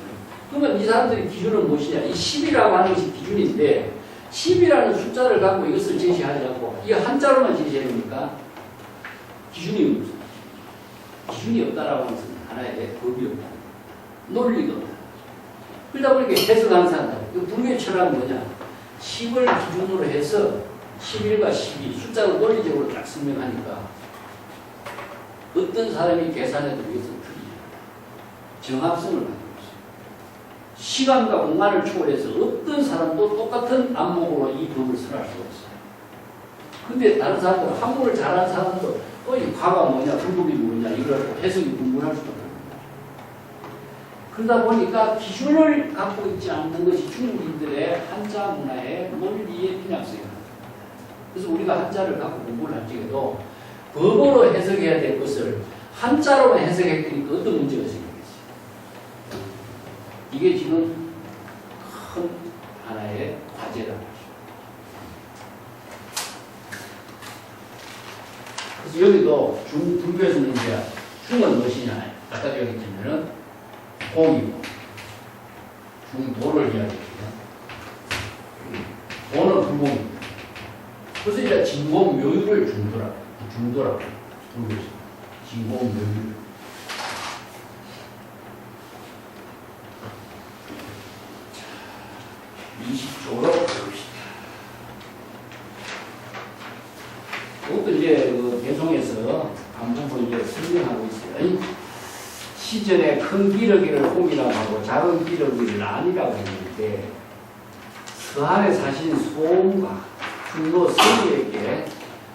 그러면 이 사람들의 기준은 무엇이냐? 이 10이라고 하는 것이 기준인데 10이라는 숫자를 갖고 이것을 제시하지 않고 이 한자로만 제시해 봅니까? 기준이 없어요. 기준이 없다라고 하는 것은 하나의 법이 없다. 논리가 없다. 그러다 보니까 해석하는 사람들, 불교의 철학은 뭐냐? 10을 기준으로 해서 11과 12 숫자로 논리적으로 딱 설명하니까 어떤 사람이 계산해도 이것은 틀리죠. 정합성을 갖고 있어요. 시간과 공간을 초월해서 어떤 사람도 똑같은 안목으로 이 법을 설할 수가 있어요. 근데 다른 사람들, 한문을 잘하는 사람도 이 과가 뭐냐, 불법이 뭐냐 이걸 해석이 분분할 수가 없어요. 그러다 보니까 기준을 갖고 있지 않는 것이 중국인들의 한자 문화의 논리의 빈약성입니다. 그래서 우리가 한자를 갖고 공부를 할 적에도 법으로 해석해야 될 것을 한자로만 해석했으니까 어떤 문제가 생기겠어요? 이게 지금 큰 하나의 과제라는 것이죠. 그래서 여기도 불교에서는 이제 중은 무엇이냐? 아까 여기 있으면은 공이고 중도를 이야기해요. 도는 불공입니다. 그래서 이제 진공 묘유를 중도라고 불교에서 진공 묘유. 자, 20조로 배웁시다. 이것도 이제 그 개송에서 한 부분 이제 설명하고 있어요. 시전에 큰 기러기를 홍이라고 하고 작은 기러기를 안이라고 했는데 서한에 사신 소음과 중로 서기에게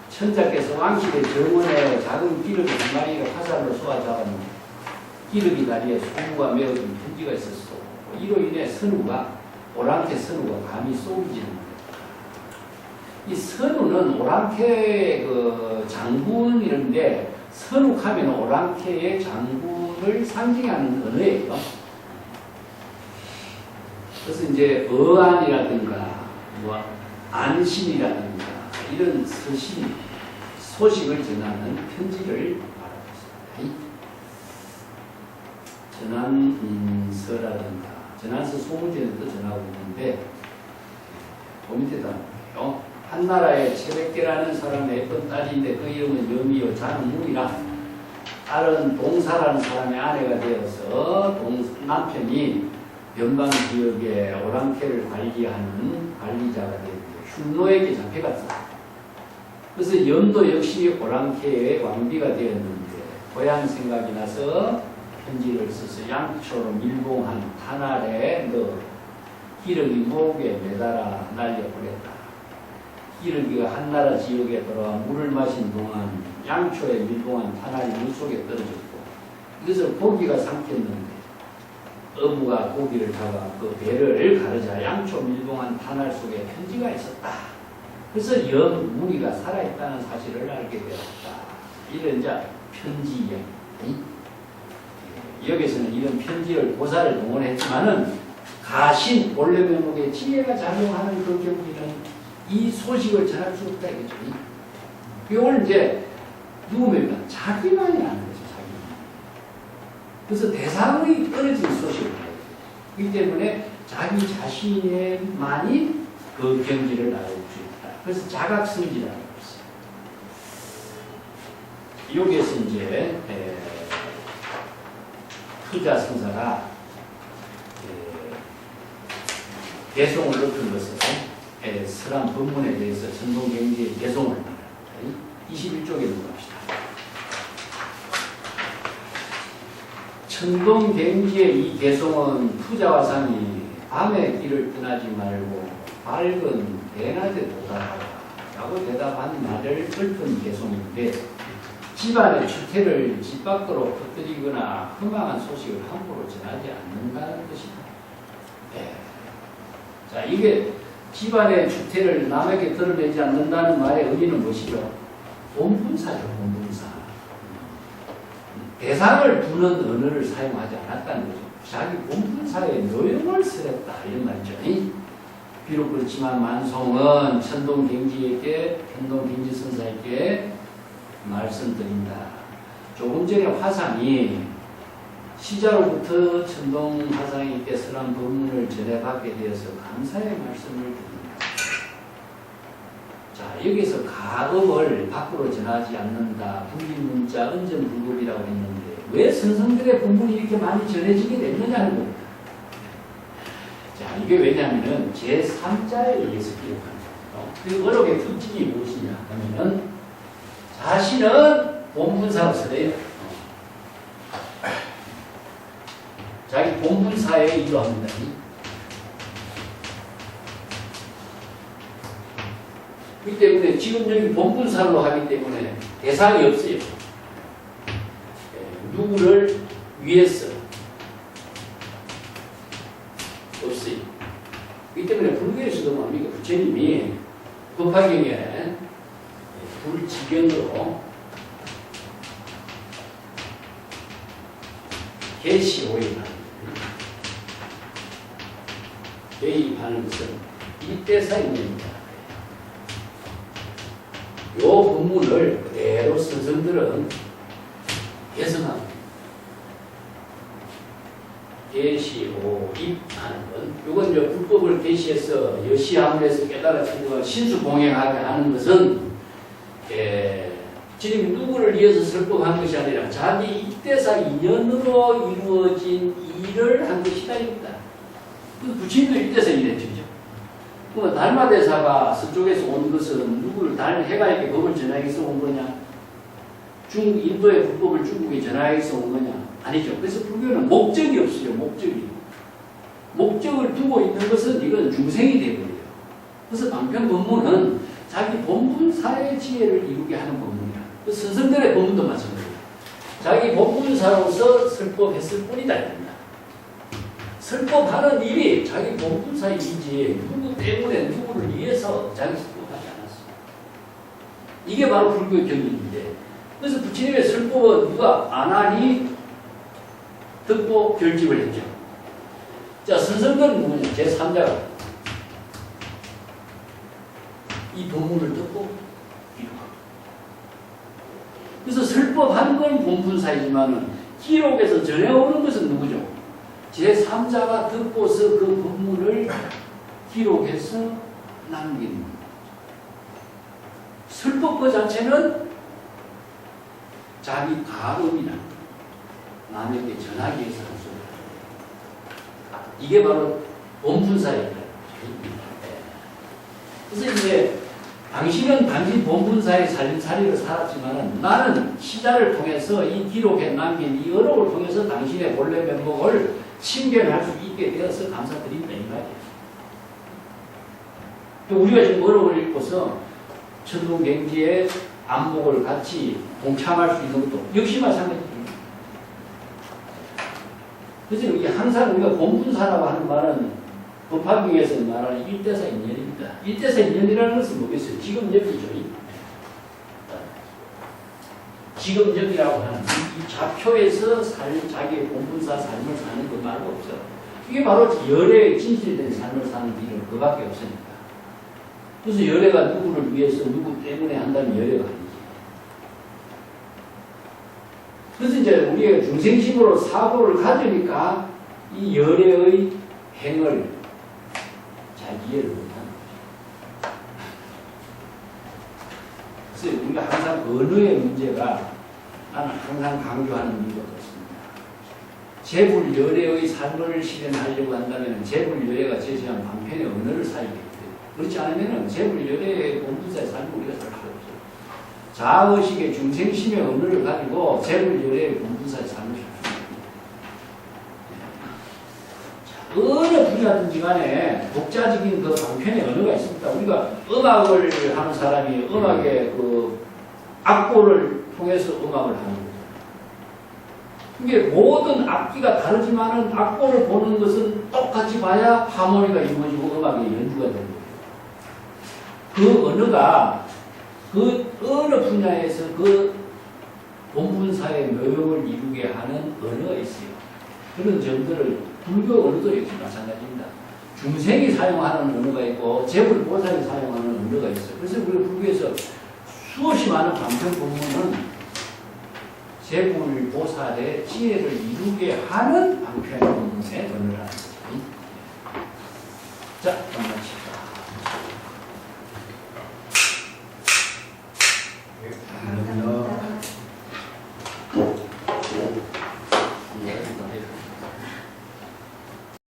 천자께서 왕실의 정원에 작은 기러기 한 마리를 화살로 쏘아잡은 기러기 다리에 소음과 메어둔 편지가 있었어. 이로 인해 선우가 오랑캐 선우가 감히 쏘기지는 못했다. 이 선우는 오랑캐의 그 장군이런데 선욱하면 오랑캐의 장군을 상징하는 언어예요. 그래서 이제 어안이라든가 뭐 안신이라든가 이런 소식을 전하는 편지를 말하고 있습니다. 전한서라든가 전한서 소문전에도 전하고 있는데 그 밑에다 볼게요. 한나라의 최백계라는 사람의 예쁜 딸인데 그 이름은 여미요 장문이라 딸은 동사라는 사람의 아내가 되어서 남편이 변방 지역에 오랑캐를 관리하는 관리자가 되는데 흉노에게 잡혀갔다. 그래서 염도 역시 오랑캐의 왕비가 되었는데 고향 생각이 나서 편지를 써서 양초로 밀봉한 탄알에 넣어 기러기 목에 매달아 날려보냈다. 기러기가 한나라 지역에 돌아와 물을 마신 동안 양초에 밀봉한 탄알이 물속에 떨어졌고 이것을 고기가 삼켰는데 어부가 고기를 잡아 그 배를 가르자 양초 밀봉한 탄알 속에 편지가 있었다. 그래서 무리가 살아있다는 사실을 알게 되었다. 이런 이제 편지 이야기. 여기서는 이런 편지를 고사를 동원했지만은 가신 원래 명목에 지혜가 작용하는 그 경우에는 이 소식을 전할 수 없다 이거죠. 이걸 이제 누구입니까? 자기만이 아는 거죠. 자기만. 그래서 대상의 떨어진 소식을 알아요. 그렇기 때문에 자기 자신만이 그 경지를 알아볼 수 있다. 그래서 자각성지라는 것이에요. 여기에서 이제 투자 성사가 개송을 높인 것은 서란 법문에 대해서 천동경지의 개송을 말합니다. 21쪽에 넘어갑시다. 천동경지의 이 개송은 투자화상이 밤에 길을 떠나지 말고 밝은 대낮에 도달하라 라고 대답한 말을 읊은 개송인데 집안의 주택을 집 밖으로 퍼뜨리거나 흠망한 소식을 함부로 전하지 않는다는 것이다. 네. 자, 이게 집안의 주택을 남에게 드러내지 않는다는 말의 의미는 무엇이죠? 본분사죠, 본분사. 대상을 두는 언어를 사용하지 않았다는 거죠. 자기 본분사의 노용을 쓰랬다, 이런 말이죠. 비록 그렇지만 만송은 천동경지에게, 천동경지선사에게 말씀드린다. 조금 전에 화상이 시자로부터 천동화상에게 선한 법문을 전해받게 되어서 감사의 말씀을 드립니다. 자, 여기서 가업을 밖으로 전하지 않는다. 불기문자, 은전불급이라고 했는데 왜 선성들의 법문이 이렇게 많이 전해지게 됐느냐는 겁니다. 자, 이게 왜냐하면 제3자에 의해서 기록하는 거예요. 그 어록의 특징이 무엇이냐 하면은 자신은 본분사로서래요. 자기 본분사에 이루합니다. 그렇기 때문에 지금 여기 본분사로 하기 때문에 대상이 없어요. 누구를 위해서 없어요. 그렇기 때문에 불교에서도 뭡니까? 부처님이 법화경에 불지경으로 계시오이나 개입하는 것은 이때사입니다. 이 본문을 그대로 선생들은 개성합니다. 계시오입하는 건 이건 이제 불법을 계시해서 여시함에서 깨달아서 신수봉행하게 하는 것은 지금 누구를 위해서 설법한 것이 아니라 자기 이때사 인연으로 이루어진 일을 한 것이다. 부처님도 이때사 일했죠. 그럼 달마대사가 서쪽에서 온 것은 누구를 해가에게 법을 전하기 위해서 온 거냐? 인도의 불법을 중국에 전하기 위해서 온 거냐? 아니죠. 그래서 불교는 목적이 없어요. 목적을 두고 있는 것은 이건 중생이 되어버려요. 그래서 방편 법문은 자기 본분사의 지혜를 이루게 하는 법문이야. 그 선생들의 법문도 마찬가지예요. 자기 본분사로서 설법했을 뿐이다. 설법하는 일이 자기 본분사의 일이지 누구 때문에 누구를 위해서 자기 설법하지 않았어. 이게 바로 불교의 경륜인데 그래서 부처님의 설법은 누가 안 하니 듣고 결집을 했죠. 자, 선생들은 누구냐? 제3자가 이 본문을 듣고 기록하고 그래서 설법한 건 본분사이지만은 기록에서 전해오는 것은 누구죠? 제3자가 듣고서 그 본문을 기록해서 남기는 겁니다. 설법 그 자체는 자기 가업이나 남에게 전하기 위해서 한 소리다. 이게 바로 본분사입니다. 그래서 이제 당신은 당신 본분사의 살림살이를 살았지만은 나는 시자를 통해서 이 기록에 남긴 이 어록을 통해서 당신의 본래 면목을 침견할 수 있게 되어서 감사드린다 이 말이에요. 우리가 지금 어록을 읽고서 천문경지의 안목을 같이 동참할 수 있는 것도 역시 마찬가지입니다. 그래서 이게 항상 우리가 본분사라고 하는 말은 법화경에서 말하는 일대사인연입니다. 일대사인연이라는 것은 뭐겠어요? 지금역이죠. 지금역이라고 하는 이 좌표에서 자기의 본분사 삶을 사는 것 말고 없어요. 이게 바로 열애의 진실된 삶을 사는 길은 그밖에 없으니까. 그래서 열애가 누구를 위해서 누구 때문에 한다면 열애가 아니지. 그래서 이제 우리가 중생심으로 사고를 가지니까 이 열애의 행을 잘 이해를 못하는 거죠. 그래서 우리가 항상 언어의 문제가 나는 항상 강조하는 이유가 그렇습니다. 재불 열애의 삶을 실현하려고 한다면 재불 열애가 제시한 방편의 언어를 살게 돼요. 그렇지 않으면 재불 열애의 본분사의 삶을 우리가 살 수 없어요. 자의식의 중생심의 언어를 가지고 재불 열애의 본분사의 삶을 살 수 없습니다. 어느 분야든지 간에 독자적인 그 방편의 언어가 있습니다. 우리가 음악을 하는 사람이 음악의 그 악보를 통해서 음악을 하는 거죠. 이게 모든 악기가 다르지만은 악보를 보는 것은 똑같이 봐야 하모니가 이루어지고 음악의 연주가 되는 거예요. 그 언어가 그 어느 분야에서 그 본분사의 묘용을 이루게 하는 언어가 있어요. 그런 점들을 불교 언어도 역시 마찬가지입니다. 중생이 사용하는 언어가 있고 재불보살이 사용하는 언어가 있어요. 그래서 우리 불교에서 수없이 많은 방편 본문은 재불보살의 지혜를 이루게 하는 방편의 본문의 언어라는 거죠. 자, 한번